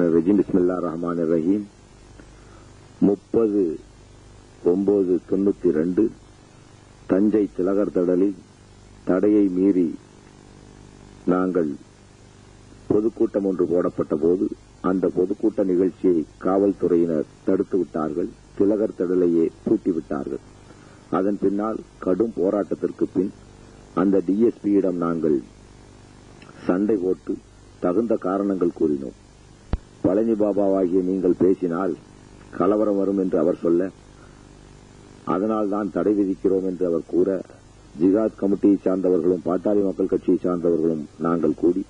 பிஸ்மில்லாஹிர் ரஹ்மானிர் ரஹீம். 30/9/92 தஞ்சை திலகர் திடலில் தடையை மீறி நாங்கள் பொதுக்கூட்டம் ஒன்று போடப்பட்ட போது அந்த பொதுக்கூட்ட நிகழ்ச்சியை காவல்துறையினர் தடுத்து விட்டார்கள். திலகர் திடலையே பூட்டிவிட்டார்கள். அதன் பின்னால் கடும் போராட்டத்திற்கு பின் அந்த டிஎஸ்பியிடம் நாங்கள் சண்டை போட்டு தகுந்த காரணங்கள் கூறினோம். பழனி பாபாவாகிய நீங்கள் பேசினால் கலவரம் வரும் என்று அவர் சொல்ல, அதனால் தான் தடை விதிக்கிறோம் என்று அவர் கூற, ஜிகாத் கமிட்டியை சார்ந்தவர்களும் பாட்டாளி மக்கள் கட்சியை சார்ந்தவர்களும் நாங்கள் கூடி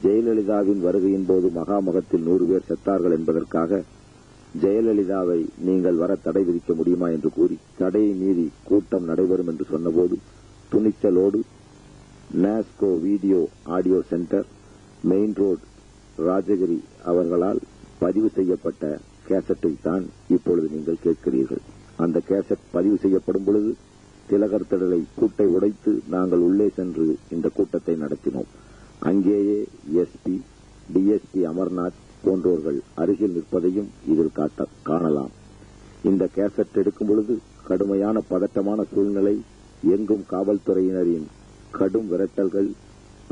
ஜெயலலிதாவின் வருகையின் போது மகாமகத்தில் 100 பேர் செத்தார்கள் என்பதற்காக ஜெயலலிதாவை நீங்கள் வர தடை விதிக்க முடியுமா என்று கூறி தடையை மீறி கூட்டம் நடைபெறும் என்று சொன்னபோது துணிச்சலோடு Nasco video audio centre, main road, Rajagiri அவர்களால் பதிவு செய்யப்பட்ட கேசட்டை தான் இப்பொழுது நீங்கள் கேட்கிறீர்கள். அந்த கேசட் பதிவு செய்யப்படும் பொழுது திலகர் திடலை பூட்டை உடைத்து நாங்கள் உள்ளே சென்று இந்த கூட்டத்தை நடத்தினோம். அங்கேயே எஸ்பி, டிஎஸ்பி அமர்நாத் போன்றோர்கள் அருகில் நிற்பதையும் இதில் காணலாம். இந்த கேசட் எடுக்கும் பொழுது கடுமையான பதட்டமான சூழ்நிலை, எங்கும் காவல்துறையினரின் கடும் விரட்டல்கள்,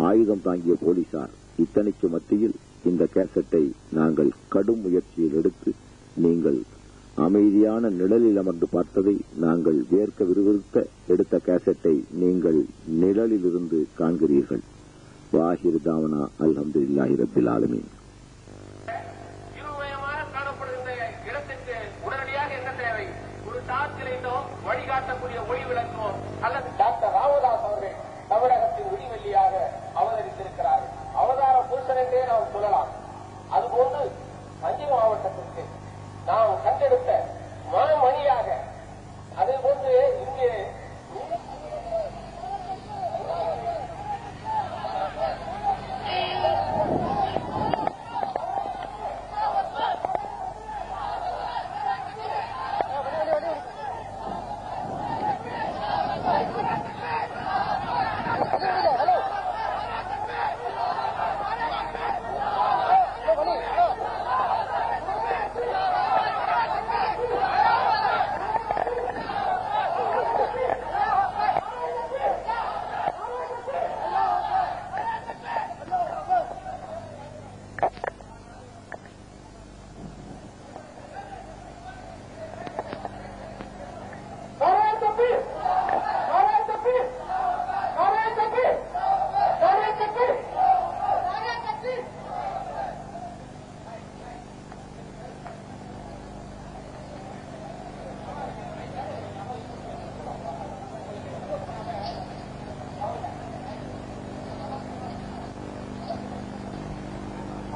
ஆயுதம் தாங்கிய போலீசார், இத்தனைக்கு மத்தியில் இந்த கேசட்டை நாங்கள் கடும் முயற்சியில் எடுத்து நீங்கள் அமைதியான நிழலில் அமர்ந்து பார்த்ததை நாங்கள் வேர்க்க விறுவிறுக்க எடுத்த கேசட்டை நீங்கள் நிழலில் இருந்து காண்கிறீர்கள். வாஹிர் தாவனா அல்ஹம்துலில்லாஹி ரப்பில் ஆலமீன். வழிகாட்டக்கூடிய ஒளி விளக்கோ அல்லது டாக்டர் ராமதாஸ் அவர்கள் தமிழகத்தின் விடிவெள்ளியாக அவதரித்திருக்கிறார். அவதார புருஷன் என்றே நாம் சொல்லலாம். அதுபோன்று தஞ்சை மாவட்டத்திற்கு நாம் கண்டெடுத்த மாமணியாக அதேபோன்று இங்கே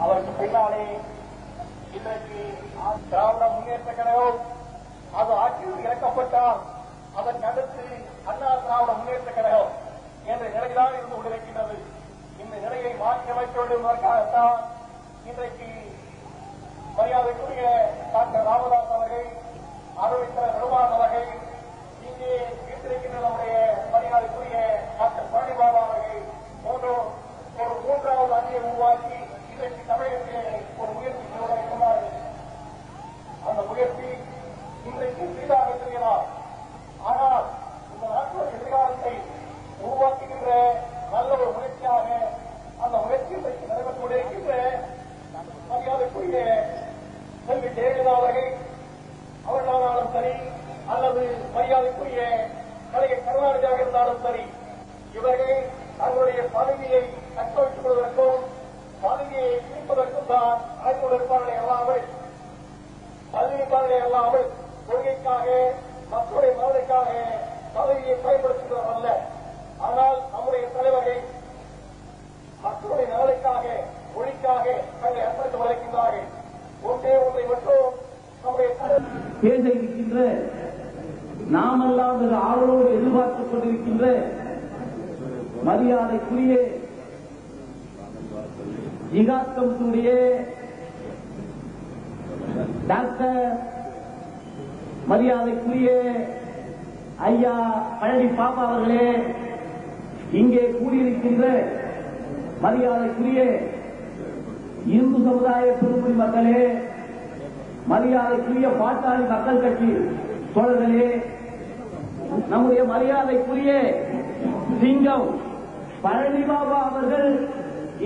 அதற்கு பின்னாலே இன்றைக்கு திராவிட முன்னேற்ற கழகம் அது ஆட்சியில் இறக்கப்பட்டால் அதற்கு அடுத்து அண்ணா திராவிட முன்னேற்ற கழகம் என்ற நிலைதான் இருந்து கொண்டிருக்கின்றது. இந்த நிலையை மாற்றி அமைக்க வேண்டுவதற்காகத்தான் இன்றைக்கு மரியாதைக்குரிய டாக்டர் ராமதாஸ் அவர்கள், அறிவித்தர் நிர்வாக அவர்கள், இங்கே வீட்டிருக்கின்ற நம்முடைய மரியாதைக்குரிய டாக்டர் பழனி பாபா அவர்கள் போன்றோர் ஒரு 3வது அணியை உருவாக்கி இன்றைக்கு தமிழகத்திலே ஒரு முயற்சி சொன்னார்கள். அந்த முயற்சி இன்றைக்கு சீராக தெரியலாம். ஆனால் இந்த நாட்டின் எதிர்காலத்தை உருவாக்குகின்ற நல்ல ஒரு முயற்சியாக அந்த முயற்சி இன்றைக்கு நடைபெற்றுக் கொண்டிருக்கின்ற மரியாதைக்குரிய செல்வி ஜெயலலிதா அவர்களானாலும் சரி, அல்லது மரியாதைக்குரிய கலைஞர் கருணாநிதியாக இருந்தாலும் சரி, இவர்கள் தங்களுடைய பதவியை தக்க வைத்துக் கொள்வதற்கும் பதவியை பிடிப்பதற்கும் தான் அழைத்துள்ளார்கள் அல்லாமல் அல்லாமல் கொள்கைக்காக மக்களுடைய நலனுக்காக பதவியை பயன்படுத்துகிறவர் அல்ல. ஆனால் நம்முடைய தலைவர்கள் மக்களுடைய நலனுக்காக, மொழிக்காக தங்களை அர்ப்பணித்து வருகின்றார்கள். ஒன்றே ஒன்றை மட்டும் நம்முடைய பேச இருக்கின்ற, நாமெல்லாம் ஆவலோடு எதிர்பார்த்துக் கொண்டிருக்கின்ற மரியாதைக்குரிய ஜிகாத் கமிட்டியுடைய டாக்டர் மரியாதைக்குரிய ஐயா பழனி பாபா அவர்களே, இங்கே கூடியிருக்கின்ற மரியாதைக்குரிய இந்து சமுதாய பெருங்குடி மக்களே, மரியாதைக்குரிய பாட்டாளி மக்கள் கட்சி தோழர்களே, நம்முடைய மரியாதைக்குரிய சிங்கம் பழனி பாபா அவர்கள்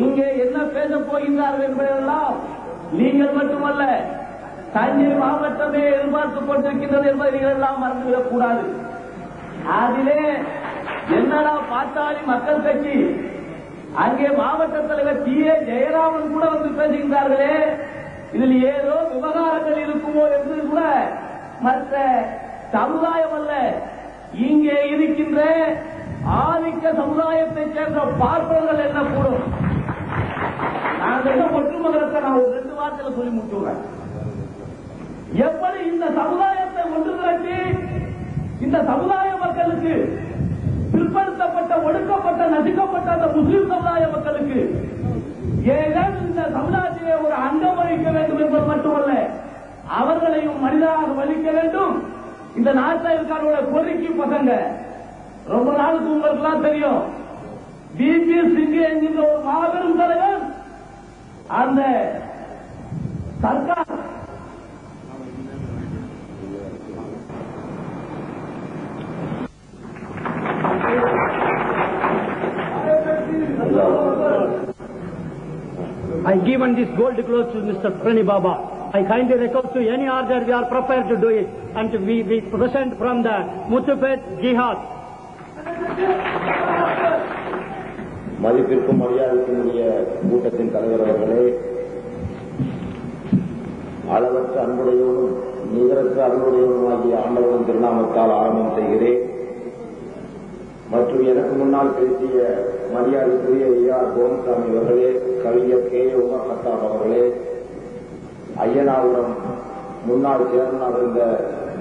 இங்கே என்ன பேசப் போகின்றார்கள் என்பதெல்லாம் நீங்கள் மட்டுமல்ல, தஞ்சை மாவட்டமே எதிர்பார்த்துக் கொண்டிருக்கின்றது என்பதை நீங்கள் எல்லாம் மறந்துவிடக் கூடாது. அதிலே என்னடா பாட்டாளி மக்கள் கட்சி, அங்கே மாவட்ட தலைவர் டி.ஏ. ஜெயராமன் கூட வந்து பேசுகின்றார்களே, இதில் ஏதோ விவகாரங்கள் இருக்குமோ என்று கூட மற்ற சமுதாயம் அல்ல, இங்கே இருக்கின்ற ஆதிக்க சமுதாயத்தைச் சேர்ந்த பார்ப்பவர்கள் என்ன கூடும். நான் ஒற்றுமகத்தை நான் ஒரு 2 வார்த்தையில் சொல்லி முடிச்சுடுறேன். எப்படி இந்த சமுதாயத்தை ஒன்று திரட்டி இந்த சமுதாய மக்களுக்கு, பிற்படுத்தப்பட்ட, ஒடுக்கப்பட்ட, நசுக்கப்பட்ட அந்த முஸ்லிம் சமுதாய மக்களுக்கு ஏதாவது இந்த சமுதாயத்திலே ஒரு அங்கம் வகிக்க வேண்டும் என்பது மட்டுமல்ல, அவர்களையும் மனிதராக வலிக்க வேண்டும். இந்த நாட்டில் இருக்கிற பொறுக்கி பசங்க, ரொம்ப நாளுக்கு உங்களுக்கு எல்லாம் தெரியும், பிபி சிங் என்கின்ற ஒரு மாபெரும் தலைவர் அந்த Sarkar I given this gold cloth to Mr. Pranay Baba. I kindly request to any order we are prepared to do it and to be present from the Muthupet Jihad. மதிப்பிற்கும் மரியாதைக்குரிய கூட்டத்தின் தலைவர் அவர்களே, அளவற்ற அன்புடையோடும் நிகரற்ற அன்புடையோடும் ஆகிய ஆண்டவன் திருநாமத்தால் ஆரம்பம் செய்கிறேன். மற்றும் எனக்கு முன்னால் பேசிய மரியாதைக்குரிய ஐயா கோவிந்தசாமி அவர்களே, கவிஞர் கே. உமர் கத்தாப் அவர்களே, ஐயனாபுரம் முன்னாள் சேர்மனாக இருந்த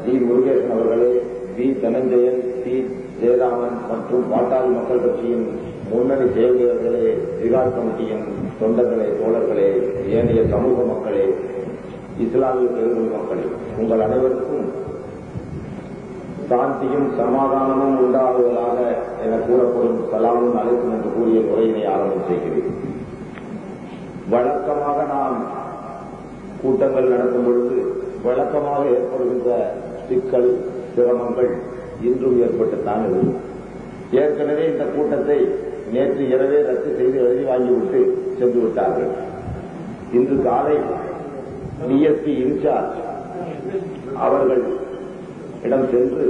ஜி. முருகேசன் அவர்களே, வி. தனஞ்சயன், சி. ஜெயராமன் மற்றும் பாட்டாளி மக்கள் கட்சியின் முன்னணி செயல்களே, ஜிகாத் கமிட்டியின் தொண்டர்களே, தோழர்களே, ஏனைய சமூக மக்களே, இஸ்லாமிய பெருங்குடி மக்களே, உங்கள் அனைவருக்கும் சாந்தியும் சமாதானமும் உண்டாகுவதாக என கூறப்படும் சலாமும் அழைக்கும் என்று கூறிய உரையினை ஆரம்பம் செய்கிறேன். வழக்கமாக நாம் கூட்டங்கள் நடக்கும் பொழுது வழக்கமாக ஏற்படுகின்ற சிக்கல், சிரமங்கள் இன்றும் ஏற்பட்டுத்தான் இருக்கும். ஏற்கனவே இந்த கூட்டத்தை நேற்று இரவே ரத்து செய்து எழுதி வாங்கிவிட்டு சென்று விட்டார்கள். இன்று காலை டிஎஸ்பி இன்சார்ஜ் அவர்கள் இடம் சென்று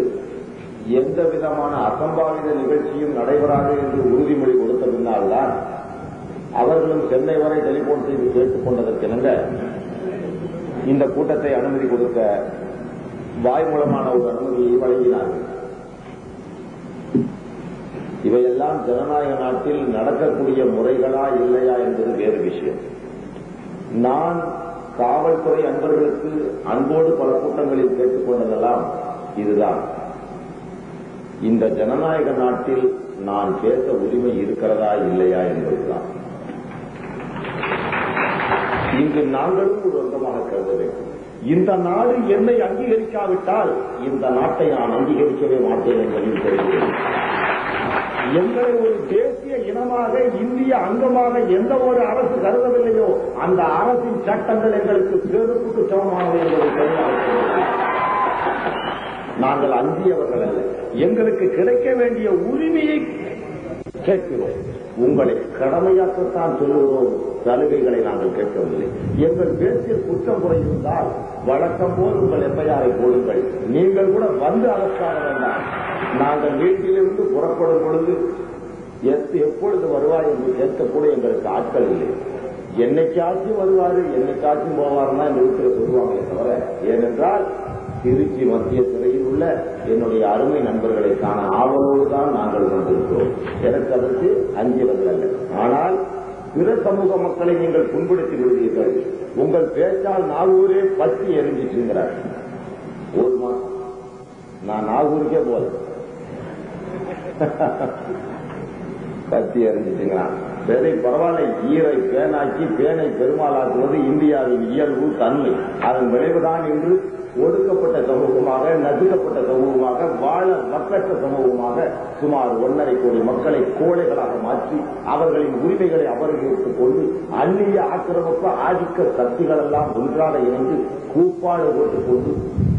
எந்த விதமான அசம்பாவித நிகழ்ச்சியும் நடைபெறாது என்று உறுதிமொழி கொடுத்த பின்னால்தான் அவர்களும் சென்னை வரை டெலிபோன் செய்து கேட்டுக் கொண்டதற்கெனங்க இந்த கூட்டத்தை அனுமதி கொடுக்க வாய்மூலமான ஒரு அனுமதியை வழங்கினார்கள். இவையெல்லாம் ஜனநாயக நாட்டில் நடக்கக்கூடிய முறைகளா இல்லையா என்பது வேறு விஷயம். நான் காவல்துறை அன்பர்களுக்கு அன்போடு பல கூட்டங்களில் கேட்டுக் கொண்டதெல்லாம் இதுதான். இந்த ஜனநாயக நாட்டில் நான் பேச உரிமை இருக்கிறதா இல்லையா என்பதுதான். இங்கு நாங்களும் ஒரு அங்கமாக கருத வேண்டும். இந்த நாடு என்னை அங்கீகரிக்காவிட்டால் இந்த நாட்டை நான் அங்கீகரிக்கவே மாட்டேன் என்பதையும் தெரிவிக்கிறேன். எங்களை ஒரு தேசிய இனமாக, இந்திய அங்கமாக எந்த ஒரு அரசு கருதவில்லையோ அந்த அரசின் சட்டங்கள் எங்களுக்கு பெருப்புக்கு சமமானவை என்பதை தெரிவிக்கிறேன். நாங்கள் அஞ்சியவர்கள் அல்ல. எங்களுக்கு கிடைக்க வேண்டிய உரிமையை கேட்கிறோம். உங்களை கடமையாக்கத்தான் சொல்லுகிறோம். சலுகைகளை நாங்கள் கேட்கவில்லை. எங்கள் பேச்சில் குற்றம் குறை இருந்தால் வழக்கம் போல் உங்கள் எஃப்ஐஆரை போடுங்கள். நீங்கள் கூட வந்து அலசாக வேண்டாம். நாங்கள் வீட்டிலிருந்து புறப்படும் பொழுது எப்பொழுது வருவாய் என்று கேட்கக்கூட எங்களுக்கு ஆட்கள் இல்லை. என்னைக்காச்சும் வருவாரு, என்னைக்காச்சும் போவாருன்னா எங்க வீட்டில் சொல்லுவாங்களே தவிர. ஏனென்றால் திருச்சி மத்திய சிறையில் உள்ள என்னுடைய அருமை நண்பர்களை காண ஆவலோடுதான் நாங்கள் வந்திருக்கிறோம். எனக்கு அதற்கு அஞ்சியவர்கள் அல்ல. ஆனால் பிற சமூக மக்களை நீங்கள் புண்படுத்தி விடுவீர்கள். உங்கள் பேச்சால் நாகூரே பற்றி எரிஞ்சிட்டுங்கிறார். ஒரு மாசம் நான் நாகூருக்கே போல பத்தி எரிஞ்சிட்டுங்களா? சரி, பரவாயில்ல. ஈரை பேனாக்கி பேனை பெருமாளாக்குவது இந்தியாவின் இயல்பு, தன்மை. அதன் விளைவுதான் இன்று ஒடுக்கப்பட்ட சமூகமாக, நசுக்கப்பட்ட சமூகமாக, வாழ மக்கட்ட சமூகமாக சுமார் 1.5 கோடி மக்களை கோழைகளாக மாற்றி அவர்களின் உரிமைகளை அபகரித்துக் கொண்டு அந்நிய ஆக்கிரமிப்பு ஆதிக்க சக்திகளெல்லாம் ஒன்றாக இணைந்து கூப்பாடு போட்டுக் கொண்டு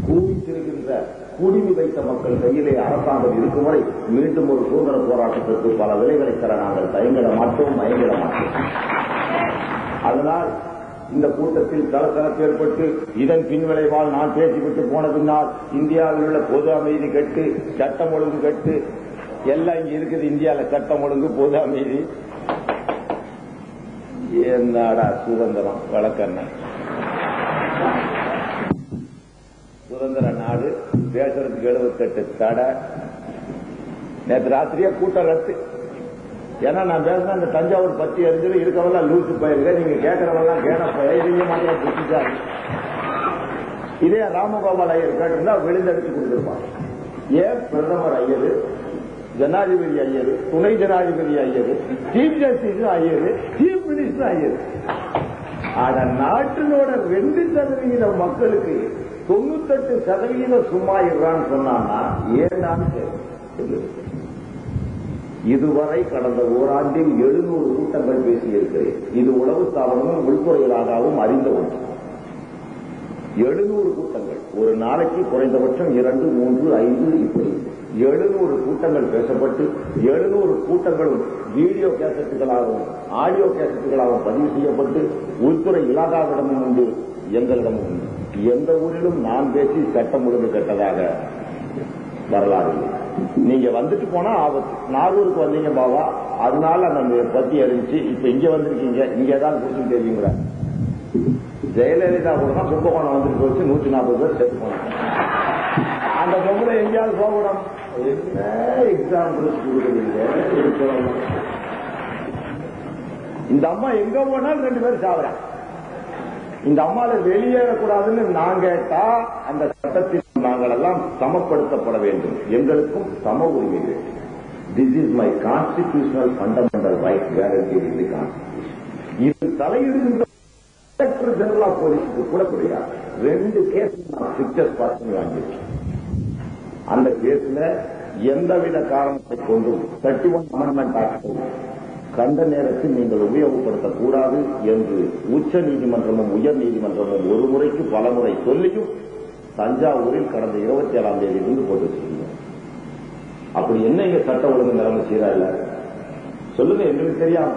கூவித்திருக்கின்ற குடிமி வைத்த மக்கள் கையிலே அரசாங்கம் இருக்கும் வரை மீண்டும் ஒரு சுதந்திர போராட்டத்திற்கு பல விலைகளை தர நாங்கள் தயங்கிட மாட்டோம், மயங்கிட மாட்டோம். அதனால் இந்த கூட்டத்தில் சலசலப்பு ஏற்பட்டு இதன் பின்விளைவால் நான் பேசிவிட்டு போன பின்னால் இந்தியாவில் உள்ள பொது அமைதி கெட்டு, சட்டம் ஒழுங்கு கெட்டு, எல்லாம் இங்க இருக்குது. இந்தியாவில் சட்டம் ஒழுங்கு, பொது அமைதி, என்னடா சுதந்திரம் வழக்கண்ண சுதந்திர நாடு பேசுறதுக்கு 78 தடை. நேற்று ராத்திரியா கூட்டம் ரத்து. ஏன்னா நான் பேசுறேன் இந்த தஞ்சாவூர் பத்தி அறிஞ்சு இருக்கவெல்லாம் லூசு பயிர்ல, நீங்க கேட்கறவெல்லாம் கேன பயிர் மாதிரி புத்திச்சாரு. இதே ராமகோபால் ஐயர் கேட்டிருந்தா விழுந்தடிச்சு கொடுத்திருப்பாங்க. ஏன் பிரதமர் ஐயரு, ஜனாதிபதி ஐயரு, துணை ஜனாதிபதி ஐயரு, சீஃப் ஜஸ்டிஸ் ஐயரு, சீஃப் மினிஸ்டர் ஐயரு. ஆனா நாட்டினோட 2% மக்களுக்கு 98% சும்மா இருறான்னு சொன்னான்னா ஏன் இதுவரை கடந்த ஓராண்டில் 700 கூட்டங்கள் பேசியிருக்கிறேன். இது உளவு ஸ்தாபனமும் உள்துறையிலாகவும் அறிந்த ஒன்று. 700 கூட்டங்கள், ஒரு நாளைக்கு குறைந்தபட்சம் 2, 3, 5 இப்படி 700 கூட்டங்கள் பேசப்பட்டு 700 கூட்டங்களும் வீடியோ கேசட்டுகளாகவும் ஆடியோ கேசட்டுகளாகவும் பதிவு செய்யப்பட்டு உள்துறை இலாகாவிடமும் உண்டு, எங்களிடமும் உண்டு. எந்த ஊரிலும் நான் பேசி சட்டம் ஒழுங்கு கெட்டதாக வரலாறு இல்லை. நீங்க வந்துட்டு போனா ஆபத்து. நாகூருக்கு வந்தீங்க பாவா, அதனால அந்த பத்தி அறிஞ்சு இப்ப இங்க வந்திருக்கீங்க, இங்க ஏதாவது குறிச்சு தெரியுங்களா? ஜெயலலிதா கூட தான் கும்பகோணம் வந்துட்டு போச்சு, 140 பேர் செத்து போனாங்க. அந்த பொம்பளை எங்கேயாவது போகணும், என்ன எக்ஸாம்பிள் கொடுக்குறீங்க? இந்த அம்மா எங்க போனாலும் 2 பேர் சாவறாங்க. இந்த அம்மாவை வெளியேறக்கூடாதுன்னு நான் கேட்டா அந்த சட்டத்தில் நாங்கள் எல்லாம் சமப்படுத்தப்பட வேண்டும், எங்களுக்கும் சம உரிமை வேண்டும். This is my constitutional fundamental right guaranteed in the constitution. இது தலையிடுகின்ற டைரக்டர் ஜெனரல் ஆஃப் போலீஸுக்கு கூட கிடையாது. 2 கேஸ் சிக்சஸ் பார்த்து வாங்கியிருக்கேன். அந்த கேஸ்ல எந்தவித காரணத்தை கொண்டும் 31 அமெண்ட்மெண்ட் ஆக்ட் கண்ட நேரத்தில் நீங்கள் உபயோகப்படுத்தக்கூடாது என்று உச்ச நீதிமன்றமும் உயர் நீதிமன்றமும் ஒரு முறைக்கு பல முறை சொல்லியும் தஞ்சாவூரில் கடந்த 27ஆம் தேதியிலிருந்து போட்டு வச்சிருக்கீங்க. அப்படி என்ன இங்க சட்ட ஒழுங்கு நிலைமை சீரா இல்ல சொல்லுங்க, எங்களுக்கு தெரியாம.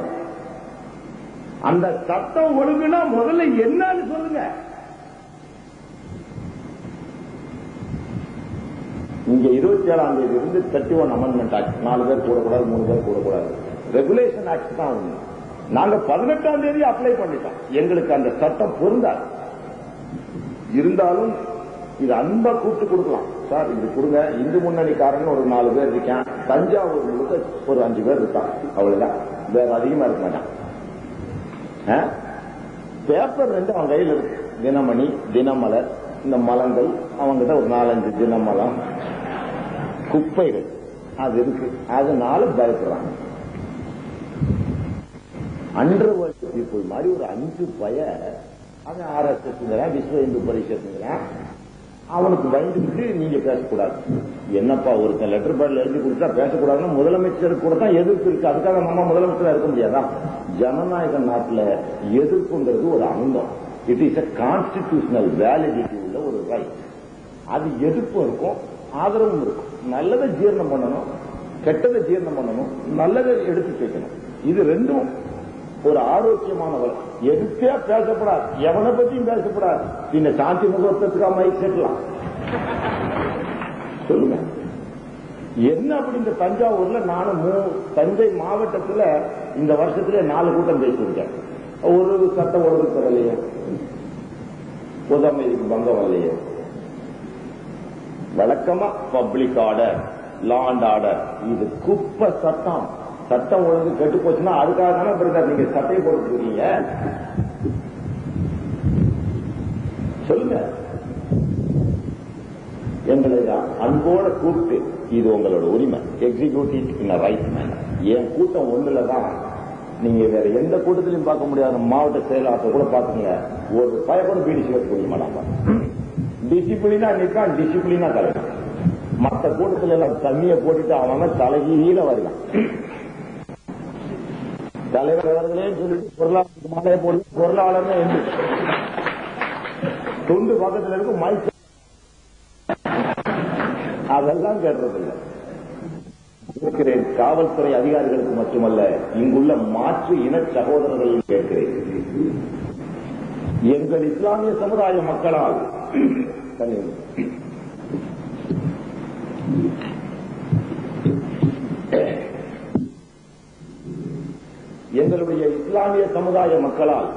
அந்த சட்டம் ஒழுங்குனா முதல்ல என்னன்னு சொல்லுங்க. இங்க 27ஆம் தேதியிலிருந்து 31 அமெண்ட்மெண்ட் ஆக்ட், 4 பேர் கூடக்கூடாது, 3 பேர் கூடக்கூடாது, ரெகுலேஷன் ஆக்ட் தான் ஒண்ணு. நாங்க 18ஆம் தேதி அப்ளை பண்ணிட்டோம். எங்களுக்கு அந்த சட்டம் பொருந்தாது. இருந்தாலும் இது அன்பா கூப்பிட்டு கொடுக்கலாம். சார் இது கொடுங்க, இந்து முன்னணிக்காரன் ஒரு 4 பேர் இருக்கான், தஞ்சாவூர் முழுக்க ஒரு 5 பேர் இருக்கான், அவ்வளவுதான், வேற அதிகமா இருக்க மாட்டான். பேப்பர் 2 அவன் கையில் இருக்கு, தினமணி, தினமலர், இந்த மலங்கள் அவங்கிட்ட ஒரு 4-5 தினமலம், குப்பைகள் அது இருக்கு. அதனால பயப்படுறாங்க. அண்டர்வேர்ல்ட் பீப்புள் மாதிரி ஒரு 5 பய அவன் RSS விஸ்வ இந்து பரிஷத்துங்கிறான், அவனுக்கு பயந்துக்கிட்டு நீங்க பேசக்கூடாது. என்னப்பா ஒருத்தன் லெட்டர் பேட்ல எழுதி கொடுத்தா பேசக்கூடாதுன்னா முதலமைச்சருக்கு கூட தான் எதிர்ப்பு இருக்கு. அதுக்காக நம்ம முதலமைச்சரா இருக்க முடியாதா? ஜனநாயக நாட்டில் எதிர்ப்புங்கிறது ஒரு அங்கம். It is a constitutional validity உள்ள ஒரு ரைட். அது எதிர்ப்பும் இருக்கும், ஆதரவும் இருக்கும். நல்லதை ஜீரணம் பண்ணணும், கெட்டதை ஜீரணம் பண்ணணும், நல்லதை எடுத்து வைக்கணும். இது 2ம் ஒரு ஆரோக்கியமானவர். எதுக்கே பேசப்படாது, எவனை பத்தியும் பேசப்படாது. பின்ன சாந்தி முகூர்த்தத்துக்கு மைக் செட்டலாம் சொல்லுங்க. என்ன அப்படி இந்த தஞ்சாவூர்ல நானும் தஞ்சை மாவட்டத்தில் இந்த வருஷத்துல 4 கூட்டம் பேசியிருக்கேன். ஒரு சட்ட ஒழுங்கு தரலையே, பொது அமைதிக்கு பங்கம் வரலையே. வழக்கமா public order, law and order, இது குப்பை சட்டம். சட்டம் ஒழுங்கு கெட்டு போச்சுன்னா அதுக்காக தானே பிரதர் நீங்க சட்டையை போட்டுருக்கீங்க? சொல்லுங்க. எங்களை அன்போட கூப்பிட்டு இது உங்களோட உரிமை, எக்ஸிக்யூட்டிவ் இன் ரைட் மேனர். என் கூட்டம் ஒண்ணுல தான், நீங்க வேற எந்த கூட்டத்திலையும் பார்க்க முடியாத மாவட்ட செயலாளர் கூட பாத்துங்க, ஒரு பயப்பட பீடி சிகரெட் குடிக்க மாட்டாங்க. டிசிப்ளினா நிற்கான், டிசிப்ளினா கலைஞன். மற்ற கூட்டத்தில் எல்லாம் தண்ணியை போட்டுட்டு அவன் தலைகீழ வருகிறான். தலைவர் அவர்களே சொல்லிட்டு பொருளாதாரத்துக்கு மாலையை போட்டு பொருளாளர் என்று தொண்டு பக்கத்தில் இருக்கும் மைக் அதெல்லாம் கேட்டதில்லை. கேட்கிறேன், காவல்துறை அதிகாரிகளுக்கு மட்டுமல்ல, இங்குள்ள மாற்று இன சகோதரர்களையும் கேட்கிறேன். எங்கள் இஸ்லாமிய சமுதாய மக்களால் எங்களுடைய இஸ்லாமிய சமுதாய மக்களால்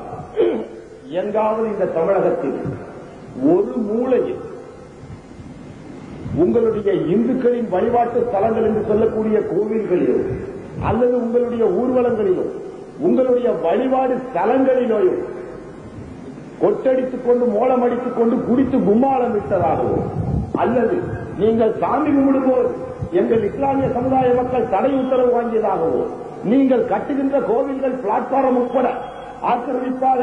எங்காவது இந்த தமிழகத்தில் ஒரு மூலையில் உங்களுடைய இந்துக்களின் வழிபாட்டு ஸ்தலங்கள் என்று சொல்லக்கூடிய கோவில்களிலோ அல்லது உங்களுடைய ஊர்வலங்களிலோ உங்களுடைய வழிபாடு ஸ்தலங்களிலோ கொட்டடித்துக் கொண்டு மோளம் அடித்துக் கொண்டு குடித்து கும்மாளம் விட்டதாகவோ அல்லது நீங்கள் சாமி கும்பிடும்போது எங்கள் இஸ்லாமிய சமுதாய மக்கள் தடை உத்தரவு வாங்கியதாகவோ நீங்கள் கட்டுகின்ற கோவில்கள் பிளாட்பாரம் உட்பட ஆக்கிரமிப்பாக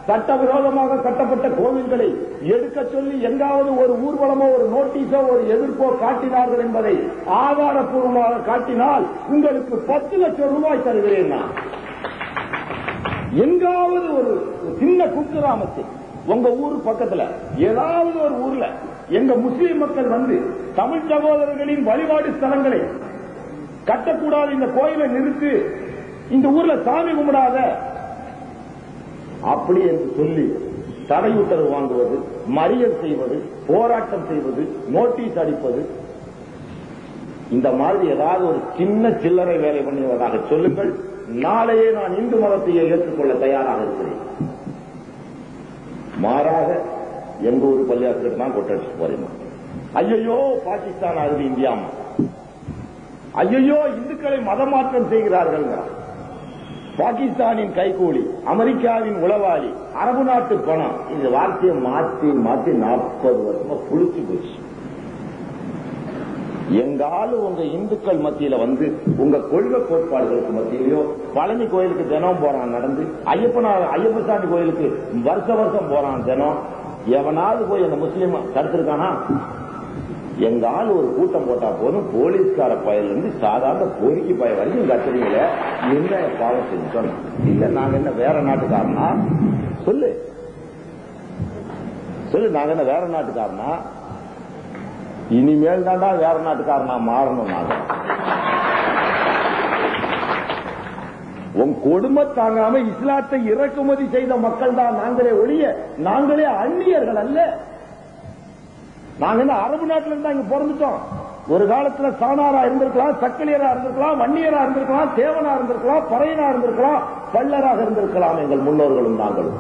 சட்டவிரோதமாக கட்டப்பட்ட கோவில்களை எடுக்க சொல்லி எங்காவது ஒரு ஊர்வலமோ ஒரு நோட்டீஸோ ஒரு எதிர்ப்போ காட்டினார்கள் என்பதை ஆதாரப்பூர்வமாக காட்டினால் உங்களுக்கு 10 லட்சம் ரூபாய் தருகிறேன். நான் எங்காவது ஒரு சின்ன குக்கிராமத்தில் உங்க ஊர் பக்கத்துல ஏதாவது ஒரு ஊர்ல எங்க முஸ்லீம் மக்கள் வந்து தமிழ் சகோதரர்களின் வழிபாடு ஸ்தலங்களை கட்டக்கூடாது, இந்த கோயிலை நிறுத்து, இந்த ஊர்ல சாமி கும்பிடாத அப்படி என்று சொல்லி தடை உத்தரவு வாங்குவது, மறியல் செய்வது, போராட்டம் செய்வது, நோட்டீஸ் அடிப்பது, இந்த மாதிரி ஏதாவது ஒரு சின்ன சில்லறை வேலை பண்ணுவதாக சொல்லுங்கள். நாளையே நான் இந்து மதத்தையே ஏற்றுக்கொள்ள தயாராக இருக்கிறேன். மாறாக எங்க ஊர் பள்ளியாசத்துக்கு தான் கொட்டடிச்சு போறேன். ஐயோ பாகிஸ்தான் ஆகுது இந்தியா, ஐயோ இந்துக்களை மதமாற்றம் செய்கிறார்கள், பாகிஸ்தானின் கைகூலி, அமெரிக்காவின் உளவாளி, அரபு நாட்டு பணம், இந்த வார்த்தையை மாற்றி மாற்றி 40 வருஷமா புளிச்சு போச்சு. எங்காலும் உங்க இந்துக்கள் மத்தியில வந்து உங்க கொள்கை கோட்பாடுகளுக்கு மத்தியிலயோ பழனி கோயிலுக்கு தினம் போறான் நடந்து, ஐயப்ப சாமி கோயிலுக்கு வருஷ வருஷம் போறான் தினம், எவனாவது போய் அந்த முஸ்லீம் தடுத்திருக்கானா? எங்கால ஒரு கூட்டம் போட்டா போதும் போலீஸ்கார பயல இருந்து சாதாரண பொறுக்கி பய வரைக்கும் கத்துறீங்களே, என்ன பாவம் செஞ்சோம்? இல்ல நாங்க என்ன வேற நாட்டுக்காரனா? சொல்லு சொல்லு, நாங்க என்ன வேற நாட்டுக்காரனா? இனிமேல் தாண்டா வேற நாட்டுக்காரனா மாறணும். நாங்க உன் கொடுமை தாங்காம இஸ்லாத்தை இறக்குமதி செய்த மக்கள் தான் நாங்களே ஒழிய நாங்களே அந்நியர்கள் அல்ல. நாங்க என்ன அரபு நாட்டில இருந்தா இங்க பிறந்துட்டோம். ஒரு காலத்துல சாணாரா இருந்திருக்கலாம், சக்கலியரா இருந்திருக்கலாம், வன்னியரா இருந்திருக்கலாம், தேவனா இருந்திருக்கலாம், பறையனா இருந்திருக்கலாம், பல்லராக இருந்திருக்கலாம் எங்கள் முன்னோர்களும் நாங்களும்.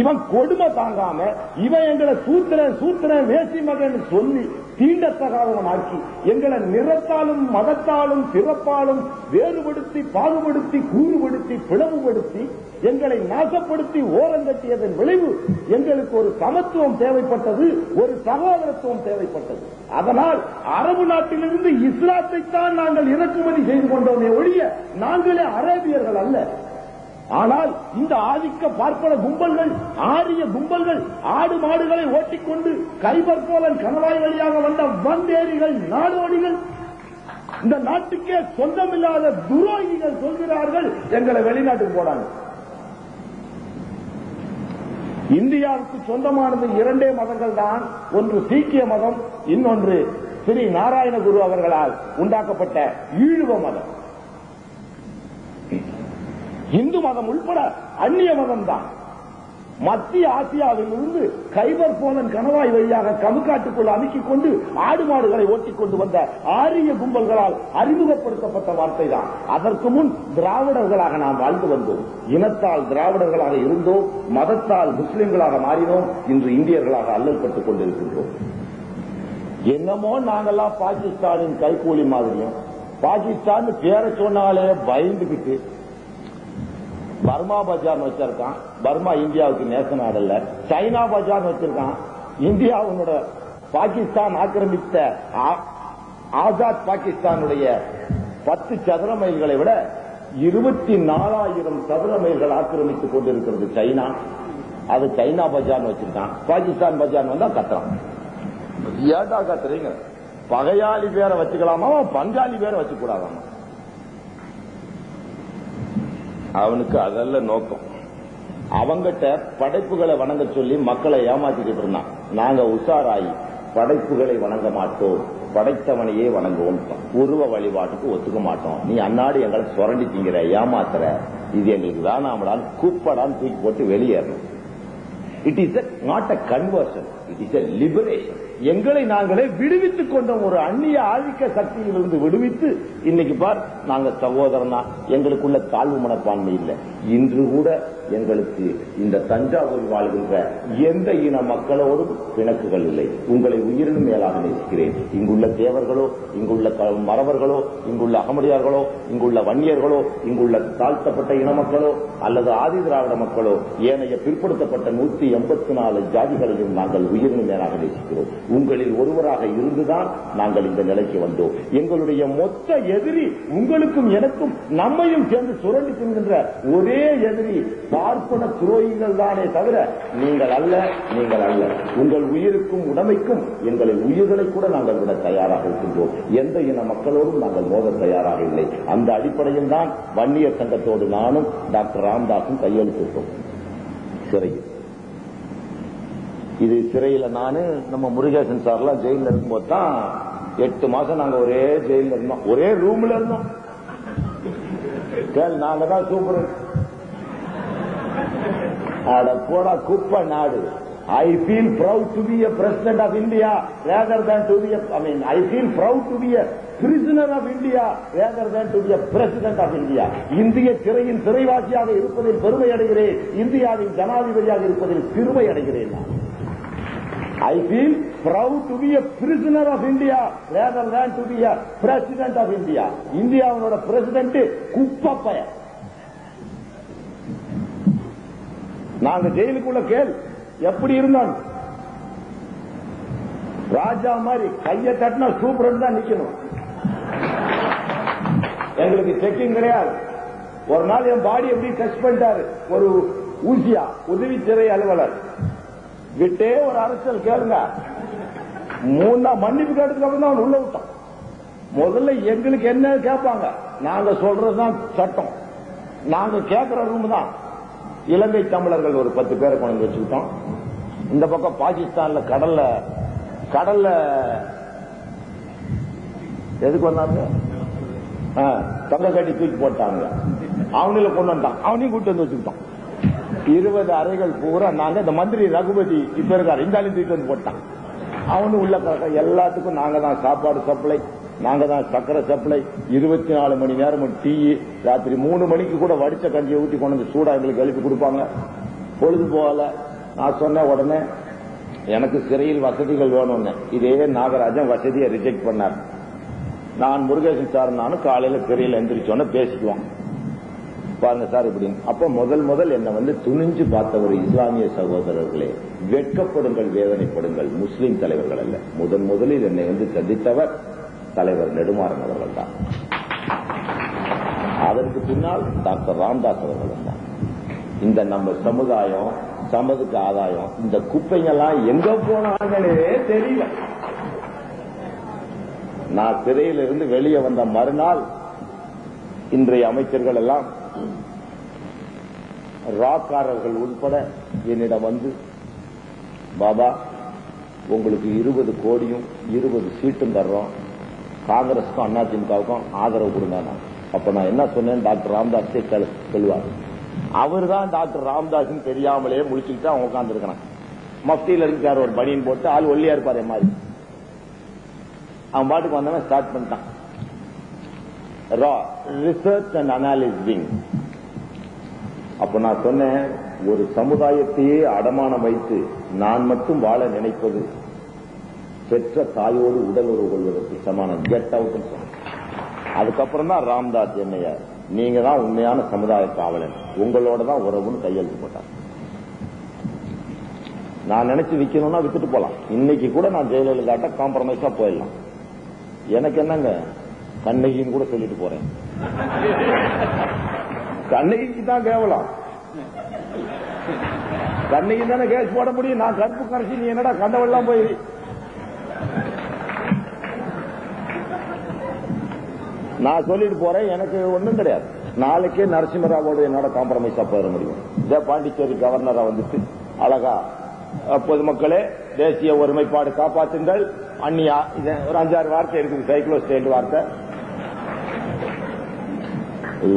இவன் கொடுமை தாங்காம இவன் எங்களை சூத்திரன் வேசி மகன் சொல்லி தீண்டத்தகாதவன் ஆக்கி எங்களை நிறத்தாலும் மதத்தாலும் பிறப்பாலும் வேறுபடுத்தி பாகுபடுத்தி கூறுபடுத்தி பிளவுபடுத்தி எங்களை நாசப்படுத்தி ஓரங்கட்டியதன் விளைவு எங்களுக்கு ஒரு சமத்துவம் தேவைப்பட்டது, ஒரு சகோதரத்துவம் தேவைப்பட்டது. அதனால் அரபு நாட்டிலிருந்து இஸ்லாத்தைத்தான் நாங்கள் இறக்குமதி செய்து கொண்டோமே ஒழிய நாங்களே அரேபியர்கள் அல்ல. ஆனால் இந்த ஆதிக்க பார்ப்பன கும்பல்கள், ஆரிய கும்பல்கள் ஆடு மாடுகளை ஓட்டிக்கொண்டு கைபர் போலன் கணவாய் வழியாக வந்த வந்தேரிகள், நாடோடிகள், இந்த நாட்டுக்கே சொந்தமில்லாத துரோகிகள் சொல்கிறார்கள் எங்களை வெளிநாட்டுக்கு போறாங்க. இந்தியாவுக்கு சொந்தமானது 2 மதங்கள் தான், ஒன்று சீக்கிய மதம், இன்னொன்று ஸ்ரீ நாராயணகுரு அவர்களால் உண்டாக்கப்பட்ட ஈழுவ மதம். இந்து மதம் உள்பட அந்நிய மதம் தான். மத்திய ஆசியாவில் இருந்து கைபர் போலன் கணவாய் வழியாக கமுக்காட்டுக்குள் அமுக்கிக் கொண்டு ஆடு மாடுகளை ஓட்டிக்கொண்டு வந்த ஆரிய கும்பல்களால் அறிமுகப்படுத்தப்பட்ட வார்த்தை தான். அதற்கு முன் திராவிடர்களாக நாம் வாழ்ந்து வந்தோம். இனத்தால் திராவிடர்களாக இருந்தோம், மதத்தால் முஸ்லிம்களாக மாறினோம், இன்று இந்தியர்களாக அல்லல்பட்டுக் கொண்டிருக்கின்றோம். என்னமோ நாங்கெல்லாம் பாகிஸ்தானின் கைகூலி மாதிரியும், பாகிஸ்தான் பேர சொன்னாலே பயந்துகிட்டு பர்மா பஜார் வச்சிருக்கான். பர்மா இந்தியாவுக்கு நேச நாடு அல்ல. சைனா பஜார் வச்சிருக்கான். இந்தியாவோட பாகிஸ்தான் ஆக்கிரமித்த ஆசாத் பாகிஸ்தானுடைய 10 சதுர மைல்களை விட 24,000 சதுர மைல்கள் ஆக்கிரமித்துக் கொண்டிருக்கிறது சைனா. அது சைனா பஜார் வச்சிருக்கான். பாகிஸ்தான் பஜார் வந்தா கத்துறான். ஏட்டா கத்துறீங்க? பகையாளி பேரை வச்சுக்கலாமா, பங்காளி பேரை வச்சு கூடாதாமா? அவனுக்கு அதல்ல நோக்கம். அவங்கிட்ட படைப்புகளை வணங்க சொல்லி மக்களை ஏமாத்திக்கிட்டு இருந்தான். நாங்க உஷாராயி படைப்புகளை வணங்க மாட்டோம், படைத்தவனையே வணங்குவோம், உருவ வழிபாட்டுக்கு ஒத்துக்க மாட்டோம், நீ அன்னாடி எங்களை சுரண்டி திங்கிற, ஏமாத்துற, இது எங்களுக்கு வேணாமடான்னு கூப்படான்னு தூக்கி போட்டு வெளியேறணும். It is not a conversion, it is a liberation. எங்களை நாங்களே விடுவித்துக் கொண்டோம். ஒரு அந்நிய ஆதிக்க சக்தியிலிருந்து விடுவித்து இன்னைக்கு பார், நாங்க சகோதரனா, எங்களுக்குள்ள தாழ்வு மனப்பான்மை இல்லை. இன்று கூட எங்களுக்கு இந்த தஞ்சாவூர் வாழ்கின்ற எந்த இன மக்களோடும் பிணக்குகள் இல்லை. உங்களை உயிரினும் மேலாக நேசிக்கிறேன். இங்குள்ள தேவர்களோ, இங்குள்ள மறவர்களோ, இங்குள்ள அகமடியார்களோ, இங்குள்ள வன்னியர்களோ, இங்குள்ள தாழ்த்தப்பட்ட இன மக்களோ அல்லது ஆதி திராவிட மக்களோ, ஏனைய பிற்படுத்தப்பட்ட 184 ஜாதிகளையும் நாங்கள் உயிரினும் மேலாக நேசிக்கிறோம். உங்களில் ஒருவராக இருந்துதான் நாங்கள் இந்த நிலைக்கு வந்தோம். எங்களுடைய மொத்த எதிரி உங்களுக்கும் எனக்கும் நம்மையும் சேர்ந்து சுரண்டி தின்கின்ற ஒரே எதிரி பார்ப்பன துரோகிகள் தானே தவிர நீங்கள் அல்ல, நீங்கள் அல்ல. உங்கள் உயிருக்கும் உடமைக்கும் எங்களின் உயிர்களை கூட நாங்கள் விட தயாராக இருக்கின்றோம். எந்த இன மக்களோடும் நாங்கள் மோத தயாராக இல்லை. அந்த அடிப்படையில் தான் வன்னியர் சங்கத்தோடு நானும் டாக்டர் ராமதாசும் கையெழுத்திட்டோம் சிறையில். இது சிறையில் நானு நம்ம முருகேசன் சார்லாம் ஜெயில இருக்கும்போது தான் 8 மாசம் நாங்க ஒரே ஜெயில இருந்தோம், ஒரே ரூம்ல இருந்தோம். நாங்க தான் சூப்பர். அட போடா குப்பை நாடு. I feel proud to be a president of India rather than to be I feel proud to be a prisoner of India rather than to be a president of India. இந்திய சிறையின் சிறைவாசியாக இருப்பதில் பெருமை அடைகிறேன், இந்தியாவின் ஜனாதிபதியாக இருப்பதில் பெருமை அடைகிறேன். I feel proud to be a prisoner of India rather than to be a president of India. இந்தியாவோட பிரசிடென்ட் குப்பைய. நாங்க ஜெயிலுக்குள்ள கேள் எப்படி இருந்தான், ராஜா மாதிரி கையை தட்டினா சூப்பர் தான் நிக்கணும். எங்களுக்கு செக்கிங் கிடையாது. ஒரு நாள் என் பாடி எப்படி டச் பண்ணிட்டாரு ஒரு ஊசியா உதவி சிறை அலுவலர். விட்டே ஒரு அரசியல் கேளுங்க. 3 மன்னிப்பு கேட்டதுக்கு அப்புறம் தான் உள்ள விட்டான். முதல்ல எங்களுக்கு என்ன கேட்பாங்க, நாங்க சொல்றதுதான் சட்டம், நாங்க கேட்கிற ரூம் தான். இலங்கை தமிழர்கள் ஒரு 10 பேரை கொண்டு வச்சுக்கிட்டோம். இந்த பக்கம் பாகிஸ்தான்ல கடல்ல எதுக்கு வந்தாங்க, தங்க கட்டி தூக்கி போட்டாங்க. அவங்கள கொண்டு வந்தான், அவனையும் கூட்டு வந்து வச்சுக்கிட்டோம். 20 அறைகள் பூரா நாங்க. இந்த மந்திரி ரகுபதி இப்ப இருக்காரு, இந்த ஆளையும் தூக்கி வந்து போட்டான். அவனு உள்ள எல்லாத்துக்கும் நாங்க தான் சாப்பாடு சப்ளை, நாங்க தான் சக்கரை சப்ளை, 24 மணி நேரம் டீ, ராத்திரி 3 மணிக்கு கூட வடிச்ச கஞ்சியை ஊற்றி கொண்டு வந்து சூடா எங்களுக்கு எழுப்பி கொடுப்பாங்க. பொழுது போகல. நான் சொன்ன உடனே எனக்கு சிறையில் வசதிகள் வேணும்னு. இதே நாகராஜன் வசதியை ரிஜெக்ட் பண்ணார். நான் முருகேசன் சார் நானும் காலையில சிறையில் எந்திரிச்சோன்னு பேசிக்குவோம். பாருங்க சார் இப்படின்னு. அப்ப முதல் என்ன வந்து துணிஞ்சு பார்த்தவர் இஸ்லாமிய சகோதரர்களே, வெட்கப்படுங்கள், வேதனைப்படுங்கள். முஸ்லீம் தலைவர்கள் அல்ல. முதலில் என்னை வந்து சந்தித்தவர் தலைவர் நெடுமாறன் அவர்கள் தான். அதற்கு பின்னால் டாக்டர் ராமதாஸ் அவர்கள் தான். இந்த நம்ம சமுதாயம் சமதுக்கு ஆதாயம், இந்த குப்பைங்கெல்லாம் எங்க போனாங்களே தெரியல. நான் சிறையிலிருந்து வெளியே வந்த மறுநாள் இன்றைய அமைச்சர்கள் எல்லாம் ராக்காரர்கள் உட்பட என்னிடம் வந்து, பாபா உங்களுக்கு 20 கோடியும் 20 சீட்டும் தர்றோம், காங்கிரஸுக்கும் அதிமுகவுக்கும் ஆதரவு கொடுங்க. அப்ப நான் என்ன சொன்னேன், டாக்டர் ராமதாஸே சொல்லுவார். அவர் தான் டாக்டர் ராமதாஸ் தெரியாமலே முடிச்சுக்கிட்டு அவங்க உட்கார்ந்து இருக்கிறான். மஃப்டியில இருக்காரு, ஒரு பனியன் போட்டு, ஆள் ஒல்லியா இருப்பாரு மாதிரி. அவன் பாட்டுக்கு வந்தவன் ஸ்டார்ட் பண்ணிட்டான். Research and analysis wing. அப்ப நான் சொன்னேன், ஒரு சமுதாயத்தையே அடமானம் வைத்து நான் மட்டும் வாழ நினைப்பது பெற்ற தாயோடு உடல் உறவு கொள்வதற்கு சமானம். கெட் அவுட் சொன்னேன். அதுக்கப்புறம் தான் ராம்தாஸ் என்னைய, நீங்க தான் உண்மையான சமுதாய காவலன், உங்களோட தான் உறவுன்னு கையெழுத்து போட்டார். நான் நினைச்சு விக்கணும்னா வித்துட்டு போலாம். இன்னைக்கு கூட நான் ஜெயலலிதா காம்ப்ரமைஸா போயிடலாம். எனக்கு என்னங்க, கண்ணகின்னு கூட சொல்லிட்டு போறேன். கண்ணகிக்கு தான் கேவலம். கண்ணகி தானே கேஸ் போட முடியும். நான் கருப்பு கரைச்சி, நீ என்னடா கண்டவெல்லாம் போய் நான் சொல்லிட்டு போறேன், எனக்கு ஒண்ணும் கிடையாது. நாளைக்கே நரசிம்மராவோட என்னோட காம்ப்ரமைஸா போயிட முடியும். இதே பாண்டிச்சேரி கவர்னரா வந்துட்டு அழகா பொதுமக்களே தேசிய ஒருமைப்பாடு காப்பாற்றுங்கள் அந்நியா, ஒரு 5-6 வார்த்தை இருக்குது, சைக்ளோ ஸ்டேட் வார்த்தை.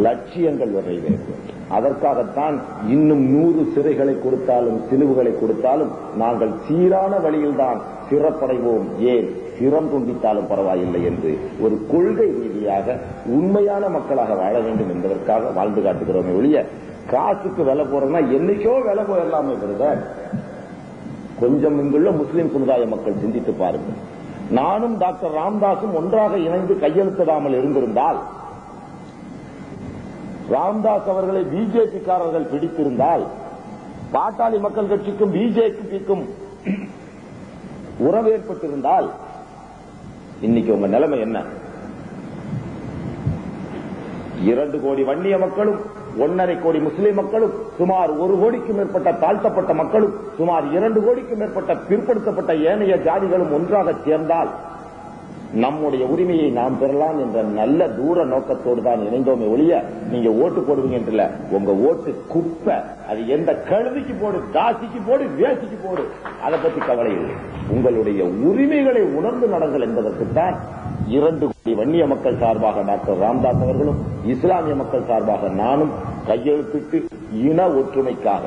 லட்சியங்கள் நிறைவேறும். அதற்காகத்தான் இன்னும் 100 சிறைகளை கொடுத்தாலும் சிலுவுகளை கொடுத்தாலும் நாங்கள் சீரான வழியில் தான் சிறப்படைவோம், ஏன் சிரம் துண்டித்தாலும் பரவாயில்லை என்று ஒரு கொள்கை ரீதியாக உண்மையான மக்களாக வாழ வேண்டும் என்பதற்காக வாழ்ந்து காட்டுகிறோமே ஒழிய காசுக்கு விலை போறோம்னா என்னைக்கோ விலை போயிடலாமே பிரதர். கொஞ்சம் இங்குள்ள முஸ்லிம் சமுதாய மக்கள் சிந்தித்து பாருங்கள். நானும் டாக்டர் ராம்தாஸும் ஒன்றாக இணைந்து கையெழுத்திடாமல் இருந்திருந்தால், ராம்தாஸ் அவர்களை பிஜேபிக்காரர்கள் பிடித்திருந்தால், பாட்டாளி மக்கள் கட்சிக்கும் பிஜேபிக்கும் உறவு ஏற்பட்டிருந்தால் இன்னைக்கு உங்க நிலைமை என்ன? 2 கோடி வன்னிய மக்களும் 1.5 கோடி முஸ்லிம் மக்களும் சுமார் 1 கோடிக்கும் மேற்பட்ட தாழ்த்தப்பட்ட மக்களும் சுமார் 2 கோடிக்கும் மேற்பட்ட பிற்படுத்தப்பட்ட ஏனைய ஜாதிகளும் ஒன்றாக சேர்ந்தால் நம்முடைய உரிமையை நாம் பெறலாம் என்ற நல்ல தூர நோக்கத்தோடு தான் இணைந்தோமே ஒழிய நீங்க ஓட்டு போடுவீங்க. உங்க ஓட்டு குப்பை, அது எந்த கழுதிக்கு போடு, தாசிக்கு போடு, வேசிக்கு போடு, அதை பத்தி கவலை இல்லை. உங்களுடைய உரிமைகளை உணர்ந்து நடங்கள் என்பதற்குத்தான் 2 கோடி வன்னிய மக்கள் சார்பாக டாக்டர் ராம்தாஸ் அவர்களும் இஸ்லாமிய மக்கள் சார்பாக நானும் கையெழுத்திட்டு இன ஒற்றுமைக்காக,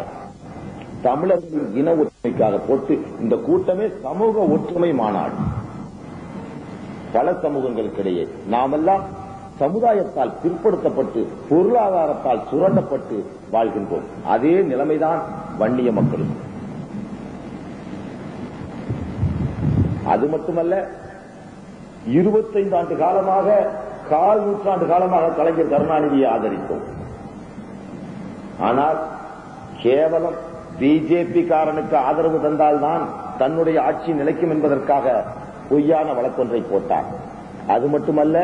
தமிழர்களின் இன ஒற்றுமைக்காக போட்டு இந்த கூட்டமே சமூக ஒற்றுமை மாநாடு. பல சமூகங்களுக்கிடையே நாமெல்லாம் சமுதாயத்தால் பிற்படுத்தப்பட்டு பொருளாதாரத்தால் சுரண்டப்பட்டு வாழ்கின்றோம். அதே நிலைமைதான் வன்னிய மக்களும். அது மட்டுமல்ல, 25 ஆண்டு காலமாக, 1/4 நூற்றாண்டு காலமாக கலைஞர் கருணாநிதியை ஆதரித்தோம். ஆனால் கேவலம் பிஜேபி காரனுக்கு ஆதரவு தந்தால்தான் தன்னுடைய ஆட்சி நிலைக்கும் என்பதற்காக பொய்யான வழக்கொன்றை போட்டார். அது மட்டுமல்ல,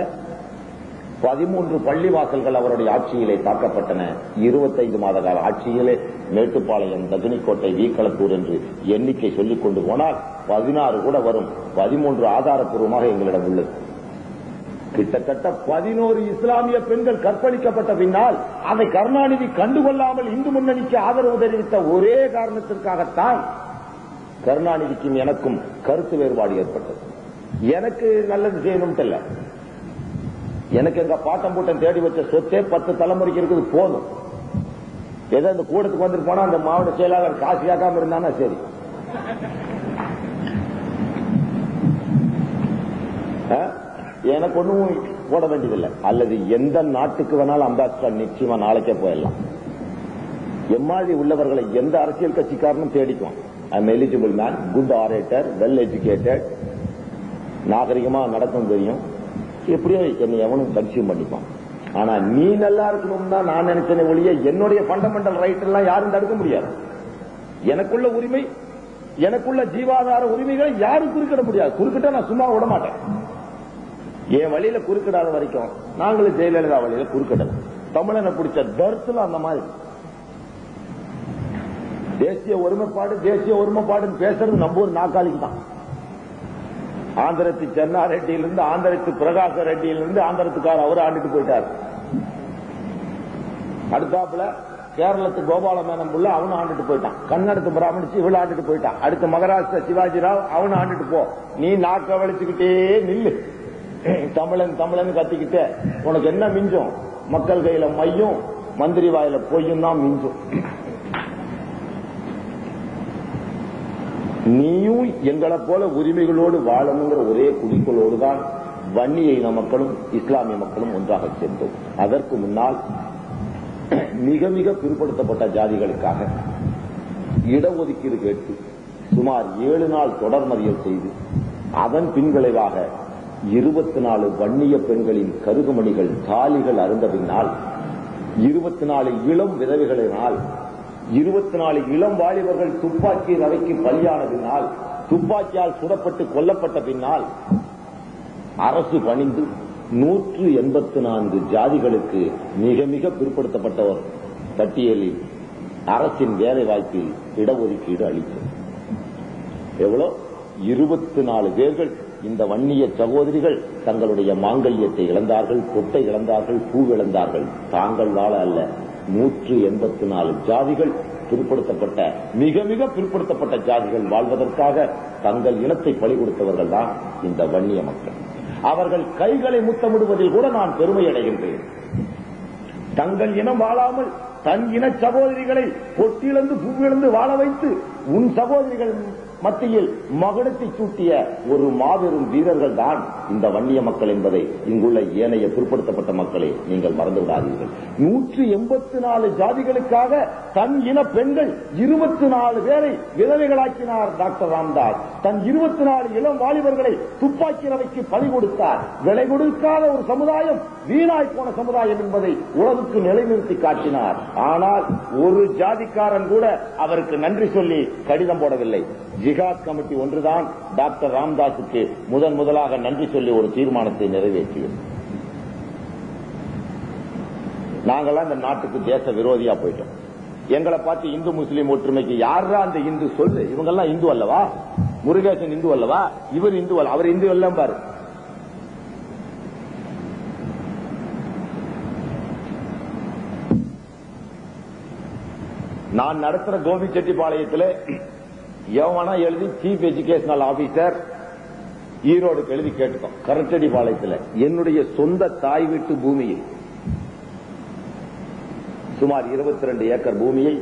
13 பள்ளிவாசல்கள் அவருடைய ஆட்சியிலே தாக்கப்பட்டன. 25 மாத கால ஆட்சியிலே மேட்டுப்பாளையம், தகுனிக்கோட்டை, வீக்களத்தூர் என்று எண்ணிக்கை சொல்லிக் கொண்டு போனால் 16 கூட வரும். 13 ஆதாரப்பூர்வமாக எங்களிடம் உள்ளது. கிட்டத்தட்ட 11 இஸ்லாமிய பெண்கள் கற்பழிக்கப்பட்ட பின்னால் அதை கருணாநிதி கண்டுகொள்ளாமல் இந்து முன்னணிக்கு ஆதரவு தெரிவித்த ஒரே காரணத்திற்காகத்தான் கருணாநிதிக்கும் எனக்கும் கருத்து வேறுபாடு ஏற்பட்டது. எனக்கு நல்லது செய்யணும் இல்ல, எனக்கு எங்க பாட்டம் பூட்டம் தேடி வச்ச சொத்தே 10 தலைமுறைக்கு இருக்குது, போதும். ஏதோ இந்த கூடத்துக்கு வந்துட்டு போனா அந்த மாவட்ட செயலாளர் காசு கேட்காம இருந்தானா சரி. எனக்கு ஒன்னும் போட வேண்டியதில்லை. அல்லது எந்த நாட்டுக்கு வேணாலும் அம்பாசிடர் நிச்சயமா நாளைக்கே போயிடலாம். எம்மாதிரி உள்ளவர்களை எந்த அரசியல் கட்சிக்காரனும் தேடிக்குவான். I'm eligible man, good orator, well educated, நாகரிகமா நடக்கும் தெரியும், எப்படியோ என்னை எவனும் கன்சியூம் பண்ணிப்பான். ஆனா நீ நல்லா இருக்கணும் தான் நான் நினைச்சேனே ஒழிய என்னுடைய ஃபண்டமெண்டல் ரைட் எல்லாம் யாரும் தடுக்க முடியாது. எனக்குள்ள உரிமை, எனக்குள்ள ஜீவாதார உரிமைகளை யாரும் குறுக்கிட முடியாது. குறுக்கிட்ட நான் சும்மா விட மாட்டேன். என் வழியில குறுக்கிடாத வரைக்கும் நாங்களும் ஜெயலலிதா வழியில குறுக்கிடலாம். தமிழனை பிடிச்ச தர்த்துல அந்த மாதிரி தேசிய ஒருமைப்பாடுன்னு பேசுறது நம்ம ஒரு நாக்காளிக்கு தான். ஆந்திரத்து சென்னா ரெட்டியிலிருந்து, ஆந்திரத்து பிரகாச ரெட்டியிலிருந்து ஆந்திரத்துக்கார அவர் ஆண்டுட்டு போயிட்டார். அடுத்தாப்புல கேரளத்து கோபால மேனம் புள்ள அவனும் ஆண்டுட்டு போயிட்டான். கன்னடத்து பிராமணிச்சு இவ்வளவு ஆண்டுட்டு போயிட்டான். அடுத்து மகாராஷ்டிரா சிவாஜி ராவ் அவனும் ஆண்டுட்டு போ. நீ நாக்க வலிச்சுக்கிட்டே நில்லு. தமிழன் கத்திக்கிட்டே உனக்கு என்ன மிஞ்சும்? மக்கள் கையில மையும் மந்திரி வாயில பொய்யும் தான் மிஞ்சும். நீயும் எங்களை போல உரிமைகளோடு வாழணுங்கிற ஒரே குறிக்கோளோடு தான் வன்னிய இன மக்களும் இஸ்லாமிய மக்களும் ஒன்றாக சேர்ந்தோம். அதற்கு முன்னால் மிக மிக பிற்படுத்தப்பட்ட ஜாதிகளுக்காக இடஒதுக்கீடு கேட்டு சுமார் 7 நாள் தொடர் மறியல் செய்து அதன் பின்விளைவாக 24 வன்னிய பெண்களின் கருகுமணிகள் தாலிகள் அருந்த பின்னால் 24 இளம் விதவைகளினால் 24 இளம் வாலிபர்கள் துப்பாக்கி ரவைக்கு பலியானதினால் துப்பாக்கியால் சுடப்பட்டு கொல்லப்பட்ட பின்னால் அரசு பணிந்து 184 ஜாதிகளுக்கு மிக மிக பிற்படுத்தப்பட்டவர் பட்டியலில் அரசின் வேலை வாய்ப்பில் இடஒதுக்கீடு அளித்தது. எவ்வளவு? 24 பேர்கள் இந்த வன்னிய சகோதரிகள் தங்களுடைய மாங்கல்யத்தை இழந்தார்கள், பொட்டை இழந்தார்கள், பூ இழந்தார்கள். தாங்கள் வாழ அல்ல, 184 ஜாதிகள் பிற்படுத்தப்பட்ட, மிக மிக பிற்படுத்தப்பட்ட ஜாதிகள் வாழ்வதற்காக தங்கள் இனத்தை பலி கொடுத்தவர்கள் தான் இந்த வன்னிய மக்கள். அவர்கள் கைகளை முத்தமிடுவதில் கூட நான் பெருமை அடைகின்றேன். தங்கள் இனம் வாழாமல் தன் இன சகோதரிகளை பொட்டியிழந்து பூவிழந்து வாழ வைத்து உன் சகோதரிகள் மத்தியில் மகுடத்தை சூட்டிய ஒரு மாபெரும் வீரர்கள் தான் இந்த வன்னிய மக்கள் என்பதை இங்குள்ள ஏனைய பிற்படுத்தப்பட்ட மக்களே நீங்கள் மறந்துவிடாதீர்கள். 184 ஜாதிகளுக்காக தன் இன பெண்கள் 24 பேரை விதவைகளாக்கினார் டாக்டர் ராம்தாஸ். தன் 24 இளம் வாலிபர்களை துப்பாக்கி ரவைக்கு பலி கொடுத்தார். விலை கொடுக்காத ஒரு சமுதாயம் வீணாய் போன சமுதாயம் என்பதை உலகுக்கு நிலைநிறுத்தி காட்டினார். ஆனால் ஒரு ஜாதிக்காரன் கூட அவருக்கு நன்றி சொல்லி கடிதம் போடவில்லை. ஜிஹாத் கமிட்டி ஒன்றுதான் டாக்டர் ராம்தாஸுக்கு முதலாக நன்றி சொல்லி ஒரு தீர்மானத்தை நிறைவேற்றியது. நாங்கெல்லாம் இந்த நாட்டுக்கு தேச விரோதியா போயிட்டோம். எங்களை பார்த்து இந்து முஸ்லீம் ஒற்றுமைக்கு யாரா அந்த இந்து சொல்லு? இவங்கெல்லாம் இந்து அல்லவா? முருகேசன் இந்து அல்லவா? இவர் இந்து அல்ல, அவர் இந்து எல்லாம் பாரு. நான் நடத்துற கோபிச்செட்டிப்பாளையத்தில் எவனா எழுதி சீஃப் எஜுகேஷனல் ஆபீசர் ஈரோடுக்கு எழுதி கேட்டுக்கோம். கரட்டடிப்பாளையத்தில் என்னுடைய சொந்த தாய் வீட்டு பூமியில் சுமார் 22 ஏக்கர் பூமியை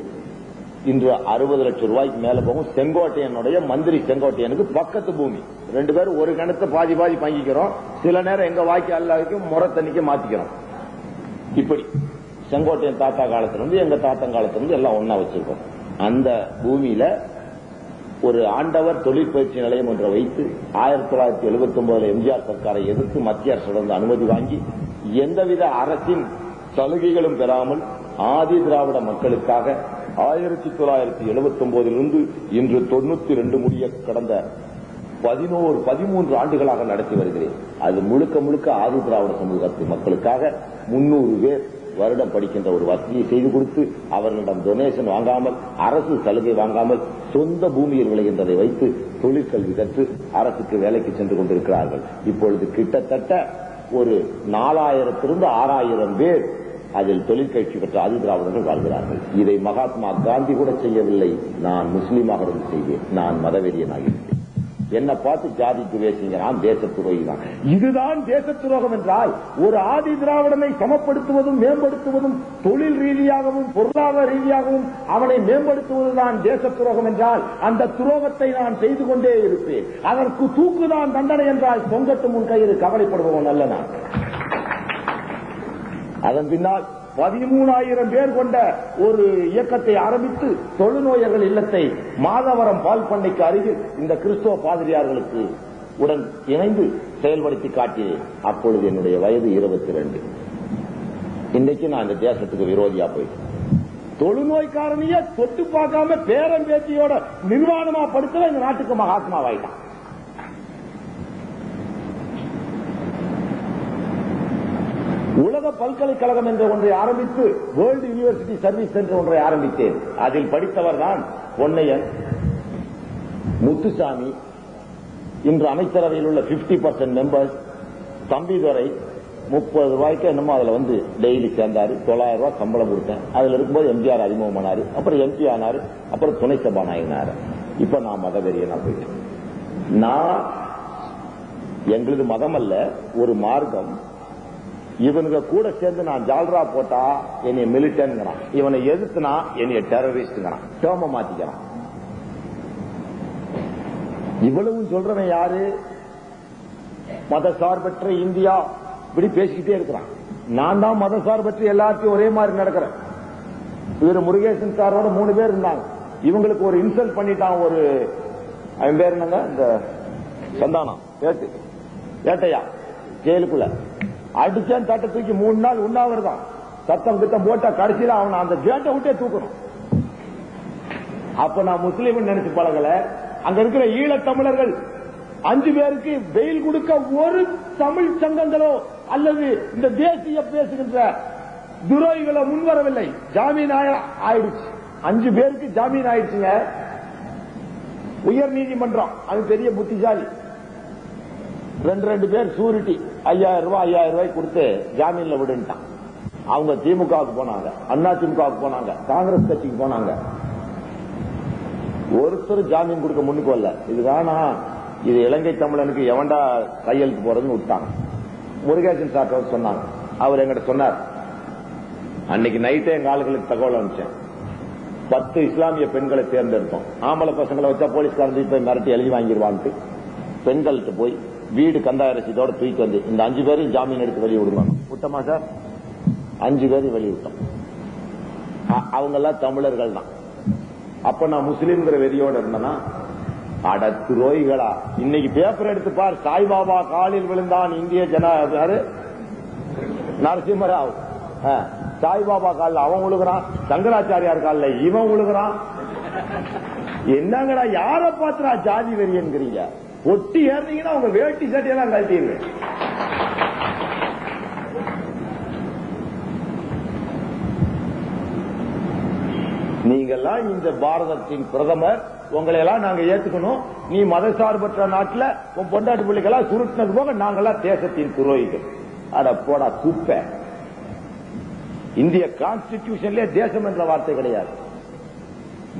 இன்று 60 லட்சம் ரூபாய்க்கு மேல போகும். செங்கோட்டையனுடைய மந்திரி செங்கோட்டையனுக்கு பக்கத்து பூமி. 2 பேரும் ஒரு கிணத்தை பாதி பாதி பங்கிக்கிறோம். சில நேரம் எங்க வாய்க்கு அல்லாவுக்கும் முறை தண்ணிக்கு மாத்திக்கிறோம். இப்படி செங்கோட்டையன் தாத்தா காலத்திலிருந்து எங்க தாத்தா காலத்திலிருந்து எல்லாம் ஒன்னா வச்சிருக்கோம். அந்த பூமியில ஒரு ஆண்டவர் தொழிற்பயிற்சி நிலையம் ஒன்றை வைத்து 1979 எம்ஜிஆர் சர்க்காரை எதிர்த்து மத்திய அரசிடம் அனுமதி வாங்கி எந்தவித அரசின் சலுகைகளும் பெறாமல் ஆதி திராவிட மக்களுக்காக 1979 இன்று 92 முடிய கடந்த 13 ஆண்டுகளாக நடத்தி வருகிறேன். அது முழுக்க முழுக்க ஆதி திராவிட சமூகத்து மக்களுக்காக 300 பேர் வருடம் படிக்கின்ற ஒரு வசதியை செய்து கொடுத்து அவர்களிடம் டொனேஷன் வாங்காமல், அரசு சலுகை வாங்காமல், சொந்த பூமியில் விளைகின்றதை வைத்து தொழிற்கல்வி கற்று அரசுக்கு வேலைக்கு சென்று கொண்டிருக்கிறார்கள். இப்பொழுது கிட்டத்தட்ட ஒரு 4000 6000 பேர் அதில் தொழிற்கட்சி பெற்ற ஆதி திராவிடர்கள் வாழ்கிறார்கள். இதை மகாத்மா காந்தி கூட செய்யவில்லை. நான் முஸ்லீமாக இருந்து செய்வேன். நான் மதவெறியனாகிவிட்டேன். என்னை பார்த்து ஜாதி துவேஷிங்க, நான் தேச துரோகி தான். இதுதான் தேச துரோகம் என்றால் ஒரு ஆதி திராவிடனை சமப்படுத்துவதும் மேம்படுத்துவதும் தொழில் ரீதியாகவும் பொருளாதார ரீதியாகவும் அவனை மேம்படுத்துவதுதான் தேச துரோகம் என்றால் அந்த துரோகத்தை நான் செய்து கொண்டே இருப்பேன். அதற்கு தூக்குதான் தண்டனை என்றால் தொங்கட்டு முன் கயிறு கவலைப்படுபவன் அல்ல நான். அதன் பின்னால் 13,000 பேர் கொண்ட ஒரு இயக்கத்தை ஆரம்பித்து தொழுநோயர்கள் இல்லத்தை மாதவரம் பால் பண்ணைக்கு அருகில் இந்த கிறிஸ்தவ பாதிரியார்களுக்கு உடன் இணைந்து செயல்படுத்தி காட்டினேன். அப்பொழுது என்னுடைய வயது 22. இன்றைக்கு நான் இந்த தேசத்துக்கு விரோதியா போயிட்டேன். தொழுநோய்க்காரனையே தொட்டு பார்க்காம பேரம் பேச்சியோட நிர்வாணமா படுத்த இந்த நாட்டுக்கு மகாத்மாவாயிட்டான். உலக பல்கலைக்கழகம் என்ற ஒன்றை ஆரம்பித்து வேர்ல்டு யூனிவர்சிட்டி சர்வீஸ் சென்டர் ஒன்றை ஆரம்பித்தேன். அதில் படித்தவர் தான் பொன்னையன், முத்துசாமி, இன்று அமைச்சரவையில் உள்ள 50% மெம்பர்ஸ், தம்பிதுரை 30 ரூபாய்க்கு என்னமோ அதுல வந்து டெய்லி சேர்ந்தாரு. 900 ரூபாய் சம்பளம் கொடுத்தேன். அதுல இருக்கும்போது எம்ஜிஆர் அறிமுகம் ஆனாரு. அப்புறம் எம்பி ஆனாரு. அப்புறம் துணை சபாநாயகனாரு. இப்ப நான் மதவெறியனா போயிட்டேன். நான் எங்களது மதம் அல்ல, ஒரு மார்க்கம். இவனுங்க கூட சேர்ந்து நான் ஜால்ரா போட்டா என்னைய மிலிட்டன்ங்கிறான், இவனை எதிர்த்துனா என்னைய டெரரிஸ்ட்ங்கிறான், டேர்ம மாத்திக்கிறான். இவ்வளவு சொல்றவன் யாரு? மதசார்பற்ற இந்தியா இப்படி பேசிக்கிட்டே இருக்கிறான். நான் தான் மதசார்பற்ற எல்லாத்தையும் ஒரே மாதிரி நடக்கிறேன். இவரு முருகேசன் சாரோட 3 பேர் இருந்தாங்க. இவங்களுக்கு ஒரு இன்சல்ட் பண்ணிட்டான். ஒரு அவன் பேர் என்னங்க, இந்த சந்தானம் ஏட்டையா ஜெயிலுக்குள்ள அடிச்சான். தட்டை தூக்கி 3 நாள் உண்ணாவிரதம் சத்தம் கித்தம் போட்டா கடைசியில அவனை அந்த கேட்டை விட்டே தூக்கணும். அப்ப நான் முஸ்லீம் நினைச்சு பழகல. அங்க இருக்கிற ஈழத்தமிழர்கள் 5 பேருக்கு வெயில் கொடுக்க ஒரு தமிழ் சங்கங்களோ அல்லது இந்த தேசிய பேசுகின்ற துரோகிகளோ முன்வரவில்லை. ஜாமீன் ஆயிடுச்சு. 5 பேருக்கு ஜாமீன் ஆயிடுச்சுங்க. உயர் நீதிமன்றம் அது பெரிய புத்திசாலி. ரெண்டு பேர் சூரிட்டி 5000 ரூபாய் கொடுத்து ஜாமீன்ல விடுன்ட்டான். அவங்க திமுகவுக்கு போனாங்க, அண்ணா திமுகவுக்கு போனாங்க, காங்கிரஸ் கட்சிக்கு போனாங்க. ஒருத்தர் ஜாமீன் கொடுக்க முன்னுக்கு வரல. இதுதானா இது இலங்கை தமிழனுக்கு எவன்டா கையெழுத்து போறதுன்னு விட்டாங்க. முருகேசன் சார் சொன்னாங்க. அவர் எங்கிட்ட சொன்னார், அன்னைக்கு நைட்டே எங்க ஆளுகளுக்கு தகவல் அனுப்பிச்சேன். 10 இஸ்லாமிய பெண்களை தேர்ந்தெடுத்தோம். ஆம்பளை பசங்களை வச்சா போலீஸ்காரன் போய் மிரட்டி எழுதி வாங்கிடுவான்ட்டு பெண்கள்கிட்ட போய் வீடு கந்தாய ரசீதோட தூக்கிட்டு வந்து இந்த 5 பேரையும் ஜாமீன் எடுத்து வெளியே விடுவாங்க. விட்டமா சார்? 5 பேரையும் வெளியிட்டோம். அவங்க எல்லாம் தமிழர்கள் தான். அப்ப நான் முஸ்லீம்ங்கிற வெறியோட இருந்தேன்னா, அட துரோகிகளா, இன்னைக்கு பேப்பர் எடுத்து பார், சாய்பாபா காலில் விழுந்தான் இந்திய ஜனாதிபதி நரசிம்மராவ். சாய்பாபா காலில் அவன் விழுகிறான், சங்கராச்சாரியார் காலில் இவன் விழுகிறான். என்னங்கடா யார பாத்துறா ஜாதி வெறி என்கிறீங்க? ஒட்டி ஏறீங்கன்னா உங்க வேட்டி சட்டையெல்லாம் கழட்டிடுங்க. நீங்கெல்லாம் இந்த பாரதத்தின் பிரதமர், உங்களை எல்லாம் நாங்க ஏத்துக்கணும். நீ மதசார்பற்ற நாட்டில் உன் பொண்டாட்டு பிள்ளைகளா சுருட்டினது போக நாங்கெல்லாம் தேசத்தின் துரோகிகள். அட போடா குப்பை. இந்திய கான்ஸ்டிடியூஷன்ல தேசம் என்ற வார்த்தை கிடையாது.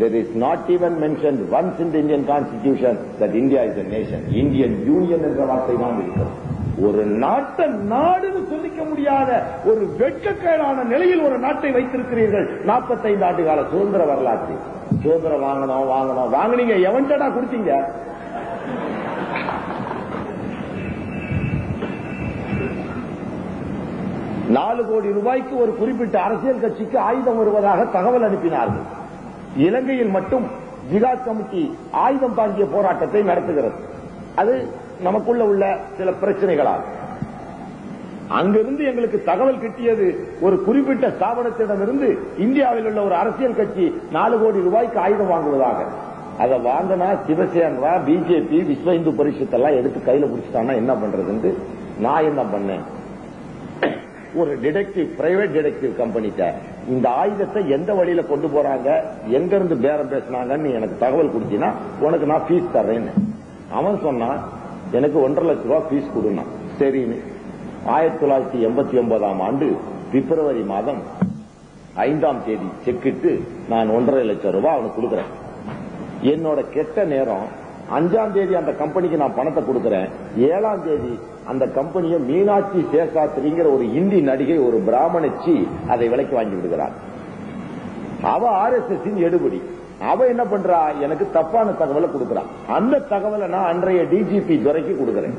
There is not even mentioned once in the Indian Constitution that India is a nation. Indian Union என்ற வார்த்தை தான் இருக்கிறது. ஒரு நாட்டை நாடுன்னு சொல்லிக்க முடியாத ஒரு வெட்கக்கேடான நிலையில் ஒரு நாட்டை வைத்திருக்கிறீர்கள். 45 ஆண்டு கால சுதந்திர வரலாற்று. சுதந்திரம் வாங்கினீங்க, எவன்டா கொடுத்தீங்க? $4 கோடி ஒரு குறிப்பிட்ட அரசியல் கட்சிக்கு ஆயுதம் வருவதாக தகவல் அனுப்பினார்கள். இலங்கையில் மட்டும் ஜிகாத் கமிட்டி ஆயுதம் தாங்கிய போராட்டத்தை நடத்துகிறது. அது நமக்குள்ள உள்ள சில பிரச்சனைகளால். அங்கிருந்து எங்களுக்கு தகவல் கிட்டியது, ஒரு குறிப்பிட்ட ஸ்தாபனத்திடமிருந்து இந்தியாவில் உள்ள ஒரு அரசியல் கட்சி $4 கோடி ஆயுதம் வாங்குவதாக. அதை வாங்கினா சிவசேனா, பிஜேபி, விஸ்வ இந்து பரிஷத் எல்லாம் எடுத்து கையில பிடிச்சிட்டான்னா என்ன பண்றது? நான் என்ன பண்ணேன், ஒரு டிடெக்டிவ், பிரைவேட் டிடெக்டிவ் கம்பெனிட்ட இந்த ஆயுதத்தை எந்த வழியில கொண்டு போறாங்க, எங்க இருந்து பேரம் பேசினாங்கன்னு எனக்கு தகவல் கொடுத்தீங்கன்னா உனக்கு நான் ஃபீஸ் தர்றேன்னு. அவன் சொன்னான், எனக்கு 1.5 லட்சம் ரூபாய் ஃபீஸ் கொடுனா. சரின்னு 1989 ஆண்டு பிப்ரவரி மாதம் 5ஆம் தேதி செக்கிட்டு நான் 1.5 லட்சம் ரூபாய் அவனுக்கு கொடுக்கிறேன். என்னோட கெட்ட நேரம் 5ஆம் தேதி அந்த கம்பெனிக்கு நான் பணத்தை கொடுக்கிறேன். 7ஆம் தேதி அந்த கம்பெனியை மீனாட்சி சேஷாத்திரிங்கிற ஒரு இந்தி நடிகை, ஒரு பிராமணச்சி அதை விலைக்கு வாங்கி விடுகிறார். அவ RSS எடுபடி. அவ என்ன பண்றா, எனக்கு தப்பான தகவலை கொடுக்கிறான். அந்த தகவலை நான் அன்றைய டிஜிபி துரைக்கு கொடுக்கிறேன்.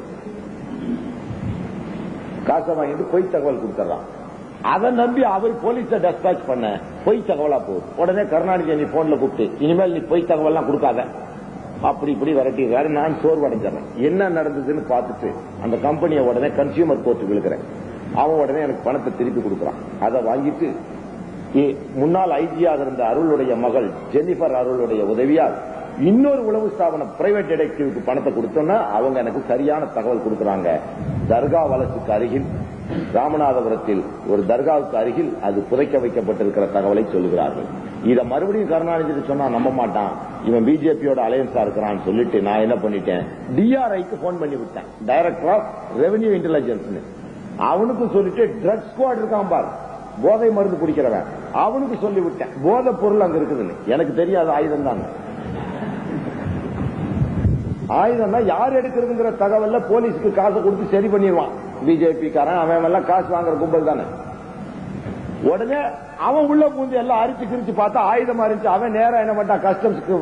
காசை வாங்கிட்டு பொய் தகவல் கொடுத்துறான். அதை நம்பி அவர் போலீஸை டெஸ்பாச் பண்ண பொய் தகவலா போகுது. உடனே கருணாநிதி நீ போன்ல கூப்பிட்டு, இனிமேல் நீ பொய் தகவல்லாம் கொடுக்காத, அப்படி இப்படி விரட்டிடுறாரு. நான் சோர்வடைஞ்சிடறேன். என்ன நடந்ததுன்னு பார்த்துட்டு அந்த கம்பெனியை உடனே கன்சியூமர் கோர்ட்டுக்கு இழுக்கிறேன். அவன் உடனே எனக்கு பணத்தை திருப்பி கொடுக்குறான். அதை வாங்கிட்டு முன்னாள் ஐஜியாக இருந்த அருளுடைய மகள் ஜெனிஃபர் அருளுடைய உதவியால் இன்னொரு உளவு ஸ்தாபனம் பிரைவேட் டிடெக்டிவ்க்கு பணத்தை கொடுத்தோன்னா அவங்க எனக்கு சரியான தகவல் கொடுக்கறாங்க. தர்கா வலசுக்கு அருகில், ராமநாதபுரத்தில் ஒரு தர்காவுக்கு அருகில் அது புதைக்க வைக்கப்பட்டிருக்கிற தகவலை சொல்லுகிறார்கள். இதை மறுபடியும் கருணாநிதி சொன்னா நம்ப மாட்டான், இவன் பிஜேபியோட அலையன்ஸா இருக்கிறான்னு சொல்லிட்டு நான் என்ன பண்ணிட்டேன், DRIக்கு போன் பண்ணி விட்டேன், டைரக்டர் ஆஃப் ரெவென்யூ இன்டெலிஜென்ஸ். அவனுக்கு சொல்லிட்டு ட்ரக் ஸ்குவாட் இருக்கான் பார், போதை மருந்து குடிக்கிறவன், அவனுக்கு சொல்லிவிட்டேன் போதை பொருள் அங்க இருக்குதுன்னு. எனக்கு தெரியாது ஆயுதம் தான். ஆயுதம்னா யார் எடுக்கிறதுங்கிற தகவல்ல போலீஸுக்கு காசை கொடுத்து சரி பண்ணிடுவான். பிஜேபி காரன் அவன் எல்லாம் காசு வாங்குற கும்பல் தானே. உடனே அவன் உள்ள பூந்து எல்லாம் அரிச்சு கிரிச்சு பார்த்தா ஆயுதமா இருந்துச்சு. அவன் நேரம் என்ன பண்ணிட்டான், கஸ்டம்ஸ்க்கு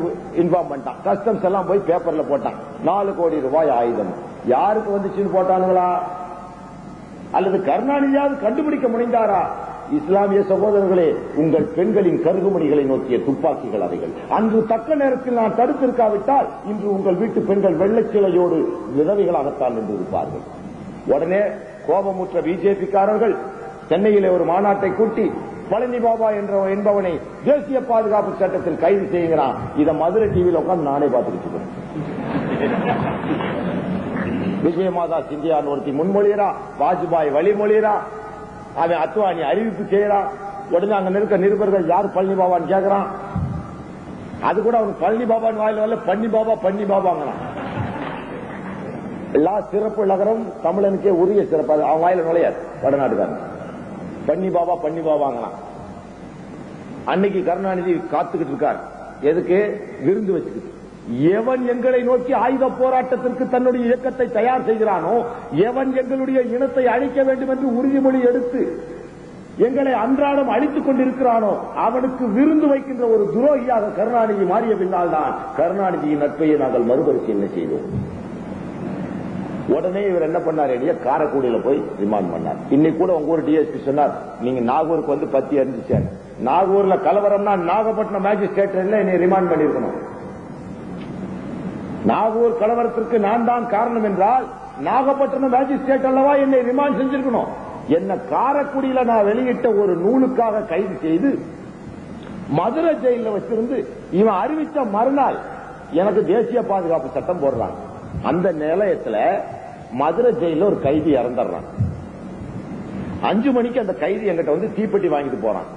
இன்ஃபார்ம் பண்ணிட்டான். கஸ்டம்ஸ் எல்லாம் போய் பேப்பர்ல போட்டான், $4 கோடி ஆயுதம். யாருக்கு வந்துச்சுன்னு போட்டானுங்களா, அல்லது கருணாநிதியாவது கண்டுபிடிக்க முடிந்தாரா? இஸ்லாமிய சகோதரர்களே, உங்கள் பெண்களின் கருகுமணிகளை நோக்கிய துப்பாக்கிகள் அவைகள். அன்று தக்க நேரத்தில் நான் தடுத்திருக்காவிட்டால் இன்று உங்கள் வீட்டு பெண்கள் வெள்ளைச்சிலையோடு விதவைகளாகத்தான் நின்று இருப்பார்கள். உடனே கோபமுற்ற பிஜேபிக்காரர்கள் சென்னையிலே ஒரு மாநாட்டை கூட்டி பழனி பாபா என்பவனை தேசிய பாதுகாப்பு சட்டத்தில் கைது செய்கிறான். இதை மதுரை டிவியில் உட்காந்து நானே பார்த்துட்டு விஜயமாதா சிந்தியான் ஒருத்தி முன்மொழிகிறா, வாஜ்பாய் வழிமொழிகிறா, அவன் அத்வானி அறிவிப்பு செய்யறான். உடனே அங்க இருக்க நிருபர்கள் யார் பழனி பாபான்னு கேட்கிறான். அது கூட அவன் பழனி பாபான்னு வாயில வரல, பண்ணி பாபா பண்ணி பாபாங்கிறான். எல்லா சிறப்பு நகரம் தமிழனுக்கே உரிய சிறப்பு. அவன் வாயில நுழையாது வடநாட்டுக்காரன். பன்னி பாபாங்களாம். அன்னைக்கு கருணாநிதி காத்துக்கிட்டு இருக்கார். எதுக்கு? விருந்து வச்சுக்கிட்டு. எவன் எங்களை நோக்கி ஆயுத போராட்டத்திற்கு தன்னுடைய இயக்கத்தை தயார் செய்கிறானோ, எவன் எங்களுடைய இனத்தை அழிக்க வேண்டும் என்று உறுதிமொழி எடுத்து எங்களை அன்றாடம் அழித்துக் கொண்டிருக்கிறானோ அவனுக்கு விருந்து வைக்கின்ற ஒரு துரோகியாக கருணாநிதி மாறிய பின்னால் தான் கருணாநிதியின் நட்பையை நாங்கள் மறுபரிசீலனை செய்தோம். உடனே இவர் என்ன பண்ணார்? காரைக்குடியில போய் ரிமாண்ட் பண்ணார். இன்னைக்கு கூட உங்க ஊர் டிஎஸ்பி சொன்னார், நீங்க நாகூருக்கு வந்து பத்தி அறிஞ்சிச்சாரு. நாகூர்ல கலவரம்னா நாகப்பட்டினம் மேஜிஸ்ட்ரேட்ல என்னை ரிமாண்ட் பண்ணிருக்கணும். நாகூர் கலவரத்திற்கு நான் தான் காரணம் என்றால் நாகப்பட்டினம் மேஜிஸ்ட்ரேட் அல்லவா என்னை ரிமாண்ட் செஞ்சிருக்கணும். என்ன காரைக்குடியில நான் வெளியிட்ட ஒரு நூலுக்காக கைது செய்து மதுரை ஜெயில வச்சிருந்து இவன் அறிவித்த மறுநாள் எனக்கு தேசிய பாதுகாப்பு சட்டம் போடுறாங்க. அந்த நிலையத்தில் மதுரை ஜெயில ஒரு கைதி இறந்துடுறான். 5 மணிக்கு அந்த கைதி எங்கிட்ட வந்து தீப்பெட்டி வாங்கிட்டு போறான்.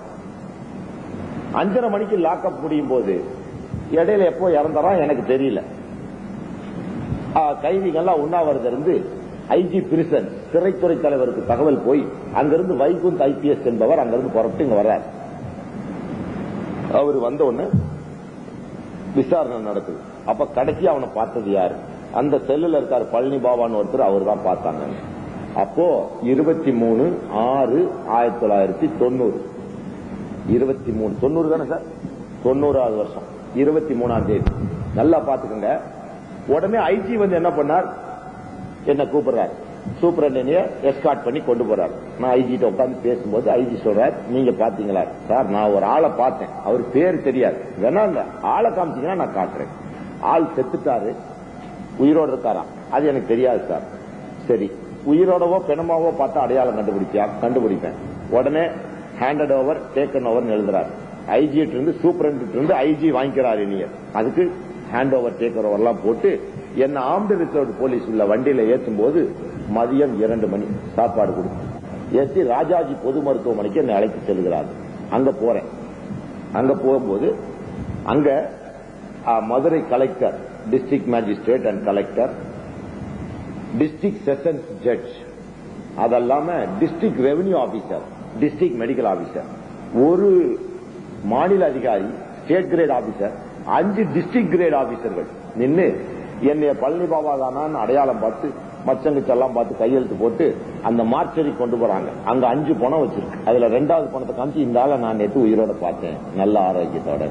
5:30 மணிக்கு லாக்அப் முடியும் போது இடையில எப்போ இறந்துறான் எனக்கு தெரியல. கைதிகள்லாம் உண்ணாவிரதம் இருந்து ஐஜி பிரிசன் சிறைத்துறை தலைவருக்கு தகவல் போய் அங்கிருந்து வைகுந்த் ஐபிஎஸ் என்பவர் அங்கிருந்து புறப்பட்டு இங்க வர்றார். அவர் வந்த உடனே விசாரணை நடக்குது. அப்ப கடைசி அவனை பார்த்தது யாரு? அந்த செல்லுல இருக்காரு பழனி பாபான்னு ஒருத்தர், அவர் தான் பார்த்தாங்க. அப்போ 23/6/1990 23 தானே சார்? 90வது வருஷம் 23ஆம் தேதி. நல்லா பாத்துக்கோங்க. உடனே ஐஜி வந்து என்ன பண்ணார்? என்ன கூப்பிடுறாரு, சூப்பரண்டென்டிய எஸ்கார்ட் பண்ணி கொண்டு போறாரு. நான் ஐஜி கிட்ட உட்காந்து பேசும்போது ஐஜி சொல்றாரு, நீங்க பாத்தீங்களா சார்? நான் ஒரு ஆளை பார்த்தேன், அவர் பேர் தெரியாது, வேணா அந்த ஆளை காமிச்சீங்கன்னா நான் காட்டுறேன். ஆள் செத்துட்டாரு, உயிரோடு இருக்காராம், அது எனக்கு தெரியாது சார். சரி, உயிரோடவோ பிணமாவோ பார்த்தா அடையாளம் கண்டுபிடிப்பேன். உடனே ஹேண்டட் ஓவர் டேக்கன் ஓவர் எழுதுறாரு. ஐஜி இருந்து சூப்பரண்ட் இருந்து ஐஜி வாங்கிக்கிறாரு. அதுக்கு ஹேண்ட் ஓவர் டேக்கன் ஓவர் எல்லாம் போட்டு என்ன ஆர்ம்டு ரிசர்வ் போலீஸ் உள்ள வண்டியில ஏற்றும் போது மதியம் 2 மணி சாப்பாடு கொடுத்து ஏற்றி ராஜாஜி பொது மருத்துவமனைக்கு என்னை அழைத்து செல்கிறார். அங்க போறேன். அங்க போகும்போது அங்க Madurai collector, district magistrate and collector, district sessions judge, அதெல்லாம district revenue officer, district medical officer, ஒரு மாநில அதிகாரி, state grade officer, 5 district grade ஆபீசர்கள் நின்று என்னைய பழனி பாபா தானான்னு அடையாளம் பார்த்து மச்சங்குச்செல்லாம் பார்த்து கையெழுத்து போட்டு அந்த மார்ச்சரி கொண்டு போறாங்க. அங்க 5 பணம் வச்சிருக்கு. அதுல 2வது பணத்தை காமிச்சு இந்த ஆளை நான் நேற்று உயிரோட பார்த்தேன், நல்ல ஆரோக்கியத்தோட.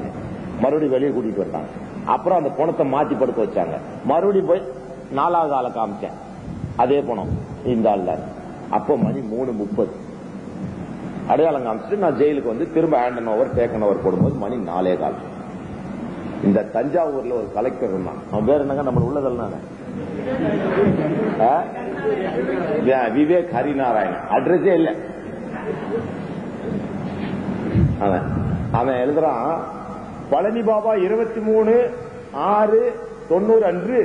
மறுபடியும் வெளியே கூட்டிட்டு வந்தாங்க. அப்புறம் அந்த பணத்தை மாத்தி படுக்க வச்சாங்க. மறுபடியும் போய் 4வது ஆளை காமிச்சேன், அதே பணம் இந்த ஆள் தான். அப்போ மணி 3:30 அடையாளம் காமிச்சிட்டு நான் ஜெயிலுக்கு வந்து திரும்ப ஹேண்ட் ஓவர் டேக்கன் ஓவர் போடும்போது மணி 4:15. இந்த தஞ்சாவூர்ல ஒரு கலெக்டர் இருந்தான். அவன் பேர் என்னங்க? நம்ம உள்ளதெல்லாம் விவேக் ஹரிநாராயணன். அட்ரஸே இல்ல. அவன் எழுதுறான், பழனி பாபா 23/6/90 அன்று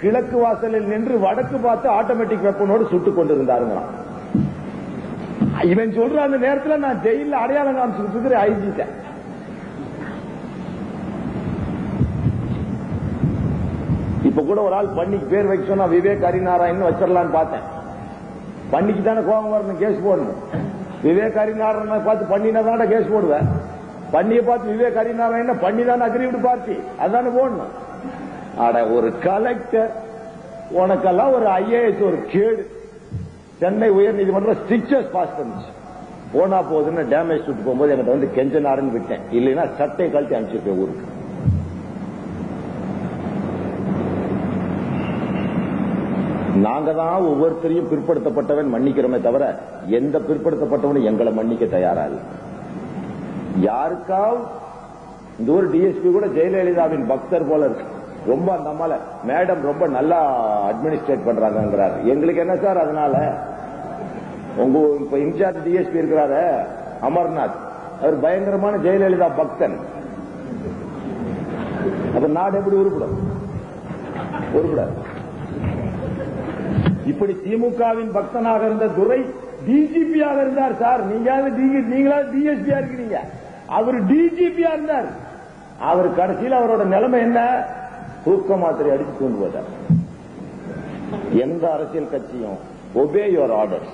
கிழக்கு வாசலில் நின்று வடக்கு பார்த்து ஆட்டோமேட்டிக் வெப்பனோடு சுட்டுக் கொண்டிருந்தாருங்க. இவன் சொல்ற அந்த நேரத்தில் நான் ஜெயில அடையாளம் காமிச்சுட்டு இருக்கிற ஐஜிட்ட. இப்ப கூட ஒரு ஆள் பண்ணிக்கு பேர் வைக்க சொன்னா விவேக் ஹரிநாராயணன் வச்சிடலான்னு பார்த்தேன். பண்ணிக்கு தானே கோபம் வரணும், கேஸ் போடணும். விவேக் ஹரிநாராயணனை பார்த்து பண்ணினா தானே கேஸ் போடுவேன். பண்ணியை பார்த்து விவேக் ஹரிநாராயணன் பண்ணி தானே அக்ரிவிட் பார்ட்டி, அதானே போடணும். ஆட ஒரு கலெக்டர், உனக்கெல்லாம் ஒரு ஐஏஎஸ் ஒரு கேடு. சென்னை உயர் நீதிமன்றம் ஸ்ட்ரிக்சர்ஸ் பாஸ் பண்ணிச்சு. போனா போகுதுன்னு டேமேஜ் சுட்டு போகும்போது என்கிட்ட வந்து கெஞ்சனாருன்னு விட்டேன். இல்லைன்னா சட்டை கழட்டி அனுப்பிச்சிருக்கேன் ஊருக்கு. நாங்க தான் ஒவ்வொருத்தரையும் பிற்படுத்தப்பட்டவன் மன்னிக்கிறோமே தவிர எந்த பிற்படுத்தப்பட்டவனும் எங்களை மன்னிக்க தயாரா இல்லை. யாருக்காவது இந்த ஒரு டிஎஸ்பி கூட ஜெயலலிதாவின் பக்தர் போல இருக்கு. ரொம்ப அந்த அம்மால மேடம் ரொம்ப நல்லா அட்மினிஸ்ட்ரேட் பண்றாங்கிறாரு. எங்களுக்கு என்ன சார் அதனால? உங்க இப்ப இன்சார்ஜ் டிஎஸ்பி இருக்கிறாரு அமர்நாத், அவர் பயங்கரமான ஜெயலலிதா பக்தன். அப்ப நாடு எப்படி உருப்படும்? இப்படி திமுகவின் பக்தனாக இருந்த துரை டிஜிபியாக இருந்தார் சார். நீங்களா டிஎஸ்பியா இருக்கிறீங்க, அவர் டிஜிபியா இருந்தார். அவர் கடைசியில் அவரோட நிலைமை என்ன? தூக்க மாத்திரை அடிச்சு கொண்டு போட்டார். எந்த அரசியல் கட்சியும் ஒபே யுவர் ஆர்டர்ஸ்,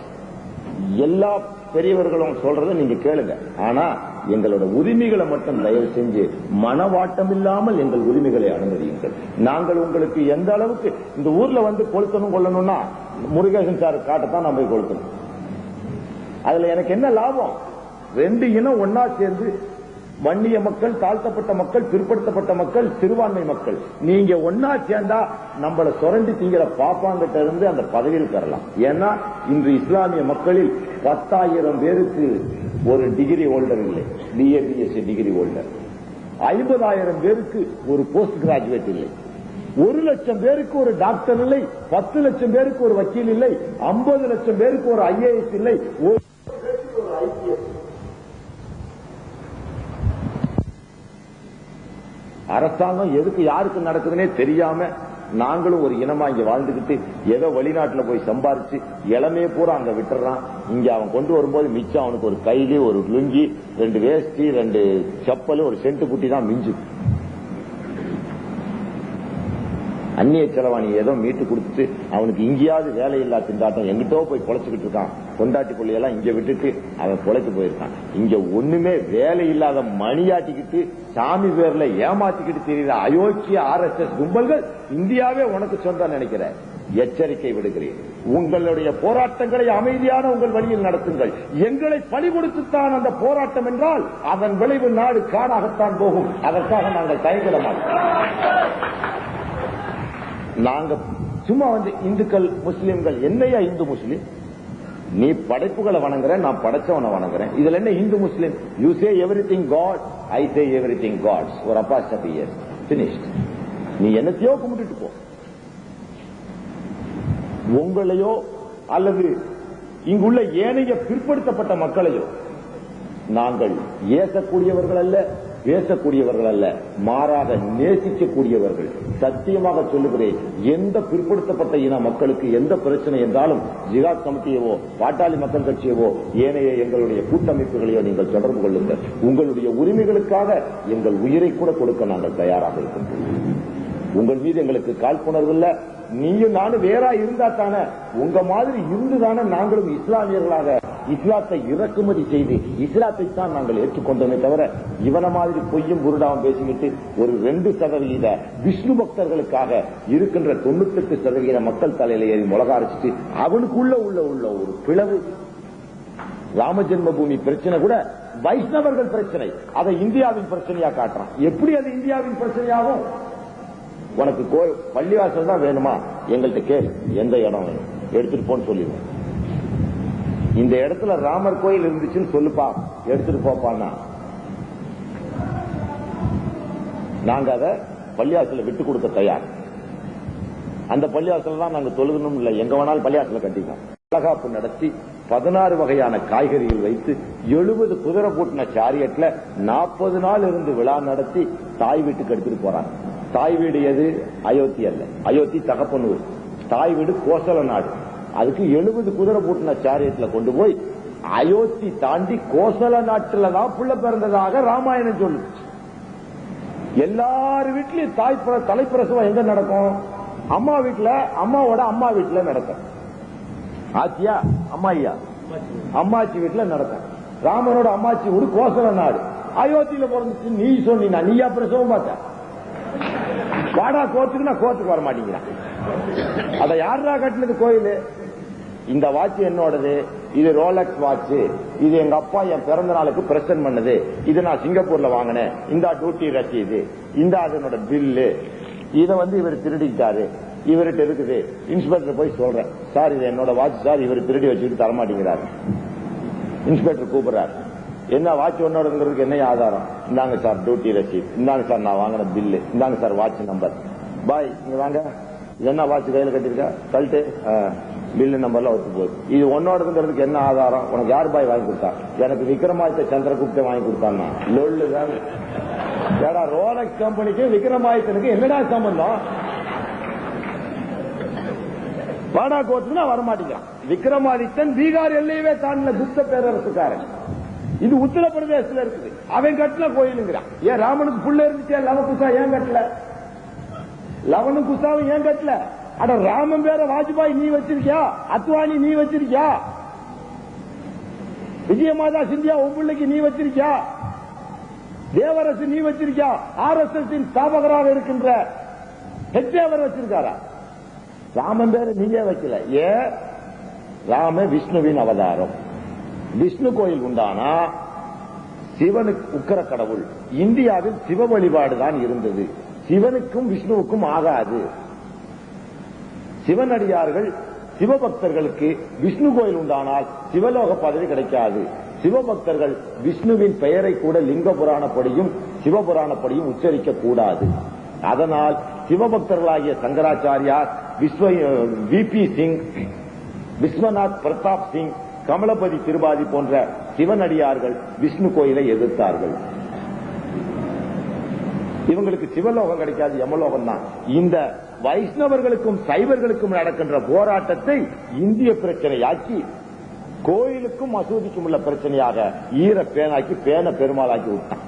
எல்லா பெரியவர்களும் சொல்றதை நீங்க கேளுங்க, ஆனா எங்களோட உரிமைகளை மட்டும் தயவு செஞ்சு மனவாட்டம் இல்லாமல் எங்கள் உரிமைகளை அனுமதியுங்கள். நாங்கள் உங்களுக்கு எந்த அளவுக்கு இந்த ஊர்ல வந்து கொளுத்தணும் கொள்ளணும்னா முருகேசன் சார் காட்டத்தான் நான் போய் கொளுத்தணும். அதுல எனக்கு என்ன லாபம்? ரெண்டு இனம் ஒன்னா சேர்ந்து வன்னிய மக்கள், தாழ்த்தப்பட்ட மக்கள், பிற்படுத்தப்பட்ட மக்கள், சிறுபான்மை மக்கள், நீங்க ஒன்னா சேர்ந்தா நம்மள சுரண்டி திங்கிற பாப்பாங்கிட்ட இருந்து அந்த பதவியில் பெறலாம். ஏன்னா இன்று இஸ்லாமிய மக்களில் 10,000 பேருக்கு ஒரு டிகிரி ஹோல்டர் இல்லை, BA BSc டிகிரி ஹோல்டர். 50,000 பேருக்கு ஒரு போஸ்ட் கிராஜுவேட் இல்லை. 1 லட்சம் பேருக்கு ஒரு டாக்டர் இல்லை. 10 லட்சம் பேருக்கு ஒரு வக்கீல் இல்லை. 50 லட்சம் பேருக்கு ஒரு IAS இல்லை. ஒரு IPS. அரசாங்கம் எதுக்கு யாருக்கு நடக்குதுன்னே தெரியாம நாங்களும் ஒரு இனமா இங்க வாழ்ந்துகிட்டு ஏதோ வெளிநாட்டுல போய் சம்பாரிச்சு இளமையே பூரா அங்க விட்டுறான். இங்க அவன் கொண்டு வரும்போது மிச்சம் அவனுக்கு ஒரு கைலி, ஒரு லுங்கி, 2 வேஷ்டி, 2 செப்பல், ஒரு சென்ட்டு குட்டி தான் மிஞ்சு. அந்நிய செலவாணி ஏதோ மீட்டு கொடுத்துட்டு அவனுக்கு இங்கேயாவது வேலை இல்லா திண்டாட்டம் எங்கிட்டோ போய் பொழைச்சுக்கிட்டு இருக்கான். கொண்டாட்டி கொள்ளையெல்லாம் இங்க விட்டுட்டு அவன் பொழைச்சு போயிருக்கான். இங்க ஒண்ணுமே வேலை இல்லாத மணியாட்டிக்கிட்டு சாமி பேர்ல ஏமாத்திக்கிட்டு தெரியுற அயோக்கிய RSS கும்பல்கள் இந்தியாவே உனக்கு சொந்தம் நினைக்கிற. எச்சரிக்கை விடுகிறேன், உங்களுடைய போராட்டங்களை அமைதியான உங்கள் வழியில் நடத்துங்கள். எங்களை பலி கொடுத்துத்தான் அந்த போராட்டம் என்றால் அதன் விளைவு நாடு காடாகத்தான் போகும். அதற்காக நாங்கள் தயங்கிட மாட்டோம். நாங்க சும்மா வந்து இந்துக்கள் முஸ்லிம்கள் என்னையா இந்து முஸ்லிம்? நீ படைப்புகளை வணங்குற, நான் படைச்சவனை வணங்குறேன். இதுல என்ன இந்து முஸ்லிம்? You say everything God, I say everything gods. ஒரு அப்பாஸ்டபி இஸ் finished. நீ என்னத்தையோ கும்பிட்டுட்டு போ. உங்களையோ அல்லது இங்குள்ள ஏனைய பிற்படுத்தப்பட்ட மக்களையோ நாங்கள் ஏசக்கூடியவர்கள் அல்ல, பேசக்கூடியவர்கள் அல்ல, மாறாக நேசிக்கக்கூடியவர்கள். சத்தியமாக சொல்லுகிறேன், எந்த பிற்படுத்தப்பட்ட இன மக்களுக்கு எந்த பிரச்சனை என்றாலும் ஜிகாத் கமிட்டியவோ பாட்டாளி மக்கள் கட்சியவோ ஏனைய எங்களுடைய கூட்டமைப்புகளையோ நீங்கள் தொடர்பு கொள்ளுங்கள். உங்களுடைய உரிமைகளுக்காக எங்கள் உயிரை கூட கொடுக்க நாங்கள் தயாராக இருக்கின்றோம். உங்கள் மீது எங்களுக்கு காழ்ப்புணர்வு இல்ல. நீயும் நானும் வேறா இருந்தா தானே, உங்க மாதிரி இருந்துதானே நாங்களும் இஸ்லாமியர்களாக இஸ்லாத்தை இறக்குமதி செய்து இஸ்லாத்தை தான் நாங்கள் ஏற்றுக்கொண்டோமே தவிர இவன மாதிரி பொய்யும் குருடாவும் பேசிக்கிட்டு ஒரு 2% விஷ்ணு பக்தர்களுக்காக இருக்கின்ற 98% மக்கள் தலையில ஏறி முளக அரைச்சிட்டு அவனுக்குள்ள உள்ள ஒரு பிளவு. ராம ஜென்மபூமி பிரச்சனை கூட வைஷ்ணவர்கள் பிரச்சனை, அதை இந்தியாவின் பிரச்சனையா காட்டுறான். எப்படி அது இந்தியாவின் பிரச்சனையாகும்? உனக்கு பள்ளிவாசல் தான் வேணுமா? எங்கள்கிட்ட கேள், எந்த இடம் வேணும் எடுத்துட்டு போன்னு சொல்லிடுவோம். இந்த இடத்துல ராமர் கோயில் இருந்துச்சுன்னு சொல்லுப்பா, எடுத்துட்டு போப்பான்னா நாங்க அதை பள்ளிவாசல விட்டு கொடுக்க தயார். அந்த பள்ளிவாசல் தான் நாங்க தொழுகணும் இல்ல, எங்க வேணாலும் பள்ளிவாசல கட்டிக்கோம். வளகாப்பு நடத்தி 16 வகையான காய்கறிகள் வைத்து 70 குதிரை பூட்டின சாரியட்ல 40 நாள் இருந்து விழா நடத்தி தாய் வீட்டுக்கு எடுத்துட்டு போறாங்க. தாய் வீடு எது? அயோத்தி அல்ல, அயோத்தி தகப்பனூர். தாய் வீடு கோசல நாடு. அதுக்கு 70 குதிரை பூட்டின சாரியட்ல கொண்டு போய் அயோத்தி தாண்டி கோசல நாட்டுல தான் புள்ள பிறந்ததாக ராமாயணம் சொல்லு. எல்லார் வீட்லயும் தலைப்பிரசவம் எங்க நடக்கும்? அம்மா வீட்டுல, அம்மாவோட அம்மா வீட்டுல நடக்கும். ஆச்சியா அம்மாயியா அம்மாச்சி வீட்டுல நடக்கும். ராமனோட அம்மாச்சி ஊரு கோசல நாடு. அயோத்தியில பிறந்துச்சு நீ சொன்னீங்க, நீயா பிரசவம் பார்த்த? வாடா கோத்துக்கு, நான் கோத்துக்கு வர மாட்டேங்கிறேன். அத யாரா கட்டினது கோயில்? இந்த வாட்ச் என்னோடது, இது ரோலக்ஸ் வாட்ச், இது எங்க அப்பா என் பிறந்த நாளுக்கு பிரசன்ட் பண்ணது, இது நான் சிங்கப்பூர்ல வாங்கினேன், இந்த டியூட்டி ரசீது, இந்த அதனோட பில்லு, இதை இவர் திருடிட்டாரு, இவர்கிட்ட இருக்குது. இன்ஸ்பெக்டர் போய் சொல்றேன், சார் இது என்னோட வாட்ச் சார், இவர் திருடி வச்சுக்கிட்டு தரமாட்டேங்கிறாரு. இன்ஸ்பெக்டர் கூப்பிடுறாரு, என்ன வாட்ச் ஒன்னோடங்கிறதுக்கு என்ன ஆதாரம்? இந்தாங்க சார் டியூட்டி ரசீட், இந்தாங்க சார் நான் வாங்கின பில்லு, இந்தாங்க சார் வாட்ச் நம்பர். பாய் இங்க வாங்க, இது என்ன வாட்ச் கையில கட்டிருக்கா? கழட்டு. பில்லு நம்பர்ல ஒத்து போகுது. இது ஒன்னோடதுங்கிறதுக்கு என்ன ஆதாரம்? உனக்கு யார் பாய் வாங்கி கொடுத்தா? எனக்கு விக்ரமாதித்த சந்திரகுப்தே வாங்கி கொடுத்தான்னா. லொல்லுதான். ஏடா ரோலக்ஸ் கம்பெனிக்கு விக்ரமாதித்தனுக்கு என்னடா சம்பந்தம்? வாடா கோத்துக்கு வரமாட்டேங்கிறான். விக்ரமாதித்தன் பீகார் எல்லையவே தாண்டின குப்த பேரரசுக்காரன். இது உத்தரப்பிரதேசத்துல இருக்குது. அவன் கட்டல கோயிலுங்கிறான். ஏன் ராமனுக்கு புள்ள இருந்துச்சு லவகுசா ஏன் கட்டல? லவனும் குசாவும் ஏன் கட்டல? அட ராமன் பேர வாஜ்பாய் நீ வச்சிருக்கியா? அத்வானி நீ வச்சிருக்கியா? விஜயமாதா சிந்தியா உன் பிள்ளைக்கு நீ வச்சிருக்கியா? தேவரசு நீ வச்சிருக்கியா? RSS ஸ்தாபகராக இருக்கின்ற ஹெச்ஏவர் வச்சிருக்காரா? ராமன் பேர நீங்க வைக்கல. ஏன்? ராம விஷ்ணுவின் அவதாரம். விஷ்ணு கோயில் உண்டானா சிவனுக்கு உக்கர கடவுள். இந்தியாவில் சிவ வழிபாடுதான் இருந்தது. சிவனுக்கும் விஷ்ணுவுக்கும் ஆகாது. சிவனடியார்கள் சிவபக்தர்களுக்கு விஷ்ணு கோயில் உண்டானால் சிவலோக பதவி கிடைக்காது. சிவபக்தர்கள் விஷ்ணுவின் பெயரை கூட லிங்க புராணப்படியும் சிவபுராணப்படியும் உச்சரிக்க கூடாது. அதனால் சிவபக்தர்களாகிய சங்கராச்சாரியார், VP சிங், விஸ்வநாத் பிரதாப் சிங், கமலபதி திருபாதி போன்ற சிவனடியார்கள் விஷ்ணு கோயிலை எதிர்த்தார்கள். இவங்களுக்கு சிவலோகம் கிடைக்காது, யமலோகம் தான். இந்த வைஷ்ணவர்களுக்கும் சைவர்களுக்கும் நடக்கின்ற போராட்டத்தை இந்திய பிரச்சனையாக்கி கோயிலுக்கும் மசூதிக்கும் உள்ள பிரச்சனையாக ஈர பேனாக்கி பேன பெருமாளாக்கி விட்டான்.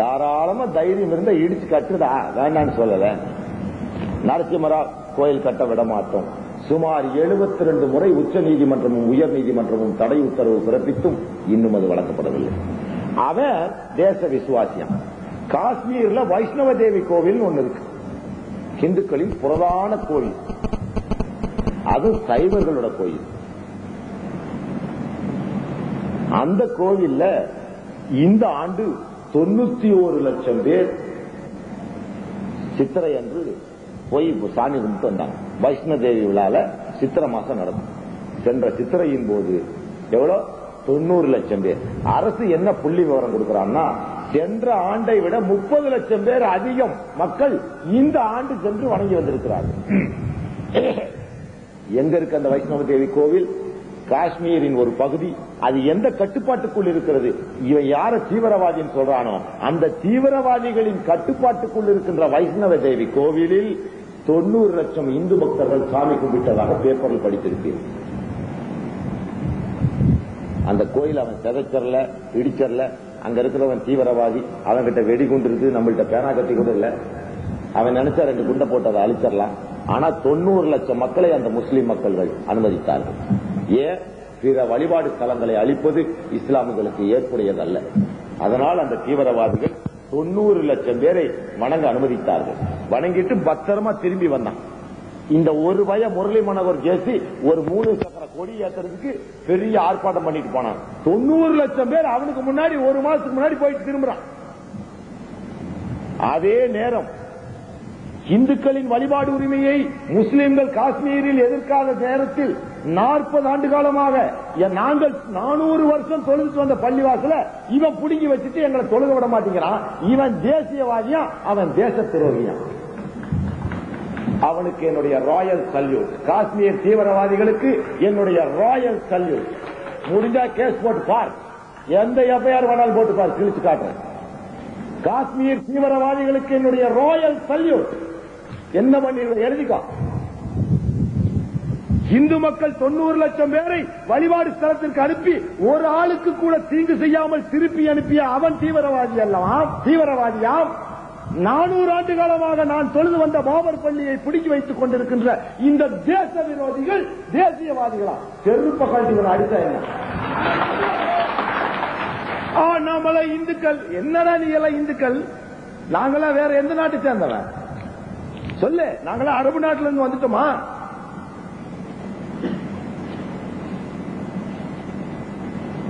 தாராளமா தைரியம் இருந்த இடிச்சு கட்டுதா வேண்டான்னு சொல்லல. நரசிம்மராவ் கோயில் கட்ட விட மாட்டோம். சுமார் 72 முறை உச்ச நீதிமன்றமும் உயர் நீதிமன்றமும் தடை உத்தரவு பிறப்பித்தும் இன்னும் அது வழங்கப்படவில்லை. அவன் தேச விசுவாசியம். காஷ்மீர்ல வைஷ்ணவ தேவி கோவில் ஒன்னு இருக்கு, இந்துக்களின் புரதான கோயில். அது சைவர்களோட கோயில். அந்த கோவில்ல இந்த ஆண்டு 91 லட்சம் பேர் சித்திரை அன்று போய் சாமி கும்பிட்டு வந்தாங்க. வைஷ்ணவ தேவி விழால சித்திரை மாசம் நடக்கும். சென்ற சித்திரையின் போது எவ்வளவு? 90 லட்சம் பேர். அரசு என்ன புள்ளி விவரம் கொடுக்கிறான்னா, சென்ற ஆண்டை விட 30 லட்சம் பேர் அதிகம் மக்கள் இந்த ஆண்டு சென்று வணங்கி வந்திருக்கிறார்கள். எங்க இருக்கு அந்த வைஷ்ணவ தேவி கோவில்? காஷ்மீரின் ஒரு பகுதி. அது எந்த கட்டுப்பாட்டுக்குள் இருக்கிறது? இவன் யார தீவிரவாதின்னு சொல்றானோ அந்த தீவிரவாதிகளின் கட்டுப்பாட்டுக்குள் இருக்கின்ற வைஷ்ணவ தேவி கோவிலில் 90 லட்சம் இந்து பக்தர்கள் சாமி கும்பிட்டதாக பேப்பரில் படித்திருப்பீர்கள். அந்த கோயில் அவன் செதைச்சரல, இடிச்சரல. அங்க இருக்கிறவன் தீவிரவாதி. அவன்கிட்ட வெடிகுண்டு இருக்கு, நம்மள்கிட்ட பேனா கட்டி கூட இல்ல. அவன் நினைச்சா 2 குண்டை போட்டு அதை அழிச்சிடலாம். ஆனா 90 லட்சம் மக்களை அந்த முஸ்லிம் மக்கள்கள் அனுமதித்தார்கள். ஏன்? பிற வழிபாடு ஸ்தலங்களை அழிப்பது இஸ்லாமியர்களுக்கு ஏற்புடையதல்ல. அதனால் அந்த தீவிரவாதிகள் 90 லட்சம் பேரை வணங்க அனுமதித்தார்கள். வணங்கிட்டு பத்திரமா திரும்பி வந்தான். இந்த ஒரு வய முரளி மனோகர் ஜேசி ஒரு 3 சக்கர கொடி ஏற்றுறதுக்கு பெரிய ஆர்ப்பாட்டம் பண்ணிட்டு போனான். 90 லட்சம் பேர் அவனுக்கு முன்னாடி ஒரு மாசத்துக்கு முன்னாடி போயிட்டு திரும்புறான். அதே நேரம் இந்துக்களின் வழிபாடு உரிமையை முஸ்லிம்கள் காஷ்மீரில் எதிர்க்காத நேரத்தில் 40 ஆண்டு காலமாக நாங்கள் 400 வருஷம் தொழுது வந்த பள்ளிவாசல இவன் புடுங்கி வச்சுட்டு எங்களை தொழுக விட மாட்டேங்கிறான். இவன் தேசியவாதியா, அவன் தேச துரோகியா. அவனுக்கு என்னுடைய ராயல் சல்யூட். காஷ்மீர் தீவிரவாதிகளுக்கு என்னுடைய ராயல் சல்யூட். முடிஞ்சா கேஸ் போட்டு பார், எந்த எஃப்ஐஆர் வேணாலும் போட்டு பார், கிழிச்சு காட்டுறேன். காஷ்மீர் தீவிரவாதிகளுக்கு என்னுடைய ராயல் சல்யூட். என்ன பண்ணி எழுதிக்கோ. இந்து மக்கள் 90 லட்சம் பேரை வழிபாடு ஸ்தலத்திற்கு அனுப்பி ஒரு ஆளுக்கு கூட தீங்கு செய்யாமல் திருப்பி அனுப்பிய அவன் தீவிரவாதி அல்லவா? தீவிரவாதியாம். 400 ஆண்டு காலமாக நான் தொழுது வந்த பாபர் பள்ளியை பிடிக்கி வைத்துக் கொண்டிருக்கின்ற இந்த தேச விரோதிகள் தேசியவாதிகளா? செருப்ப கல்விகள் அடித்தா என்ன? நம்மள இந்துக்கள் என்னடா? நீ எல்லாம் இந்துக்கள், நாங்களா வேற எந்த நாட்டை சேர்ந்தவன் சொல்லு? நாங்களா அரபு நாட்டில இருந்து வந்துட்டோமா?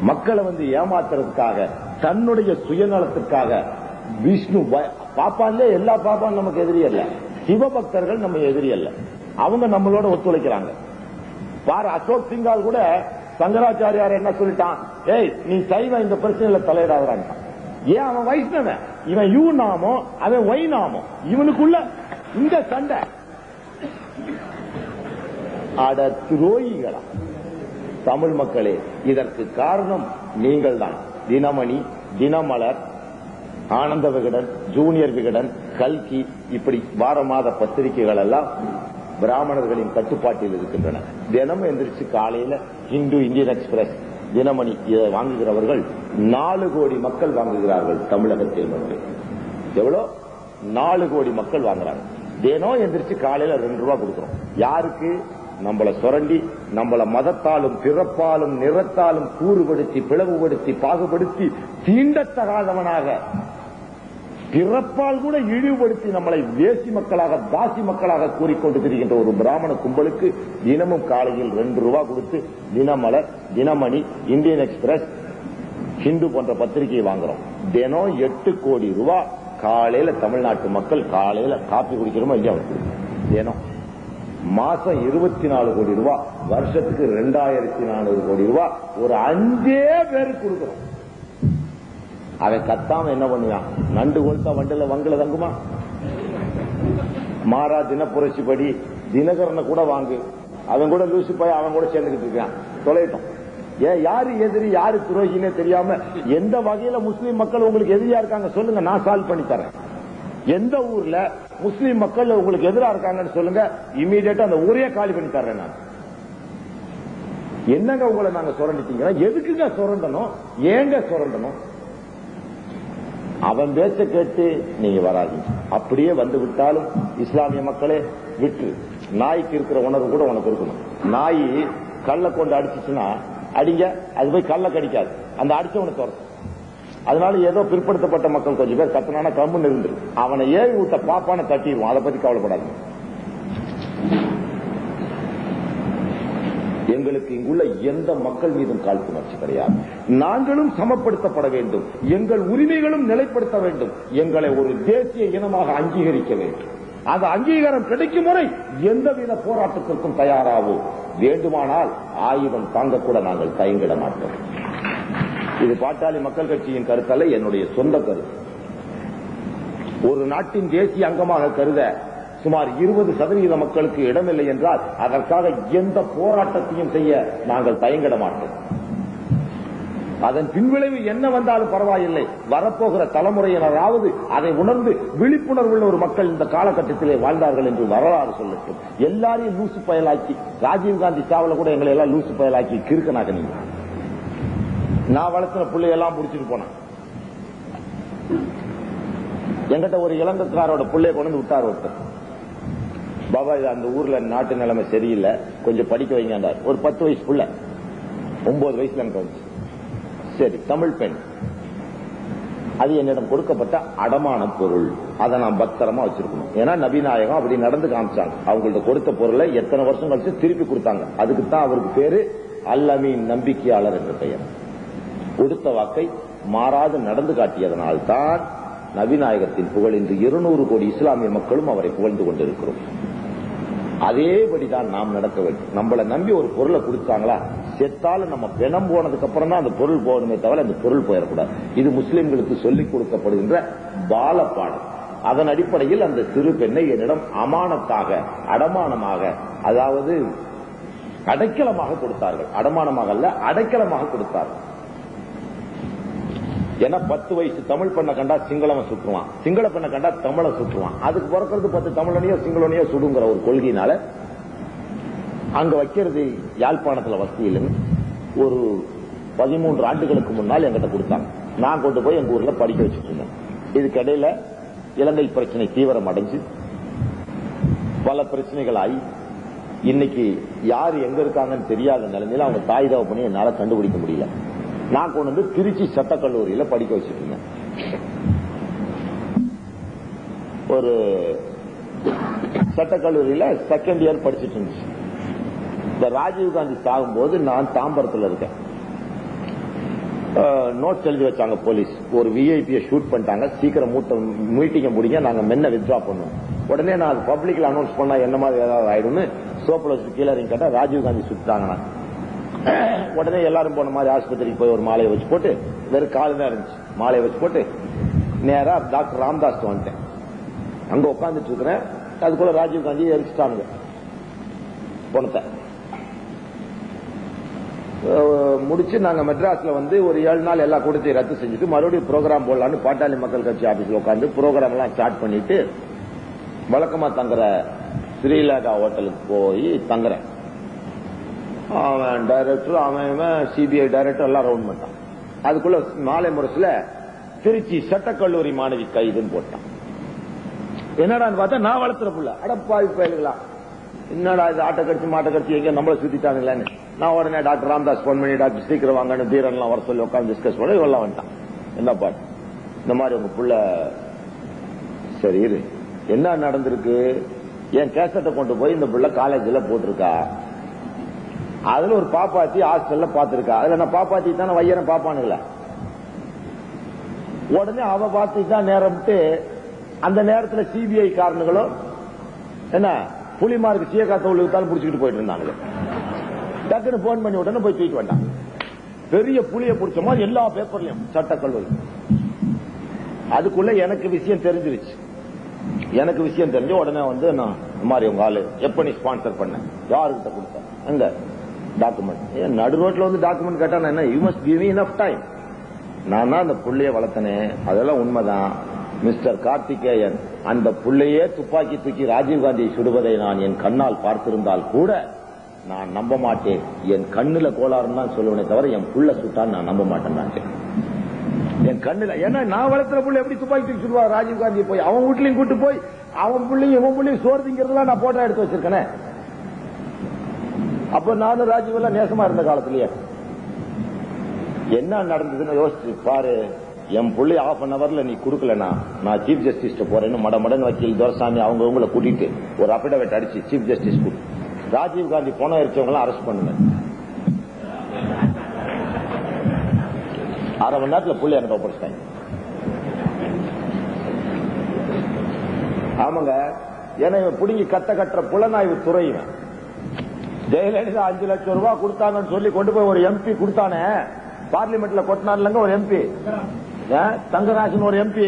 மக்களை ஏமாத்துறதுக்காக, தன்னுடைய சுயநலத்துக்காக விஷ்ணு பாப்பான்ல எல்லா பாப்பான் நமக்கு எதிரி அல்ல. சிவபக்தர்கள் நம்ம எதிரி அல்ல. அவங்க நம்மளோட ஒத்துழைக்கிறாங்க. பாரு, அசோக் சிங்கால் கூட சங்கராச்சாரியார் என்ன சொல்லிட்டான்? ஏய், நீ சைவ இந்த பிரச்சனையில தலையிடாதான். ஏன்? அவன் வைஷ்ணவன், இவன் யூ நாமோ, அவன் ஒய் நாமோ. இவனுக்குள்ள இந்த சண்டை. அட துரோகிகளா தமிழ் மக்களே! இதற்கு காரணம் நீங்கள் தான். தினமணி, தினமலர், ஆனந்த விகடன், ஜூனியர் விகடன், கல்கி, இப்படி வார மாத பத்திரிகைகள் எல்லாம் பிராமணர்களின் கட்டுப்பாட்டில் இருக்கின்றன. தினமும் எந்திரிச்சு காலையில ஹிந்து, இந்தியன் எக்ஸ்பிரஸ், தினமணி இதை வாங்குகிறவர்கள் 4 கோடி மக்கள் வாங்குகிறார்கள் தமிழகத்தில் மட்டும். எவ்வளவு? 4 கோடி மக்கள் வாங்குறாங்க. தினம் எந்திரிச்சு காலையில 2 ரூபாய் கொடுக்கிறோம். யாருக்கு? நம்மள சுரண்டி, நம்மள மதத்தாலும் பிறப்பாலும் நிறத்தாலும் கூறுபடுத்தி பிளவுபடுத்தி பாகுபடுத்தி தீண்டத்தகாதவனாக பிறப்பால் கூட இழிவுபடுத்தி நம்மளை வேசி மக்களாக தாசி மக்களாக கூறிக்கொண்டு திரிகின்ற ஒரு பிராமண கும்பலுக்கு தினமும் காலையில் 2 ரூபாய் கொடுத்து தினமலர், தினமணி, இந்தியன் எக்ஸ்பிரஸ், ஹிந்து போன்ற பத்திரிகையை வாங்குறோம். தினம் 8 கோடி ரூபாய் காலையில தமிழ்நாட்டு மக்கள் காலையில காப்பி குடிக்கிறோமோ இல்லையா தினம். மாசம் 24 கோடி ரூபாய், வருஷத்துக்கு 2400 கோடி ரூபாய் ஒரு 5 பேருக்கு கொடுக்கிறோம். அவன் கத்தாம என்ன பண்ணுவான்? நண்டு கொளுத்தா வங்கல தங்குமா? மாறா தினப்புரட்சி படி தினகரனை கூட வாங்கு, அவன் கூட லூசு போய் அவன் கூட சேர்ந்துகிட்டு இருக்கான். தொலைட்டோம். ஏன் யாரு எதிரி யாரு துரோகினே தெரியாம எந்த வகையில முஸ்லீம் மக்கள் உங்களுக்கு எதிரியா இருக்காங்க சொல்லுங்க, நான் சால்வ் பண்ணி தரேன். எந்த ஊர்ல முஸ்லீம் மக்கள் உங்களுக்கு எதிராக இருக்காங்கன்னு சொல்லுங்க, இமீடியட்டா அந்த ஊரையே காலி பண்ணி தர்றேன் நான். என்னங்க உங்களை நாங்க சுரண்டிட்டீங்கன்னா எதுக்குங்க சுரண்டணும்? ஏங்க சுரண்டணும்? அவன் பேச்ச கேட்டு நீங்க வராதீங்க. அப்படியே வந்து விட்டாலும் இஸ்லாமிய மக்களே விட்டு, நாய்க்கு இருக்கிற உணர்வு கூட உனக்கு இருக்கணும். நாய் கல்லை கொண்டு அடிச்சுச்சுன்னா அடிங்க, அது போய் கல்லை கடிக்காது, அந்த அடிச்சவனை துரத்தும். அதனால ஏதோ பிற்படுத்தப்பட்ட மக்கள் கொஞ்சம் பேர் கத்தனான கம்முன்னு இருந்து அவனை ஏறி விட்ட பாப்பான தட்டிடுவோம். அதை பத்தி கவலைப்படாது. எங்களுக்கு இங்குள்ள எந்த மக்கள் மீதும் காழ்ப்புணர்ச்சி கிடையாது. நாங்களும் சமப்படுத்தப்பட வேண்டும், எங்கள் உரிமைகளும் நிலைப்படுத்த வேண்டும், எங்களை ஒரு தேசிய இனமாக அங்கீகரிக்க வேண்டும். அந்த அங்கீகாரம் கிடைக்கும் வரை எந்தவித போராட்டத்திற்கும் தயாராகும். வேண்டுமானால் ஆயுதம் தாங்கக்கூட நாங்கள் தயங்கிட மாட்டோம். இது பாட்டாளி மக்கள் கட்சியின் கருத்தல்ல, என்னுடைய சொந்த கருத்து. ஒரு நாட்டின் தேசிய அங்கமாக கருத சுமார் 20% மக்களுக்கு இடமில்லை என்றால் அதற்காக எந்த போராட்டத்தையும் செய்ய நாங்கள் தயங்கிட மாட்டோம். அதன் பின்விளைவு என்ன வந்தாலும் பரவாயில்லை, வரப்போகிற தலைமுறையினராவது அதை உணர்ந்து விழிப்புணர்வுள்ள ஒரு மக்கள் இந்த காலகட்டத்திலே வாழ்ந்தார்கள் என்று வரலாறு சொல்லட்டும். எல்லாரையும் லூசு பயலாக்கி, ராஜீவ்காந்தி சாவல கூட எங்களை எல்லாம் லூசு பயலாக்கி கிறுக்கனாக நீங்க. நான் வளர்த்தின பிள்ளையெல்லாம் முடிச்சுட்டு போனேன். என்கிட்ட ஒரு இளங்கக்காரோட பிள்ளைய கொண்டு விட்டார் ஒருத்தர். பாபா, இது அந்த ஊர்ல நாட்டு நிலைமை சரியில்லை, கொஞ்சம் படிக்க வைங்க. ஒரு 10 வயசு புள்ள, 9 வயசுல எனக்கு வந்துச்சு. சரி, தமிழ் பெண், அது என்னிடம் கொடுக்கப்பட்ட அடமான பொருள், அதை நான் பத்திரமா வச்சிருக்கணும். ஏன்னா நபிநாயகம் அப்படி நடந்து காமிச்சாங்க. அவங்கள்ட்ட கொடுத்த பொருளை எத்தனை வருஷம் கழிச்சு திருப்பி கொடுத்தாங்க. அதுக்கு தான் அவருக்கு பேரு அல்-அமீன், நம்பிக்கையாளர் என்ற பெயர். கொடுத்த வாக்கை மாறாது நடந்து காட்டியதனால் தான் நபிநாயகத்தின் புகழ் இன்று 200 கோடி இஸ்லாமிய மக்களும் அவரை புகழ்ந்து கொண்டிருக்கிறோம். அதேபடிதான் நாம் நடக்க வேண்டும். நம்மளை நம்பி ஒரு பொருளை கொடுத்தாங்களா, செத்தாலும் நம்ம பிணம் போனதுக்கு அப்புறம் தான் அந்த பொருள் போகணுமே தவிர அந்த பொருள் போயிடக்கூடாது. இது முஸ்லிம்களுக்கு சொல்லிக் கொடுக்கப்படுகின்ற பாலப்பாடம். அதன் அடிப்படையில் அந்த சிறு பெண்ணை என்னிடம் அமானத்தாக, அடமானமாக, அதாவது அடைக்கலமாக கொடுத்தார்கள். அடமானமாக அல்ல, அடைக்கலமாக கொடுத்தார்கள். ஏன்னா 10 வயசு தமிழ் பெண்ணை கண்டா சிங்களவன் சுற்றுவான், சிங்கள பெண்ணை கண்டா தமிழை சுற்றுவான். அதுக்கு பிறக்கிறது 10 தமிழனையோ சிங்களனையோ சுடுங்கிற ஒரு கொள்கையினால அங்க வைக்கிறது யாழ்ப்பாணத்துல வசதி இல்லைன்னு ஒரு 13 ஆண்டுகளுக்கு முன்னால் என்கிட்ட கொடுத்தாங்க. நான் கொண்டு போய் எங்க ஊர்ல படிக்க வச்சுட்டு இருந்தேன். இதுக்கிடையில இலங்கை பிரச்சனை தீவிரம் அடைஞ்சு பல பிரச்சனைகள் ஆகி இன்னைக்கு யாரு எங்க இருக்காங்கன்னு தெரியாத நிலைமையில அவங்க தாய் தகவ பண்ணி என்னால கண்டுபிடிக்க முடியல. நான் கொண்டு வந்து திருச்சி சட்டக்கல்லூரியில படிக்க வச்சுட்டு இருந்தேன். ஒரு சட்டக்கல்லூரியில செகண்ட் இயர் படிச்சுட்டு இருந்துச்சு. இந்த ராஜீவ்காந்தி சாகும்போது நான் தாம்பரத்தில் இருக்கேன். நோட்ஸ் எழுதி வச்சாங்க போலீஸ். ஒரு விஐபியை ஷூட் பண்ணிட்டாங்க, சீக்கிரம் மீட்டிங்க முடிங்க, நாங்க மென்ன வித்ரா பண்ணுவோம். உடனே நான் பப்ளிக்ல அனௌன்ஸ் பண்ணா என்ன மாதிரி ஏதாவது ஆயிடும்னு சோப்பில் வச்சு கீழே கேட்டா ராஜீவ்காந்தி சுட்டாங்க. உடனே எல்லாரும் போன மாதிரி ஆஸ்பத்திரிக்கு போய் ஒரு மாலையை வச்சு போட்டு, வெறும் காலு தான் இருந்துச்சு, மாலையை வச்சு போட்டு நேரா டாக்டர் ராம்தாஸ் வந்துட்டேன். அங்க உட்காந்துட்டு இருக்கிறேன். அதுக்குள்ள ராஜீவ்காந்தி எரிச்சிட்டானுங்க பணத்தை. முடிச்சு நாங்க மெட்ராஸ்ல வந்து ஒரு 7 நாள் எல்லா கூட்டத்தையும் ரத்து செஞ்சுட்டு மறுபடியும் ப்ரோக்ராம் போடலான்னு பாட்டாளி மக்கள் கட்சி ஆபீஸ்ல உட்காந்து ப்ரோக்ராம் எல்லாம் ஸ்டார்ட் பண்ணிட்டு வழக்கமா தங்குற ஸ்ரீலங்கா ஹோட்டலுக்கு போய் தங்குறேன். அவன் டைரக்டர், அவன் சிபிஐ டைரக்டர் எல்லாம் ரவுண்ட் பண்ணான். அதுக்குள்ள மாலை முரசுல திருச்சி சட்டக்கல்லூரி மாணவி கைதுன்னு போட்டான். என்னடான்னு பார்த்தா நான் வளர்த்துற புள்ள. அடப்பாவி பயலுங்களா, என்னடா இது ஆட்டை கடிச்சு மாட்டை கடிச்சு எங்க நம்மள சுத்திட்டாங்கன்னு நான் உடனே டாக்டர் ராம்தாஸ் போன் பண்ணி டாக்டர் சீக்கிரம் வாங்கன்னு தீரன்லாம் வர சொல்லி உட்காந்து டிஸ்கஸ் பண்ணி இவெல்லாம் வந்துட்டான். என்ன பாட்டு இந்த மாதிரி உங்க புள்ள சரி இரு என்ன நடந்திருக்கு, என் கேசட்டை கொண்டு போய் இந்த புள்ள காலேஜில் போட்டிருக்கா, அதுல ஒரு பாப்பாத்தி ஹாஸ்டல்ல பாத்திருக்கா, அதுல நான் பாப்பாத்தி தானே வையன பாப்பானுங்கள. உடனே அவ பார்த்து தான் நேரம் விட்டு அந்த நேரத்தில் சிபிஐ காரணங்களும் என்ன புலிமாருக்கு சீக்கா தோல்வித்தாலும் புடிச்சுக்கிட்டு போயிட்டு இருந்தாங்க. டக்குன்னு போன் பண்ணி உடனே போய் தூக்கிட்டு வந்தான். பெரிய புலியை பிடிச்ச மாதிரி எல்லா பேப்பர்லயும் சட்டக்கல்லூரி. அதுக்குள்ள எனக்கு விஷயம் தெரிஞ்சிருச்சு. எனக்கு விஷயம் தெரிஞ்சு உடனே வந்து நான் இந்த மாதிரி உங்க ஆளு எப்ப நீ ஸ்பான்சர் பண்ண, யாருக்கிட்ட கொடுத்த, அங்க டாக்குமெண்ட் நடு ரோட்ல வந்து டாக்குமெண்ட் கேட்டா என்ன, you must give me enough time. நான் தான் அந்த புள்ளைய வளர்த்தனே, அதெல்லாம் உண்மைதான் மிஸ்டர் கார்த்திகேயன். அந்த புள்ளையே துப்பாக்கி தூக்கி ராஜீவ்காந்தியை சுடுவதை நான் என் கண்ணால் பார்த்திருந்தால் கூட நான் நம்ப மாட்டேன். என் கண்ணுல கோளாறுன்னு தான் சொல்லுவேனே தவிர என் புள்ள சுட்டான்னு நான் நம்ப மாட்டேன். என் கண்ணுல, ஏன்னா நான் வளர்த்துற புள்ள எப்படி துப்பாக்கி தூக்கி சுடுவா ராஜீவ்காந்தியை போய் அவன் வீட்லயும் கூட்டு போய் அவன் பிள்ளையும் இவன் பிள்ளையும் சோர்திங்கிறதுலாம் நான் போட்டோ எடுத்து வச்சிருக்கேன். அப்ப நானும் ராஜீவ் எல்லாம் நேசமா இருந்த காலத்திலேயே என்ன நடந்ததுன்னு யோசிச்சு பாரு. என் புள்ளி ½ an hourல நீ குடுக்கலனா நான் சீஃப் ஜஸ்டிஸ் போறேன்னு மடமடன் வக்கீல் துரைசாமி அவங்க உங்களை கூட்டிட்டு ஒரு அபிடவிட் அடிச்சு சீஃப் ஜஸ்டிஸ் ராஜீவ்காந்தி போன எரிச்சவங்க அரெஸ்ட் பண்ணுங்க. 1/2 மணி நேரத்துல புள்ளி எனக்கு ஒப்படைச்சிட்டாங்க. ஆமாங்க, ஏன்னா இவன் புடுங்கி கட்டுற புலனாய்வு துறையின ஜெயலலிதா 5 லட்சம் ரூபாய் கொடுத்தாங்கன்னு சொல்லி கொண்டு போய் ஒரு எம்பி கொடுத்தானே, பார்லிமெண்ட்ல கொட்டினார்லங்க ஒரு எம்பி தங்கராஜன் ஒரு எம்பி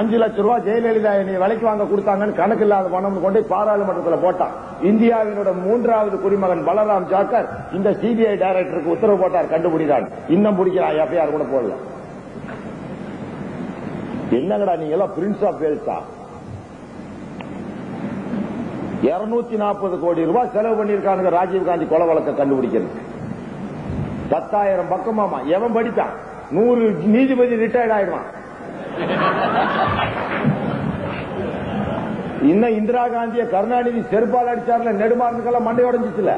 5 லட்சம் ரூபாய் ஜெயலலிதா நீ விலைக்கு வாங்க கொடுத்தாங்கன்னு கணக்கு இல்லாத பணம் கொண்டு பாராளுமன்றத்தில் போட்டான். இந்தியாவினோட 3வது குடிமகன் பலராம் ஜாக்கர் இந்த சிபிஐ டைரக்டருக்கு உத்தரவு போட்டார், கண்டுபிடிதான். இன்னும் பிடிக்கிறான், எஃப்ஐஆர் கூட போடல. என்னங்கடா நீங்க எல்லாம் பிரின்ஸ் ஆஃப் வேல்ஸா? 240 கோடி ரூபாய் செலவு பண்ணிருக்கானுங்க ராஜீவ்காந்தி கொலை வழக்க கண்டுபிடிக்கிறது. 10,000 பக்கமாமா. எவன் படித்தான்? 100 நீதிபதி ரிட்டையர்ட் ஆயிடுவான். இன்னும் இந்திரா காந்திய கருணாநிதி செருப்பால் அடிச்சார்ல, நெடுமாறனுக்கெல்லாம் மண்டை உடைஞ்சிச்சுல.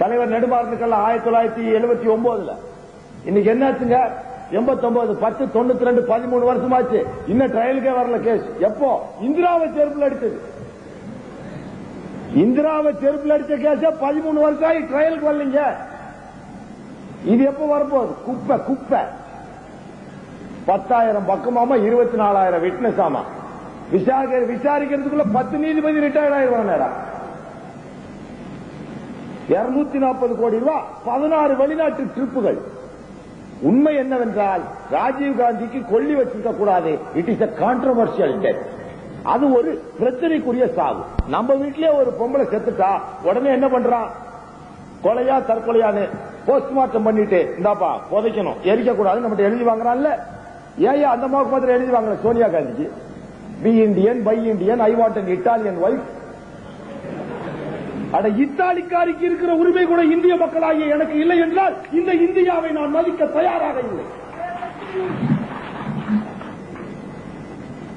தலைவர் நெடுமாறனுக்கெல்லாம் 1979. இன்னைக்கு என்னாச்சுங்க? 89, 10, 92, 13 வருஷமாச்சு. இன்னும் ட்ரையலுக்கே வரல கேஸ். எப்போ? இந்திராவை செருப்புல அடிச்சது. இந்திராவை செருப்புல அடிச்ச கேஸ் 13 வருஷம் ஆகி ட்ரையலுக்கு வரலீங்க. இது எப்ப வரப்போகுது? குப்பை குப்பை. 10,000 பக்கமாமா, 24,000 விட்னஸ் ஆமா. விசாரிக்கிறதுக்குள்ள 10 நீதிபதி ரிட்டையர்ட் ஆயிடுவாங்க. 240 கோடி ரூபாய், 16 வெளிநாட்டு ட்ரிப்புகள். உண்மை என்னவென்றால் ராஜீவ்காந்திக்கு கொல்லி வச்சிருக்க கூடாது. It is a controversial death. அது ஒரு பிரச்சனைக்குரிய சாவு. நம்ம வீட்டிலே ஒரு பொம்பளை செத்துட்டா உடனே என்ன பண்றான்? கொலையா தற்கொலையான்னு போஸ்ட்மார்ட்டம் பண்ணிட்டு இந்தாப்பா புதைக்கணும், எரிக்க கூடாது நம்ம எழுதி வாங்குறான்ல. ஏன் அந்த மாதிரி மாத்திரம் எழுதி வாங்கல சோனியா காந்திக்கு? Be Indian, buy Indian, I want an Italian wife. அட இத்தாலிக்காரிக்கு இருக்கிற உரிமை கூட இந்திய மக்களாகிய எனக்கு இல்லை என்றால் இந்த இந்தியாவை நான் மதிக்க தயாராக இல்லை.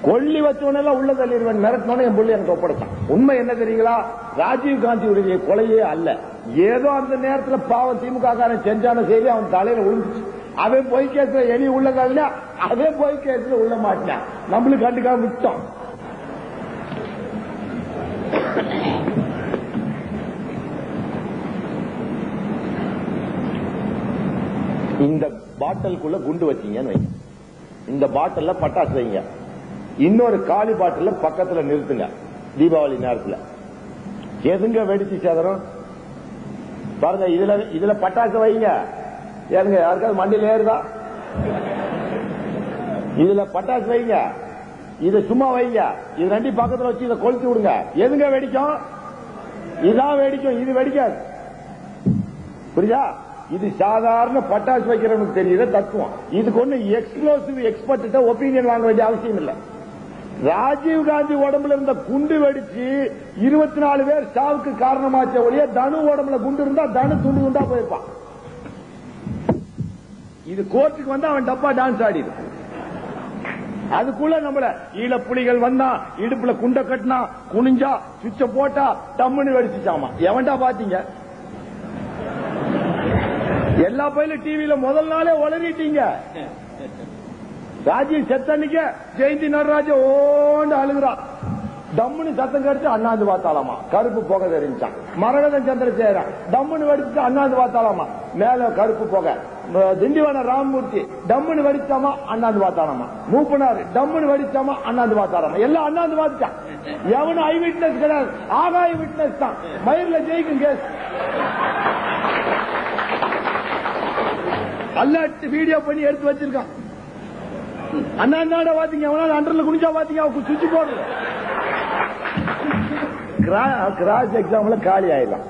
கொல்லி வச்சவனெல்லாம் உள்ள தள்ளிடுவேன், மிரட்டினோன்னு என் புள்ளி எனக்கு ஒப்படைச்சான். உண்மை என்ன தெரியுங்களா? ராஜீவ்காந்தியுடைய கொலையே அல்ல. ஏதோ அந்த நேரத்தில் பாவம் திமுக காரன் செஞ்சான செய்தி அவன் தலையில விழுந்துச்சு. அவன் போய் கேஸ்ல எலி உள்ள தள்ளினா அதே போய் கேஸ்ல உள்ள மாட்டான். நம்மளுக்கு கண்டுக்காம விட்டோம். இந்த பாட்டிலுக்குள்ள குண்டு வச்சீங்கன்னு வைங்க, இந்த பாட்டில் பட்டாசு வைங்க, இன்னொரு காலி பாட்டில் பக்கத்தில் நிறுத்துங்க. தீபாவளி நேரத்தில் எதுங்க வெடிச்சு சேதரும் பாருங்க. இதுல பட்டாசு வைங்க. ஏங்க யாருக்காவது மண்டியில் ஏறுதா? இதுல பட்டாசு வைங்க, இதை சும்மா வைங்க. இது 2 பக்கத்தில் வச்சு இதை கொளுத்தி விடுங்க. எதுங்க வெடிக்கும்? இதான் வெடிக்கும், இது வெடிக்காது. புரியுதா? இது சாதாரண பட்டாசு வைக்கிறவனுக்கு தெரியுற தத்துவம். இதுக்கு ஒண்ணு எக்ஸ்ப்ளோசிவ் எக்ஸ்பர்ட் ஒப்பீனியன் வாங்க வேண்டிய அவசியம் இல்லை. ராஜீவ்காந்தி உடம்புல இருந்த குண்டு வெடிச்சு 24 பேர் சாவுக்கு காரணமாச்ச ஒழிய தனு உடம்புல குண்டு இருந்தா தனு துண்டு துண்டா போயிருப்பான். இது கோர்ட்டுக்கு வந்து அவன் டப்பா டான்ஸ் ஆடிது. அதுக்குள்ள நம்மள ஈழ புலிகள் வந்தா இடுப்புல குண்ட கட்டினா குனிஞ்சா சுவிட்ச போட்டா டம்முன்னு வெடிச்சுச்சாமா. எவன்டா பாத்தீங்க? எல்லா பயிலும் டிவியில முதல் நாளே உளறிட்டீங்க. ராஜீவ் செத்தன்னிக்க ஜெயந்தி நடராஜ ஓண்டு அழுகுறா. டம்முன்னு சத்தம் கடிச்சு அண்ணாந்து பார்த்தாலாமா, கருப்பு புகை தெரிஞ்சான். மரகதன் சந்திரசேகரன் டம்முன்னு வெடிச்சு அண்ணாந்து பார்த்தாலாமா, மேல கருப்பு புகை. திண்டிவன ராமமூர்த்தி டம்முன்னு வெடிச்சாமா, அண்ணாந்து பார்த்தாலாமா. மூப்பனார் டம்முன்னு வெடிச்சாமா, அண்ணாந்து பார்த்தாலாமா. எல்லாம் அண்ணாந்து பார்த்துட்டான். எவனும் ஐ விட்னஸ் கிடையாது, ஆகாய விட்னஸ் தான். மயிரில ஜெயிக்கும் கேஸ். அல்லாட்டு வீடியோ பண்ணி எடுத்து வச்சிருக்கான். அண்ணாந்தாட பாத்தீங்க, அவனால அண்டர்ல குடிச்சா பாத்தீங்க, அவன் சுவிட்ச் போடுற கிராஸ் எக்ஸாம்ல காலி ஆயிடலாம்.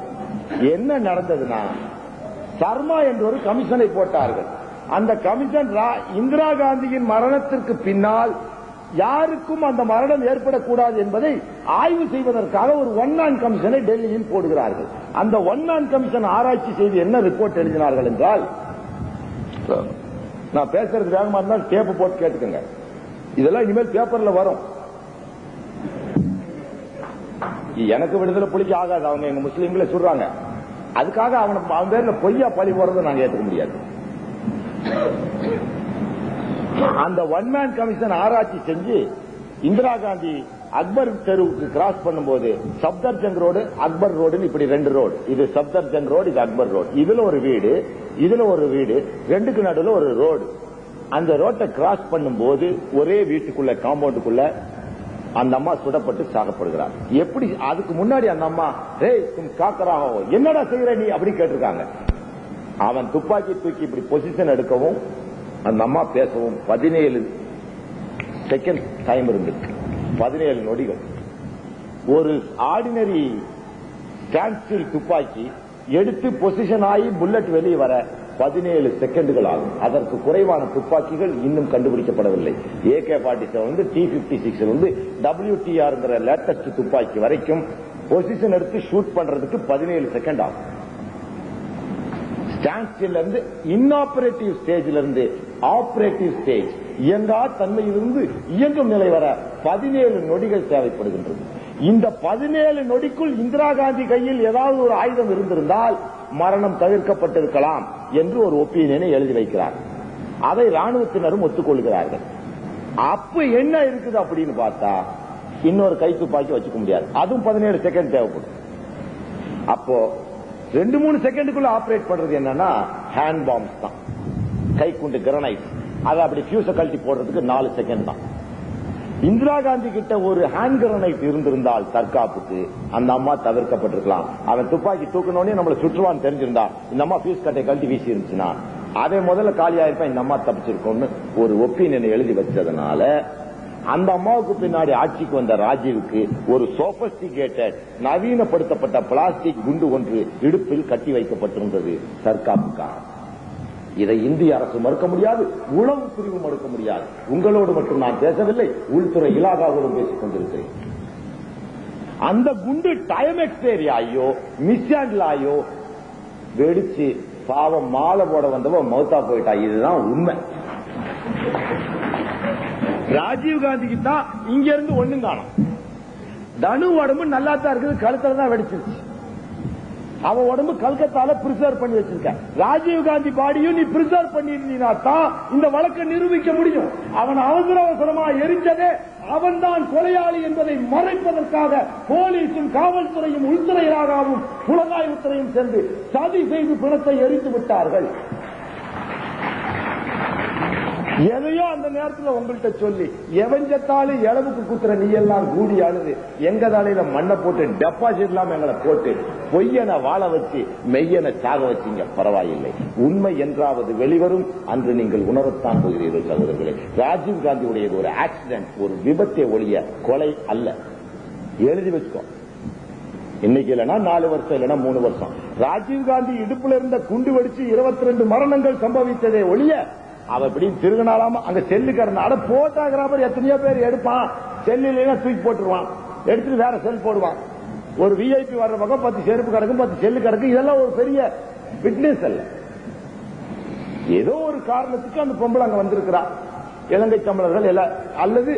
என்ன நடந்ததுன்னா, சர்மா என்ற ஒரு கமிஷனை போட்டார்கள். அந்த கமிஷன் இந்திரா காந்தியின் மரணத்திற்கு பின்னால் யாருக்கும் அந்த மரணம் ஏற்படக்கூடாது என்பதை ஆய்வு செய்வதற்காக ஒரு ஒன் மேன் கமிஷனை டெல்லியில் போடுகிறார்கள். அந்த ஒன் மேன் கமிஷன் ஆராய்ச்சி செய்து என்ன ரிப்போர்ட் எழுதினார்கள் என்றால், நான் பேசுறது வேகமா இருந்தால் டேப்பு போட்டு கேட்டுக்கங்க, இதெல்லாம் இனிமேல் பேப்பர்ல வரும். எனக்கு விடுதலை புலிக்கு ஆகாது, அவங்க எங்க முஸ்லீம்களை சொல்றாங்க. அதுக்காக அவன் பேர்ல பொய்யா பழி போறதை நாங்க ஏற்றுக்க முடியாது. அந்த ஒன் மேன் கமிஷன் ஆராய்ச்சி செஞ்சு இந்திரா காந்தி அக்பர் தெருவுக்கு கிராஸ் பண்ணும்போது சப்தர்ஜங் ரோடு அக்பர் ரோடு இப்படி ரெண்டு ரோடு, இது சப்தர்ஜங் ரோடு, இது அக்பர் ரோடு. இதுல ஒரு வீடு, இதுல ஒரு வீடு, ரெண்டுக்கு நடுவில் ஒரு ரோடு. அந்த ரோட்டை கிராஸ் பண்ணும்போது ஒரே வீட்டுக்குள்ள காம்பவுண்டுக்குள்ள அந்த அம்மா சுடப்பட்டு சாகப்படுகிறார். எப்படி? அதுக்கு முன்னாடி அந்த அம்மா காக்கராகவோ என்னடா செய்யற நீ அப்படி கேட்டிருக்காங்க. அவன் துப்பாக்கி தூக்கி இப்படி பொசிஷன் எடுக்கவும் அந்த அம்மா பேசவும் 17 செகண்ட் டைம் இருந்துச்சு. 17 நொடிகள். ஒரு ஆர்டினரி ஸ்டாண்ட்ஸ்டில் துப்பாக்கி எடுத்து பொசிஷன் ஆகி புல்லட் வெளியே வர 17 செகண்டுகள் ஆகும். அதற்கு குறைவான துப்பாக்கிகள் இன்னும் கண்டுபிடிக்கப்படவில்லை. AK-47 T-56 WTR லேட்டஸ்ட் துப்பாக்கி வரைக்கும் பொசிஷன் எடுத்து ஷூட் பண்றதுக்கு 17 செகண்ட் ஆகும். ஸ்டாண்ட்ஸ்டில் இருந்து இன்ஆபரேட்டிவ் ஸ்டேஜில் இருந்து ஆபரேட்டிவ் ஸ்டேஜ், இயங்கா தன்மையிலிருந்து இயங்கும் நிலை வர 17 நொடிகள் தேவைப்படுகின்றது. இந்த 17 நொடிக்குள் இந்திரா காந்தி கையில் ஏதாவது ஒரு ஆயுதம் இருந்திருந்தால் மரணம் தவிர்க்கப்பட்டிருக்கலாம் என்று ஒரு ஒப்பீனியனை எழுதி வைக்கிறார். அதை ராணுவத்தினரும் ஒத்துக்கொள்கிறார்கள். அப்ப என்ன இருக்குது அப்படின்னு பார்த்தா, இன்னொரு கை துப்பாக்கி வச்சுக்க முடியாது, அதுவும் 17 செகண்ட் தேவைப்படும். அப்போ 2-3 செகண்டுக்குள்ள ஆபரேட் பண்றது என்னன்னா ஹேண்ட் பாம்ஸ் தான், கைக்குண்டு கிரனைட். அதை அப்படி பியூஸ கழட்டி போடுறதுக்கு 4 செகண்ட் தான். இந்திரா காந்தி கிட்ட ஒரு ஹேண்ட் கிரனைட் இருந்திருந்தால் தற்காப்புக்கு அந்த அம்மா தவிர்க்கப்பட்டிருக்கலாம். அவன் துப்பாக்கி தூக்கணும்னே நம்மள சுற்றுவான்னு தெரிஞ்சிருந்தா இந்த அம்மா பீஸ் கட்டை கழட்டி வீசி இருந்துச்சுன்னா அதை முதல்ல காலியாயிருப்பா, இந்த அம்மா தப்பிச்சிருக்கோம்னு ஒரு ஒப்பீனியனை எழுதி வச்சதுனால அந்த அம்மாவுக்கு பின்னாடி ஆட்சிக்கு வந்த ராஜீவுக்கு ஒரு சோபஸ்டிகேட்டட் நவீனப்படுத்தப்பட்ட பிளாஸ்டிக் குண்டு ஒன்று இடுப்பில் கட்டி வைக்கப்பட்டிருந்தது தற்காப்புக்காக. இதை இந்திய அரசு மறுக்க முடியாது, உளவு பிரிவு மறுக்க முடியாது. உங்களோடு மட்டும் நான் பேசவில்லை, உள்துறை இலாகாவோடும் பேசிக் கொண்டிருக்கிறேன். அந்த குண்டு டைம் எக்ஸ்பைரி ஆகியோ மிஸ்ஹேண்டில் ஆகியோ வெடிச்சு பாவம் மாலை போட வந்தவ மௌத்தா போயிட்டா. இதுதான் உண்மை. ராஜீவ் காந்திக்கு தான் இங்க இருந்து ஒண்ணும் காணும். தனு உடம்பு நல்லா தான் இருக்குது, கழுத்துல தான் வெடிச்சிருச்சு. அவன் உடம்பு கல்கத்தால பிரிசர்வ் பண்ணி வச்சிருக்க. ராஜீவ் காந்தி பாடியும் நீ பிரிசர்வ் பண்ணிருந்தீனா தான் இந்த வழக்கை நிரூபிக்க முடியும். அவன் அவசர அவசரமா எரிஞ்சதே அவன் தான் கொலையாளி என்பதை மறைப்பதற்காக போலீசும் காவல்துறையும் உள்துறையாகவும் புலனாய்வுத்துறையும் சேர்ந்து சதி செய்து பிணத்தை எரித்து விட்டார்கள். எதையோ அந்த நேரத்தில் உங்கள்கிட்ட சொல்லி எவஞ்சத்தாலும் இளவுக்கு குத்துற நீ எல்லாம் கூடி அழுது எங்க தலையில மண்ணை போட்டு டெபாசிட் இல்லாம எங்களை போட்டு பொய்யனை வாழ வச்சு மெய்யனை சாக வச்சீங்க. பரவாயில்லை, உண்மை என்றாவது வெளிவரும். அன்று நீங்கள் உணரத்தான் போகிறீர்கள் சகோதரர்களே. ராஜீவ் காந்தியுடையது ஒரு ஆக்சிடென்ட், ஒரு விபத்தை ஒழிய கொலை அல்ல. எழுதி வச்சுக்கோ. இன்னைக்கு இல்லைன்னா 4 வருஷம், இல்லைன்னா 3 வருஷம். ராஜீவ் காந்தி இடுப்புல இருந்த குண்டு வெடிச்சு 22 மரணங்கள் சம்பவித்ததே ஒழிய அவ இப்படி திருகனாலாம அங்க செல்லு கிடந்தால போட்டோகிராபர் எத்தனையோ பேர் எடுப்பான். செல்லுல தூக்கி போட்டுருவான், எடுத்துட்டு வேற செல் போடுவான். ஒரு விஐபி வர்ற பக்கம் 10 செருப்பு கிடக்கும், 10 செல்லு கிடக்கும். இதெல்லாம் ஒரு பெரிய விட்னஸ் அல்ல. ஏதோ ஒரு காரணத்துக்கு அந்த பொம்பளை அங்க வந்திருக்கிறா. இலங்கை தமிழர்கள் எல்லாம், அல்லது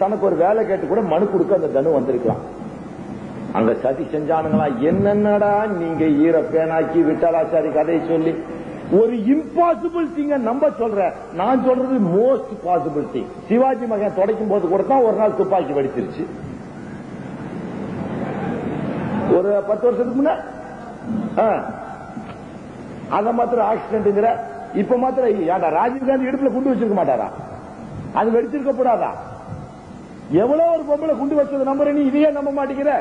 தனக்கு ஒரு வேலை கேட்டு கூட மனு கொடுக்க அந்த தனு வந்திருக்கலாம். அங்க சதி செஞ்சானுங்களா? என்னென்னடா நீங்க ஈர பேனாக்கி விட்டாலாச்சாரி கதையை சொல்லி ஒரு இம்பாசிபிள் திங்க நம்ப சொல்ற. நான் சொல்றது மோஸ்ட் பாசிபிள் திங். சிவாஜி மகன் தொடக்கும் போது கூட தான் ஒரு நாள் துப்பாக்கி வெடிச்சிருச்சு. ஒரு 10 வருஷத்துக்கு முன்ன அத மாத்திரம் ஆக்சிடென்ட்ங்கிற. இப்ப மாத்திரம் ஏடா ராஜீவ்காந்தி இடுப்புல குண்டு வச்சிருக்க மாட்டாரா? அது வெடிச்சிருக்க கூடாதா? எவ்வளவு ஒரு பொம்பளை குண்டு வச்சது நம்புற நீ, இதையே நம்ப மாட்டேங்கிற.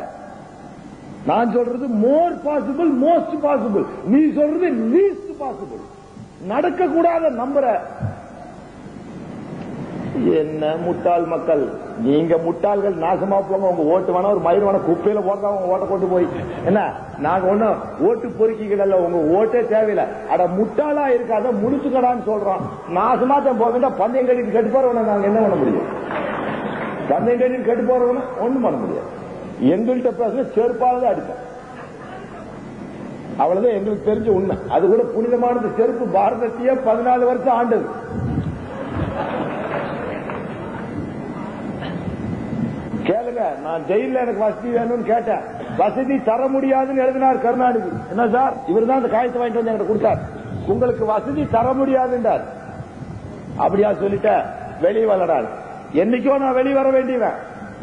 நான் சொல்றது மோர் பாசிபிள், மோஸ்ட் பாசிபிள். நீ சொல்றது லீஸ்ட் பாசிபிள். நடக்க கூடாத நம்புற. என்ன முட்டாள் மக்கள் நீங்க! முட்டாள்கள் நாசமா போங்க. உங்க ஓட்டு வேணா ஒரு மயிர் வேணா குப்பையில போடுறா, உங்க ஓட்ட கொண்டு போய். என்ன நாங்க ஒண்ணும் ஓட்டு பொறுக்கிக்கல, உங்க ஓட்டே தேவையில்லை. அட முட்டாளா இருக்காத, முடிச்சுக்கடான்னு சொல்றோம். நாசமா தான் போக பந்தயம் கட்டிட்டு கட்டு போறவன நாங்க என்ன பண்ண முடியும்? பந்தயம் கட்டிட்டு கட்டு போறவன ஒண்ணும் பண்ண முடியாது. எங்கள்கிட்ட பேச செருப்பாவது அடிப்போம். அவ்வளவுதான் எங்களுக்கு தெரிஞ்ச உண்மை. அது கூட புனிதமானது. செருப்பு பாரதத்தையே 14 வருஷம் ஆண்டது. கேளுங்க, நான் ஜெயில எனக்கு வசதி வேணும்னு கேட்டேன். வசதி தர முடியாதுன்னு எழுதினார் கருணாநிதி. என்ன சார், இவர் தான் அந்த காயத்தை வாங்கிட்டு வந்து என்கிட்ட கொடுத்தார். உங்களுக்கு வசதி தர முடியாதுன்றார். அப்படியா சொல்லிட்ட வெளியே வரடாரு. என்னைக்கோ நான் வெளியே வர வேண்டியவன்.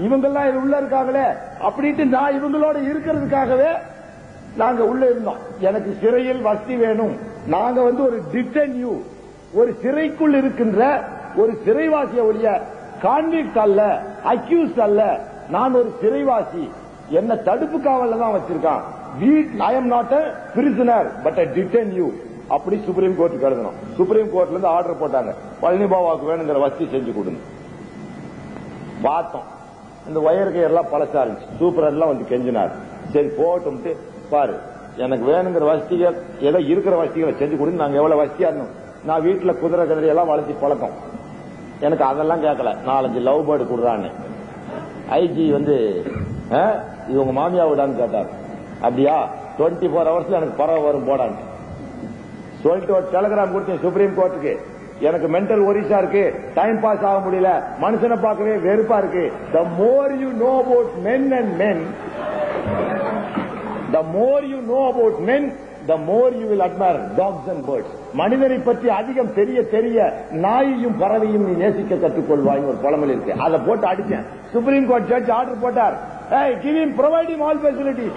இவங்கெல்லாம் இது உள்ள இருக்காங்களே அப்படின்ட்டு நான் இவங்களோட இருக்கிறதுக்காகவே நாங்க உள்ள இருந்தோம். எனக்கு சிறையில் வசதி வேணும். நாங்க ஒரு டிட்டென்யூ, ஒரு சிறைக்குள் இருக்கின்ற ஒரு சிறைவாசிய ஒழிய கான்விக்ட் அல்ல, அக்யூஸ்ட் அல்ல. நான் ஒரு சிறைவாசி. என்ன தடுப்பு காவல்ல தான் வச்சிருக்கான். I am not a prisoner but a detainee. அப்படி சுப்ரீம் கோர்ட்டுக்கு எழுதணும். சுப்ரீம் கோர்ட்ல இருந்து ஆர்டர் போட்டாங்க, பழனி பாபாவுக்கு வேணுங்கிற வசதி செஞ்சு கொடுங்க. பார்த்தோம், இந்த ஒயருக்கு எல்லாம் பழசா இருந்துச்சு. சூப்பர் எல்லாம் வந்து கெஞ்சினார். சரி போட்டும் பாரு, எனக்கு வேணுங்கிற வசதிகள் ஏதோ இருக்கிற வசதிகளை செஞ்சு கொடுங்க. நாங்க எவ்வளவு வசதியா இருந்தோம். நான் வீட்டுல குதிரை கதிரை எல்லாம் வளர்ச்சி பழக்கம். எனக்கு அதெல்லாம் கேட்கல. 4-5 லவ் பேர்டு கொடுறான்னு ஐஜி இது உங்க மாமியா விடான்னு கேட்டார். அப்படியா, 24 ஹவர்ஸ்ல எனக்கு பறவை வரும் போடான்னு சொல்லிட்டு ஒரு டெலிகிராம் கொடுத்தேன் சுப்ரீம் கோர்ட்டுக்கு. எனக்கு மென்டல் ஒரிசா இருக்கு, டைம் பாஸ் ஆக முடியல, மனுஷனை பார்க்கவே வெறுப்பா இருக்கு. The more you know about men and men, the more you know about men, the more you will admire dogs and birds. மனிதனை பற்றி அதிகம் தெரிய தெரிய நாயையும் பறவையும் நீ நேசிக்க கற்றுக்கொள்வாய் ஒரு பழமொழி இருக்கு. அதை போட்டு அடிச்சேன். சுப்ரீம் கோர்ட் ஜட்ஜ் ஆர்டர் போட்டார், give him, provide him all facilities.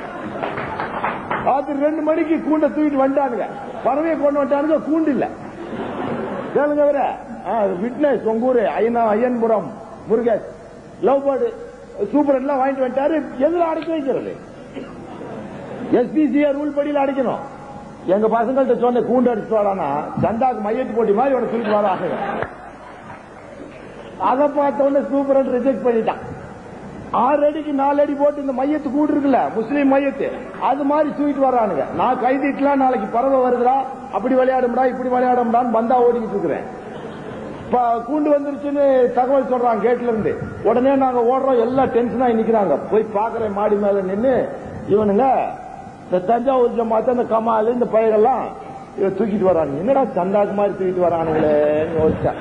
அது 2 மணிக்கு கூண்ட தூக்கிட்டு வந்துட்டானுங்க. பறவையை கொண்டு வந்துட்டானுங்க, கூண்டு இல்ல. கேளுங்க, விட்னஸ் உங்கூர் Ayyanpuram Murugesh love bird super எல்லாம் வாங்கிட்டு வந்துட்டாரு. எதுல அடைக்க வைக்கிறது? எஸ்பிசிஏ ரூல் படியில் அடைக்கணும். எங்க பசங்கள்ட்ட சொன்ன கூண்டு அடிச்சு வரானா சந்தாக்கு மையத்து போட்டி மாதிரி உனக்கு தூக்கிட்டு வராங்க. அதை பார்த்த உடனே சூப்பர் ரிஜெக்ட் பண்ணிட்டான். 6 அடிக்கு 4 அடி போட்டு இந்த மையத்து கூடு இருக்குல்ல, முஸ்லீம் மையத்து, அது மாதிரி தூக்கிட்டு வரானுங்க. நான் கைதிட்டுலாம் நாளைக்கு பறவை வருதுடா, அப்படி விளையாடும்டா இப்படி விளையாடும்டான்னு பந்தா ஓடிக்கிட்டு இருக்கிறேன். கூண்டு வந்துருச்சுன்னு தகவல் சொல்றாங்க கேட்ல இருந்து. உடனே நாங்க ஓடுறோம், எல்லாம் டென்ஷனா நிக்கிறாங்க. போய் பாக்குறேன் மாடி மேல நின்று இவனுங்க இந்த தஞ்சாவூர் ஜமாத்த அந்த கமால் இந்த பயிரெல்லாம் தூக்கிட்டு வரானுங்க. என்னடா சந்தாக்கு மாதிரி தூக்கிட்டு வரானுங்களே யோசிச்சா.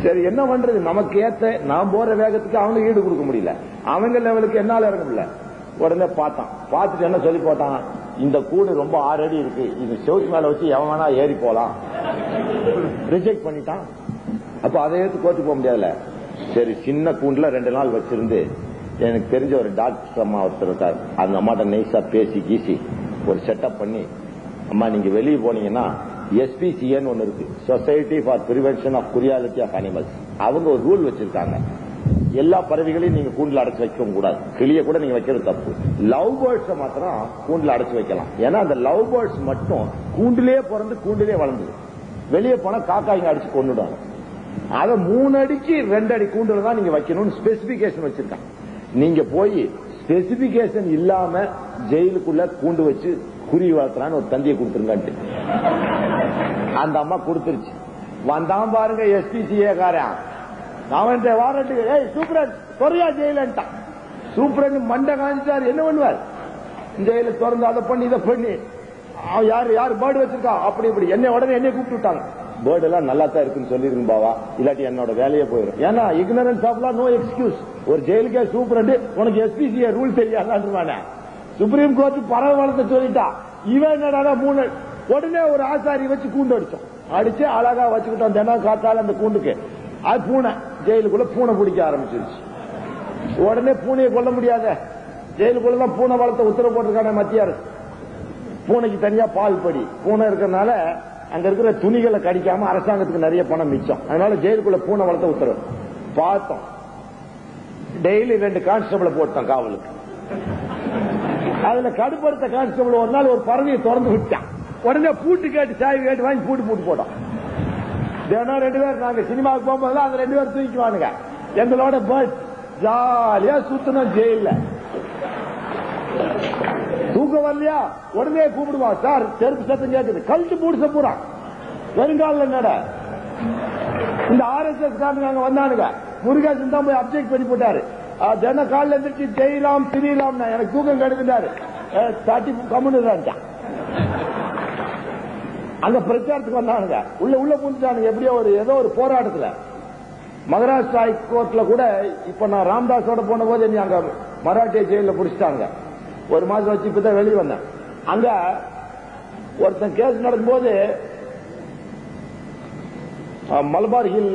சரி என்ன பண்றது, நமக்கு ஏத்த நான் போற வேகத்துக்கு அவனுக்கு ஈடு கொடுக்க முடியல, அவங்க லெவலுக்கு என்னால இறங்க முடியல. உடனே பார்த்தான், பார்த்துட்டு என்ன சொல்லி போட்டான், இந்த கூடு ரொம்ப 6 அடி இருக்கு, இது செவுத்து மேல வச்சு எவன் வேணா ஏறி போலாம். ரிஜெக்ட் பண்ணிட்டான். அப்ப அதை எடுத்து கோர்ட்டு போக முடியாதுல. சரி சின்ன கூண்டுல 2 நாள் வச்சிருந்து எனக்கு தெரிஞ்ச ஒரு டாக்டர் அம்மா ஒருத்தர் இருக்காரு, அந்த அம்மாட்ட நைஸா பேசி கீசி ஒரு செட்டப் பண்ணி, அம்மா நீங்க வெளியே போனீங்கன்னா எஸ்பிசிஏன்னு ஒன்னு இருக்கு, society for prevention of cruelty of animals. அவங்க ஒரு ரூல் வச்சிருக்காங்க, எல்லா பறவைகளையும் நீங்க கூண்டுல அடைச்சு வைக்க கூடாது. கிளிய கூட நீங்க வைக்கிறது தப்பு. லவ் பேர்ட்ஸ் மாத்திரம் கூண்டுல அடைச்சு வைக்கலாம். ஏன்னா அந்த லவ் பேர்ட்ஸ் மட்டும் கூண்டிலே பிறந்து கூண்டிலே வளர்ந்தது. வெளியே போனா காக்காய்ங்க அடிச்சு கொண்டுடுவாங்க. அதை 3 அடிக்கு 2 அடி கூண்டுல தான் நீங்க வைக்கணும்னு ஸ்பெசிபிகேஷன் வச்சிருக்காங்க. நீங்க போய் ஸ்பெசிபிகேஷன் இல்லாம ஜெயிலுக்குள்ள கூண்டு வச்சு குருவி வளர்த்துறான்னு ஒரு தந்தியை கொடுத்துருங்கன்ட்டு அந்த அம்மா கொடுத்துருச்சு. வந்தான் பாருங்க எஸ்பிசிஏ காரன், அவன் வாரண்ட்டுக்கு சூப்பரன் தொறையா ஜெயிலன்ட்டான். சூப்பரன் மண்டை காஞ்சார். என்ன பண்ணுவார், ஜெயில திறந்து அதை பண்ணி இதை பண்ணி யாரு யாரு பேர்டு வச்சிருக்கா அப்படி இப்படி என்ன உடனே என்னை கூப்பிட்டு விட்டாங்க. பேர்டு எல்லாம் நல்லா தான் இருக்குன்னு சொல்லிருங்க பாவா, இல்லாட்டி என்னோட வேலையே போயிடும். ஏன்னா ignorance of law no excuse. ஒரு ஜெயிலுக்கே சூப்பரண்டு உனக்கு எஸ்பிசிஏ ரூல் தெரியாதான்னு சுப்ரீம் கோர்ட் பறவை வளர்த்த சொல்லிட்டா. இவன் என்னடா 3 உடனே ஒரு ஆசாரி வச்சு கூண்டு அடிச்சோம். அடிச்சு அழகா வச்சுக்கிட்டோம். தினம் காத்தால அந்த கூண்டுக்கு அது பூனை ஜெயிலுக்குள்ள பூனை பிடிக்க ஆரம்பிச்சிருச்சு. உடனே பூனையை கொல்ல முடியாத, ஜெயிலுக்குள்ளதான் பூனை வளர்த்த உத்தரவு போட்டிருக்கான மத்திய அரசு. பூனைக்கு தனியா பால் படி. பூனை இருக்கிறதுனால அங்க இருக்கிற துணிகளை கடிக்காம அரசாங்கத்துக்கு நிறைய பணம் மிச்சம். அதனால ஜெயிலுக்குள்ள பூனை வளர்த்த உத்தரவு பார்த்தோம். டெய்லி 2 கான்ஸ்டபிள் போட்டோம் காவலுக்கு. அதுல கடுப்படுத்த கான்ஸ்டபிள் ஒரு நாள் ஒரு பறவையை திறந்து விட்டான். உடனே பூட்டு கேட்டு சாவி கேட்டு வாங்கி பூட்டு போட்டோம். தினம் 2 பேர் நாங்க சினிமாவுக்கு போகும்போது அந்த 2 பேர் தூக்கிக்குவானுங்க. எங்களோட பஸ் ஜாலியா சுத்தணும். ஜெயில தூக்கம் வரலையா உடனே கூப்பிடுவான். சார் செருப்பு சத்தம் கேட்குது, கழுத்து பூடிச்ச பூரா வெறுங்கால நட. இந்த RSS காரங்க அங்க வந்தானுங்க. முருகேசன் தான் போய் அப்செக்ட் பண்ணி போட்டாரு. தின காலில் இருந்துச்சு ஜெயராம் ஸ்ரீராம் எனக்கு தூக்கம் கெடுக்கிறாரு. தட்டி கம்முன்னு அங்க பிரச்சாரத்துக்கு வந்தானுங்க. உள்ள புரிஞ்சானுங்க. எப்படியோ ஏதோ ஒரு போராட்டத்துல மகாராஷ்டிரா ஹைகோர்ட்ல கூட இப்ப நான் ராம்தாஸோட போன போது நீ அங்க மராட்டிய ஜெயில புடிச்சிட்டாங்க. 1 மாசம் வச்சு இப்பதான் வெளியே வந்தேன். அங்க ஒருத்தன் கேஸ் நடக்கும்போது மலபார் ஹில்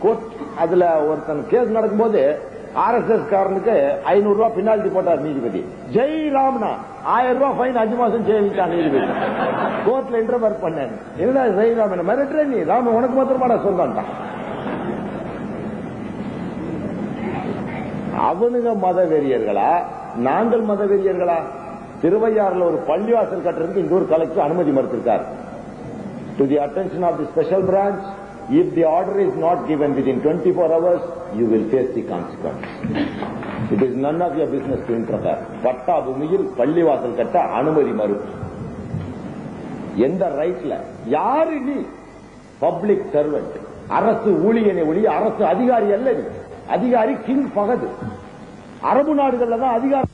கோர்ட், அதுல ஒருத்தன் கேஸ் நடக்கும்போது RSS காரனுக்கு 500 ரூபாய் பெனால்டி போட்டார் நீதிபதி. ஜெய் ராம்னா 1000 ரூபாய் ஃபைன், 5 மாசம் ஜெயிலிட்டான் நீதிபதி. கோர்ட்ல இன்டர்வர்க் பண்ணேன். என்னடா ஜெய் ராம் என்ன மிரட்டுற நீ? ராம உனக்கு மாத்திரமாடா சொன்னான்ட்டான். அவனுங்க மதவெறியர்களா, நாங்கள் மதவெறியர்களா? திருவையாறுல ஒரு பள்ளிவாசல் கட்டுறதுக்கு இங்க ஒரு கலெக்டர் அனுமதி மறுத்திருக்கார். To the attention of the special branch, if the order is not given within 24 hours, you will face the consequence. It is none of your business to interfere. பட்டா பூமியில் பள்ளிவாசல் கட்ட அனுமதி மறுப்பு. எந்த ரைட்ல? யாரு நீ? பப்ளிக் சர்வெண்ட், அரசு ஊழியனை ஒளி அரசு அதிகாரி அல்ல. நீ அதிகாரி கிங் பகது. அரபு நாடுகள்ல தான் அதிகாரி.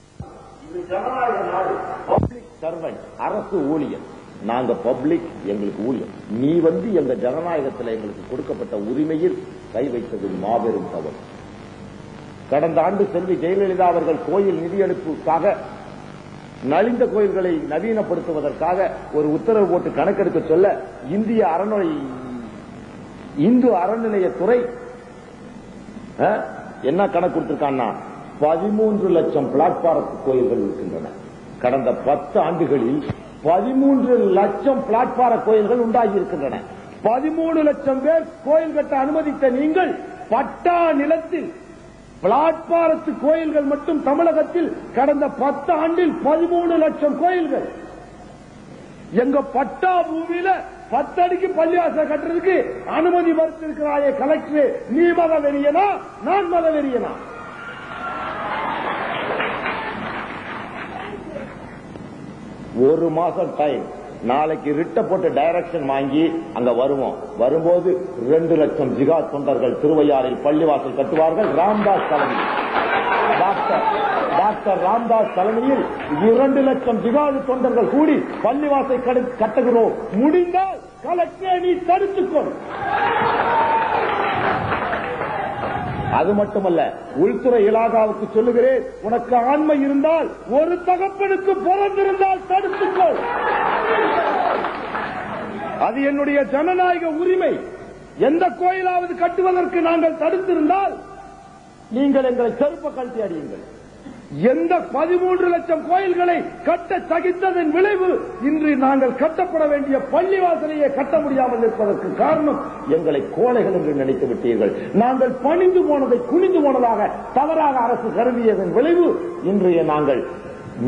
ஜனநாயக நாடு. பப்ளிக் சர்வெண்ட், அரசு ஊழியன். நாங்க பப்ளிக், எங்களுக்கு ஊழியம். நீ எங்க ஜனநாயகத்தில் எங்களுக்கு கொடுக்கப்பட்ட உரிமையில் கை வைத்தது மாபெரும் தவறு. கடந்த ஆண்டு செல்வி ஜெயலலிதா அவர்கள் கோயில் நிதியளிப்புக்காக நலிந்த கோயில்களை நவீனப்படுத்துவதற்காக ஒரு உத்தரவு போட்டு கணக்கெடுக்க சொல்ல இந்து அறநிலையத்துறை என்ன கணக்கு கொடுத்திருக்கான்னா 13 லட்சம் பிளாட்பாரம் கோயில்கள் இருக்கின்றன. கடந்த 10 ஆண்டுகளில் 13 லட்சம் பிளாட்பார கோயில்கள் உண்டாகி இருக்கின்றன. 13 லட்சம் பேர் கோயில் கட்ட அனுமதித்த நீங்கள் பட்டா நிலத்தில் பிளாட்பாரத்து கோயில்கள் மட்டும் தமிழகத்தில் கடந்த 10 ஆண்டில் 13 லட்சம் கோயில்கள். எங்க பட்டா பூமியில 10 அடிக்கு பள்ளிவாசல் கட்டுறதுக்கு அனுமதி மறுத்திருக்கிறாயே கலெக்டர், நீ மத வெறியனா நான் மத வெறியனா? ஒரு மாசம் டைம். நாளைக்கு ரிட்ட போட்டு டைரக்ஷன் வாங்கி அங்க வருவோம். வரும்போது 2 லட்சம் ஜிகாத் தொண்டர்கள் திருவையாறில் பள்ளிவாசல் கட்டுவார்கள். ராம்தாஸ் தலைமையில், டாக்டர் ராம்தாஸ் தலைமையில் 2 லட்சம் ஜிகாத் தொண்டர்கள் கூடி பள்ளிவாசல் கட்டுகிறோம். முடிந்தால் கலெக்டரை நீ தடுத்துக்கொள். அது மட்டுமல்ல, உள்துறை இலாகாவுக்கு சொல்லுகிறேன், உனக்கு ஆண்மை இருந்தால் ஒரு தகப்பனுக்கு பிறந்திருந்தால் தடுத்துக்கொள். அது என்னுடைய ஜனநாயக உரிமை. எந்த கோயிலாவது கட்டுவதற்கு நாங்கள் தடுத்திருந்தால் நீங்கள் எங்களை செருப்ப கழட்டி அடியுங்கள். எந்த 13 லட்சம் கோயில்களை கட்ட சகித்ததன் விளைவு இன்று நாங்கள் கட்டப்பட வேண்டிய பள்ளிவாசலையே கட்ட முடியாமல் இருப்பதற்கு காரணம் எங்களை கோழைகள் என்று நினைத்து விட்டீர்கள். நாங்கள் பணிந்து போனதை குனிந்து போனதாக தவறாக அரசு கருதியதன் விளைவு இன்றைய நாங்கள்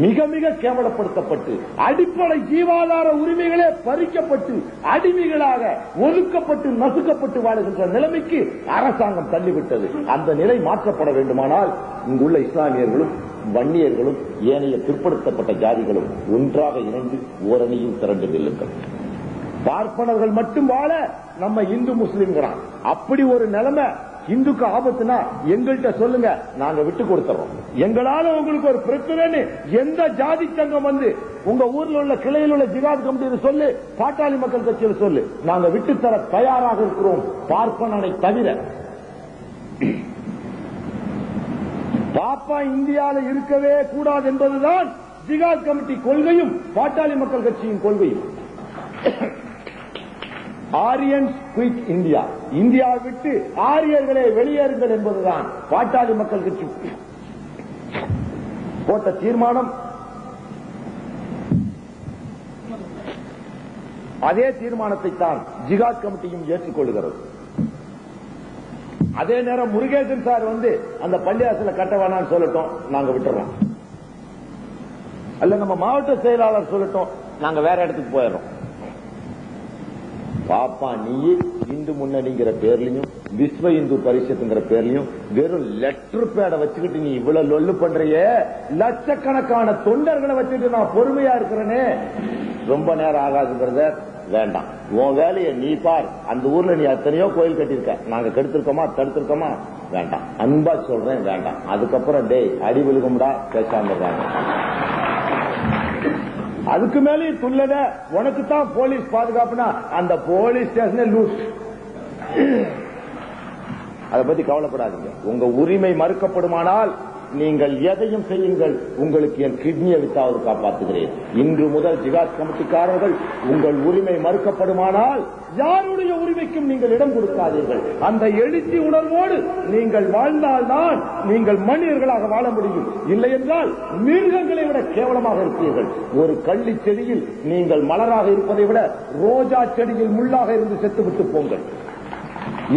மிக மிக கேவலப்படுத்தப்பட்டு அடிப்படை ஜீவாதார உரிமைகளே பறிக்கப்பட்டு அடிமைகளாக ஒதுக்கப்பட்டு நசுக்கப்பட்டு வாழுகின்ற நிலைமைக்கு அரசாங்கம் தள்ளிவிட்டது. அந்த நிலை மாற்றப்பட வேண்டுமானால் இங்குள்ள இஸ்லாமியர்களும் வன்னியர்களும் ஏனைய பிற்படுத்தப்பட்ட ஜாதிகளும் ஒன்றாக இணைந்து ஓரணியில் திரண்டு நில்லுங்கள். பார்ப்பனர்கள் மட்டும் வாழ நம்ம இந்து முஸ்லிம்கிறான். அப்படி ஒரு நிலைமை இந்துக்கு ஆபத்துனா எங்கள்கிட்ட சொல்லுங்க, நாங்க விட்டு கொடுத்துறோம். எங்களால உங்களுக்கு ஒரு பிரச்சனைன்னு எந்த ஜாதி சங்கம் வந்து உங்க ஊர்ல உள்ள கிளையில் உள்ள ஜிகாத் கமிட்டி சொல்லு, பாட்டாளி மக்கள் கட்சியில் சொல்லு, நாங்க விட்டு தர தயாராக இருக்கிறோம், பார்ப்பனனை தவிர. பாப்பா இந்தியாவில் இருக்கவே கூடாது என்பதுதான் ஜிகாத் கமிட்டி கொள்கையும் பாட்டாளி மக்கள் கட்சியின் கொள்கையும். ஆரியன்ஸ் குயிட் இந்தியா, இந்தியாவை விட்டு ஆரியர்களை வெளியேறுங்கள் என்பதுதான் பாட்டாளி மக்கள் கட்சி போட்ட தீர்மானம். அதே தீர்மானத்தை தான் ஜிகாத் கமிட்டியும் ஏற்றுக்கொள்கிறது. அதே நேரம் முருகேசன் சார் வந்து அந்த பள்ளியாசல கட்ட வேணாம்னு சொல்லட்டும், நாங்க விட்டுறோம். அல்ல நம்ம மாவட்ட செயலாளர் சொல்லட்டும், நாங்க வேற இடத்துக்கு போயிடுறோம். பாப்பா நீ இந்து முன்னணிங்கிற பேர்லயும் விஸ்வ இந்து பரிஷத்துங்கிற பேர்லயும் வெறும் லெட்டர் பேட வச்சுக்கிட்டு நீ இவ்வளவு லொல்லு பண்றியே, லட்சக்கணக்கான தொண்டர்களை வச்சுட்டு நான் பொறுமையா இருக்கிறேனே, ரொம்ப நேரம் ஆகாதுங்கிறத வேண்டாம். உன் வேலையை நீ பார். அந்த ஊர்ல நீ எத்தனையோ கோயில் கட்டியிருக்க, நாங்க கெடுத்திருக்கோமா தடுத்திருக்கோமா? வேண்டாம். அன்பா சொல்றேன் வேண்டாம். அதுக்கப்புறம் டேய் அடி விழுகும்டா பேசாம இருக்காங்க. அதுக்கு மேலே துள்ளத உனக்கு தான் போலீஸ் பாதுகாப்புனா அந்த போலீஸ் ஸ்டேஷனே லூஸ். அதை பத்தி கவலைப்படாதீங்க. உங்க உரிமை மறுக்கப்படுமானால் நீங்கள் எதையும் செய்யுங்கள், உங்களுக்கு என் கிட்னியை வித்தாவது காப்பாற்றுகிறேன். இன்று முதல் ஜிகாத் கமிட்டிக்காரர்கள் உங்கள் உரிமை மறுக்கப்படுமானால் யாருடைய உரிமைக்கும் நீங்கள் இடம் கொடுக்காதீர்கள். அந்த எழுச்சி உணர்வோடு நீங்கள் வாழ்ந்தால்தான் நீங்கள் மனிதர்களாக வாழ முடியும். இல்லை என்றால் மிருகங்களை விட கேவலமாக இருப்பீர்கள். ஒரு கள்ளி செடியில் நீங்கள் மலராக இருப்பதை விட ரோஜா செடியில் முள்ளாக இருந்து செத்துவிட்டு போங்கள்.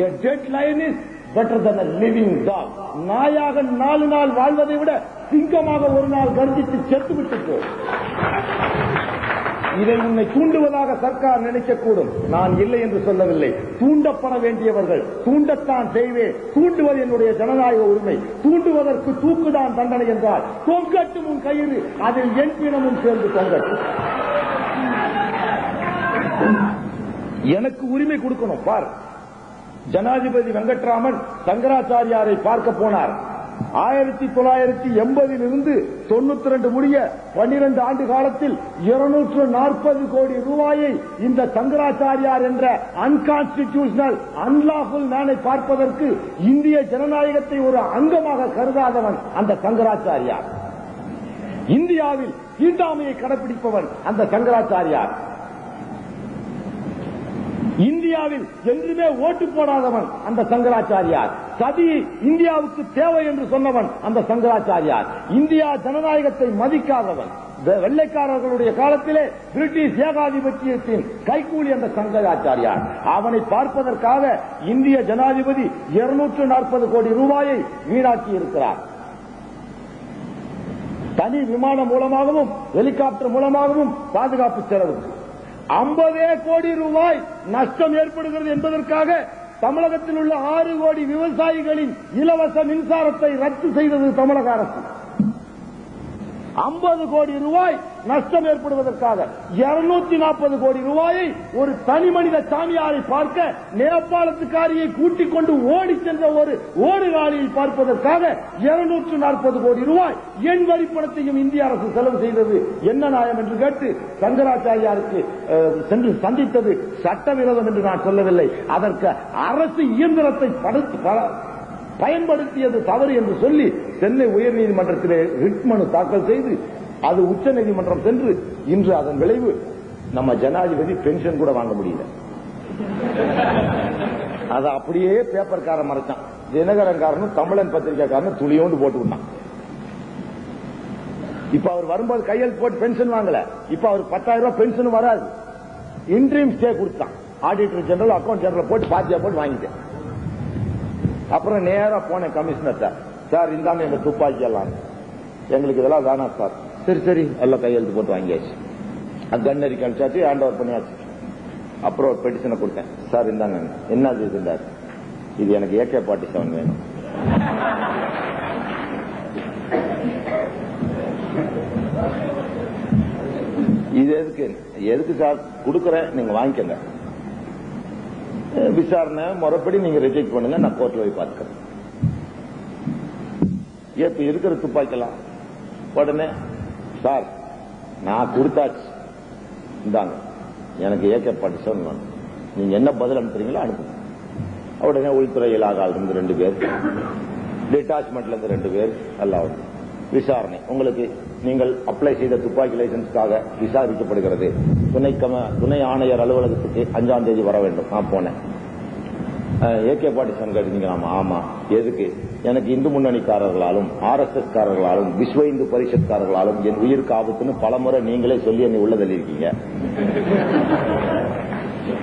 A dead lion is better than a living dog. நாயாக 4 நாள் வாழ்வதை விட சிங்கமாக ஒரு நாள் கர்ஜித்து செத்துவிட்டு போ. இதை உன்னை தூண்டுவதாக சர்க்கார் நினைக்கக்கூடும். நான் இல்லை என்று சொல்லவில்லை. தூண்டப்பட வேண்டியவர்கள் தூண்டத்தான் செய்வேன். தூண்டுவது என்னுடைய ஜனநாயக உரிமை. தூண்டுவதற்கு தூக்குதான் தண்டனை என்றால் தொங்கட்டும் உன் கயிறு, அதில் என் பிணமும் சேர்ந்து தொங்கட்டும். எனக்கு உரிமை கொடுக்கணும். பார், ஜனாதிபதி வெங்கட்ராமன் சங்கராச்சாரியாரை பார்க்க போனார். 1980 இருந்து 92 முடிய 12 ஆண்டு காலத்தில் 240 கோடி ரூபாயை இந்த சங்கராச்சாரியார் என்ற அன்கான்ஸ்டிடியூஷனல் அன்லாஃபுல் மேனை பார்ப்பதற்கு இந்திய ஜனநாயகத்தை ஒரு அங்கமாக கருதாதவன் அந்த சங்கராச்சாரியார். இந்தியாவில் தீண்டாமையை கடைபிடிப்பவன் அந்த சங்கராச்சாரியார். இந்தியாவில் என்றுமே ஓட்டு போடாதவன் அந்த சங்கராச்சாரியார். சதி இந்தியாவுக்கு தேவை என்று சொன்னவன் அந்த சங்கராச்சாரியார். இந்தியா ஜனநாயகத்தை மதிக்காதவன். வெள்ளைக்காரர்களுடைய காலத்திலே பிரிட்டிஷ் ஏகாதிபத்தியத்தின் கைகூலி அந்த சங்கராச்சாரியார். அவனை பார்ப்பதற்காக இந்திய ஜனாதிபதி 240 கோடி ரூபாயை வீணாக்கி இருக்கிறார். தனி விமானம் மூலமாகவும் ஹெலிகாப்டர் மூலமாகவும் பாதுகாப்பு செலவு 50 கோடி ரூபாய் நஷ்டம் ஏற்படுகிறது என்பதற்காக தமிழகத்தில் உள்ள 6 கோடி விவசாயிகளின் இலவச மின்சாரத்தை ரத்து செய்தது தமிழக அரசு. 50 கோடி ரூபாய் நஷ்டம் ஏற்படுவதற்காக 240 கோடி ரூபாயை ஒரு தனி மனித சாமியாரை பார்க்க நேபாளத்துக்காரியை கூட்டிக் கொண்டு ஓடி சென்ற ஒரு ஓடுகாலியை பார்ப்பதற்காக 240 கோடி ரூபாய் என் வரிப்பணத்தையும் இந்திய அரசு செலவு செய்தது என்ன நியாயம் என்று கேட்டு சங்கராச்சாரியாருக்கு சென்று சந்தித்தது சட்டவிரோதம் என்று நான் சொல்லவில்லை. அதற்கு அரசு இயந்திரத்தை பயன்படுத்தியது தவறு என்று சொல்லி சென்னை உயர்நீதிமன்றத்திலே ரிட் மனு தாக்கல் செய்து அது உச்சநீதிமன்றம் சென்று இன்று அதன் விளைவு நம்ம ஜனாதிபதி பென்ஷன் கூட வாங்க முடியல. அது அப்படியே பேப்பர்காரன் மறைச்சான். தினகரன்காரனும் தமிழன் பத்திரிகைக்காரனும் துளியோண்டு போட்டு விட்டான். இப்ப அவர் வரும்போது கையெழுத்து போட்டு பென்ஷன் வாங்கல. இப்ப அவர் 10,000 ரூபாய் பென்ஷன் வராது. இன்ட்ரீம் ஸ்டே கொடுத்தான். ஆடிட்டர் ஜெனரல் அக்கௌண்ட் ஜெனரல் போட்டு பாத்தியா போட்டு வாங்கிட்டேன். அப்புறம் நேரா போனேன் கமிஷனர் சார் இந்தாங்க எங்க துப்பாக்கி எல்லாம், எங்களுக்கு இதெல்லாம் வேணாம் சார். சரி சரி எல்லாம் கையெழுத்து போட்டு வாங்கியாச்சு. கண்ணறி கழிச்சாச்சு, ஹேண்ட் ஓவர் பண்ணியாச்சு. அப்புறம் ஒரு பெட்டிஷனை கொடுத்தேன். சார் இந்தாங்க என்ன இருந்தார், இது எனக்கு AK-47 வேணும். இது எதுக்கு சார் கொடுக்கறேன், நீங்க வாங்கிக்கங்க. விசாரணை முறைப்படி நீங்க ரிஜெக்ட் பண்ணுங்க, நான் கோர்ட்ல போய் பார்த்துக்கிறேன். இப்ப இருக்கிற துப்பாக்கலாம் உடனே சார் நான் கொடுத்தாச்சு, இந்தாங்க எனக்கு AK-47 வேணும், நீங்க என்ன பதில் அனுப்புறீங்களோ அனுப்புங்க. உடனே உள்துறை இலாகால இருந்து 2 பேர், டிட்டாச்மெண்ட்ல இருந்து 2 பேர், எல்லாம் விசாரணை. உங்களுக்கு நீங்கள் அப்ளை செய்த துப்பாக்கி லைசன்ஸ்க்காக விசாரிக்கப்படுகிறது. துணை ஆணையர் அலுவலகத்துக்கு 5ஆம் தேதி வர வேண்டும். நான் போனேன். AK-47 கேட்டீங்களாமா? ஆமா. எதுக்கு? எனக்கு இந்து முன்னணிக்காரர்களாலும் RSS காரர்களாலும் விஸ்வ இந்து பரிஷத்காரர்களாலும் என் உயிருக்கு ஆபத்துன்னு பலமுறை நீங்களே சொல்லி என்னை உள்ள தள்ளியிருக்கீங்க.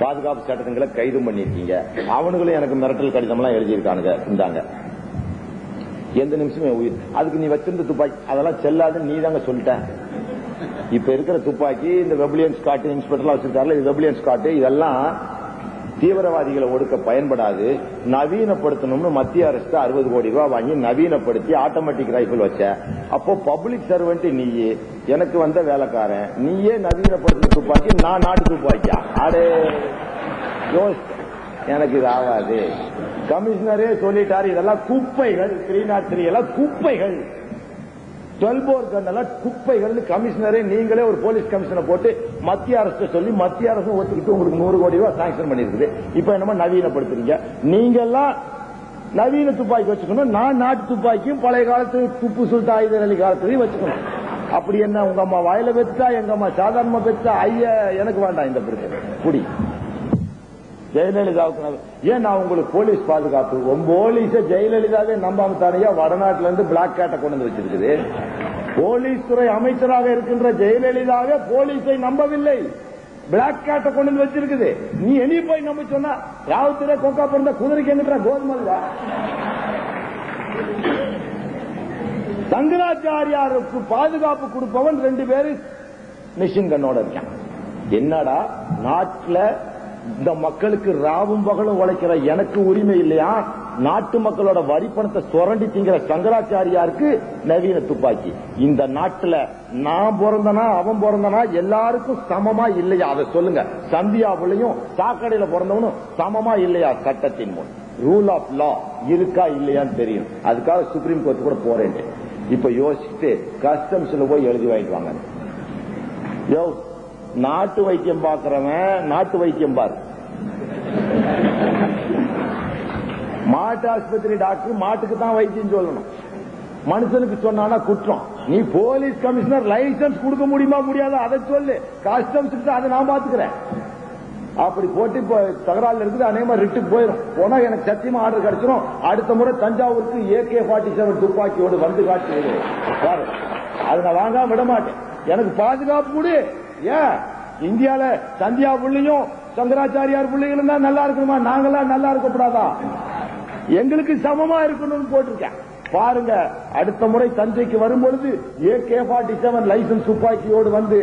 பாதுகாப்பு சட்டங்களை கைது பண்ணிருக்கீங்க. அவனுங்களும் எனக்கு மிரட்டல் கடிதம்லாம் எழுதியிருக்கானுங்க. இந்தாங்க எந்த நிமிஷமே உயிர். அதுக்கு நீ வச்சிருந்த துப்பாக்கி அதெல்லாம் செல்லாதுன்னு நீ தாங்க சொல்லிட்ட. இப்ப இருக்கிற துப்பாக்கி இந்த வெபிலியன் ஸ்காட் இன்ஸ்பெக்டர்லாம் வச்சிருக்காருல, இது வெபிலியன் ஸ்காட், இதெல்லாம் தீவிரவாதிகளை ஒடுக்க பயன்படாது. நவீனப்படுத்தணும்னு மத்திய அரசு 60 கோடி ரூபாய் வாங்கி நவீனப்படுத்தி ஆட்டோமேட்டிக் ரைபிள் வச்ச. அப்போ பப்ளிக் சர்வெண்ட் நீயே, எனக்கு வந்த வேலைக்காரன் நீயே நவீனப்படுத்தின துப்பாக்கி, நான் நாட்டு துப்பாக்கியா? அடே எனக்கு இது ஆகாது. கமிஷனரே சொல்லிட்டாரு இதெல்லாம் குப்பைகள், 303 எல்லாம் குப்பைகள், 12 போர் கன் எல்லாம் குப்பைகள். கமிஷனரே நீங்களே ஒரு போலீஸ் கமிஷனை போட்டு மத்திய அரசு சொல்லி மத்திய அரசு ஒத்துக்கிட்டு உங்களுக்கு 100 கோடி ரூபாய் சாங்ஷன் பண்ணிருக்குது. இப்ப என்னமோ நவீனப்படுத்துறீங்க. நீங்க எல்லாம் நவீன துப்பாக்கி வச்சுக்கணும், நான் நாட்டு துப்பாக்கியும் பழைய காலத்து துப்பு சுல்தான் ஹைதர் அலி காலத்துலயும் வச்சுக்கணும். அப்படி என்ன உங்க அம்மா வாயில பெற்றா, எங்க அம்மா சாதாரணமா பெற்றா? ஐயா எனக்கு வேண்டாம் இந்த பிரச்சனை. குடி ஜெயலலிதாவுக்கு ஏன் நான் உங்களுக்கு போலீஸ் பாதுகாப்பு? போலீஸ ஜெயலலிதாவே நம்பாம தானையா வடநாட்டுல இருந்து பிளாக் கேட்டை கொண்டு வந்து வச்சிருக்குது. போலீஸ் துறை அமைச்சராக இருக்கின்ற ஜெயலலிதாவே போலீஸை நம்பவில்லை, பிளாக் கேட்டை கொண்டு வந்து வச்சிருக்குது. நீ இனி போய் நம்ப சொன்னா ராவுத்திர கொக்கா பிறந்த குதிரைக்கு எங்கிட்ட கோதுமல்ல. சங்கராச்சாரியாருக்கு பாதுகாப்பு கொடுப்பவன் 2 பேரு மிஷின் கண்ணோட இருக்கான். என்னடா நாட்டுல இந்த மக்களுக்கு ராவும் பகலும் உழைக்கிற எனக்கு உரிமை இல்லையா? நாட்டு மக்களோட வரி பணத்தை சுரண்டி திங்கிற சங்கராச்சாரியாருக்கு நவீன துப்பாக்கி. இந்த நாட்டுல நான் பிறந்தனா அவன் பிறந்தனா எல்லாருக்கும் சமமா இல்லையா? அதை சொல்லுங்க. சந்தியாவுலையும் சாக்கடையில பிறந்தவனும் சமமா இல்லையா? சட்டத்தின் முன் ரூல் ஆஃப் லா இருக்கா இல்லையான்னு தெரியும். அதுக்காக சுப்ரீம் கோர்ட் கூட போறேன். இப்ப யோசிச்சுட்டு கஸ்டம்ஸ்ல போய் எழுதி வாங்கிட்டு வாங்க. யோ நாட்டு வைத்தியம் பாக்குறவன் நாட்டு வைத்தியம் பாரு. மாட்டு ஆஸ்பத்திரி டாக்டர் மாட்டுக்கு தான் வைத்தியம் சொல்லணும், மனுஷனுக்கு சொன்னா குற்றம். நீ போலீஸ் கமிஷனர் லைசன்ஸ் கொடுக்க முடியுமா முடியாதா அதை சொல்லு. கஸ்டம்ஸ் அதை நான் பாத்துக்கிறேன். அப்படி போட்டு இப்ப தகராறுல இருக்குது. அதே மாதிரி ரிட்டுக்கு போயிடும். போனா எனக்கு சத்தியமா ஆர்டர் கிடைச்சிடும். அடுத்த முறை தஞ்சாவூருக்கு AK-47 துப்பாக்கியோடு வந்து காட்டு பாரு. அதை நான் வாங்காம விட மாட்டேன். எனக்கு பாதுகாப்பு கொடு. ஏன் இந்தியால சந்தியா புள்ளியும் சங்கராச்சாரியார் பிள்ளைகளும் தான் நல்லா இருக்கணுமா? நாங்கெல்லாம் நல்லா இருக்கக்கூடாதா? எங்களுக்கு சமமா இருக்கணும்னு போட்டிருக்கேன். பாருங்க அடுத்த முறை தஞ்சைக்கு வரும்பொழுது AK-47 லைசன்ஸ் துப்பாக்கியோடு வந்து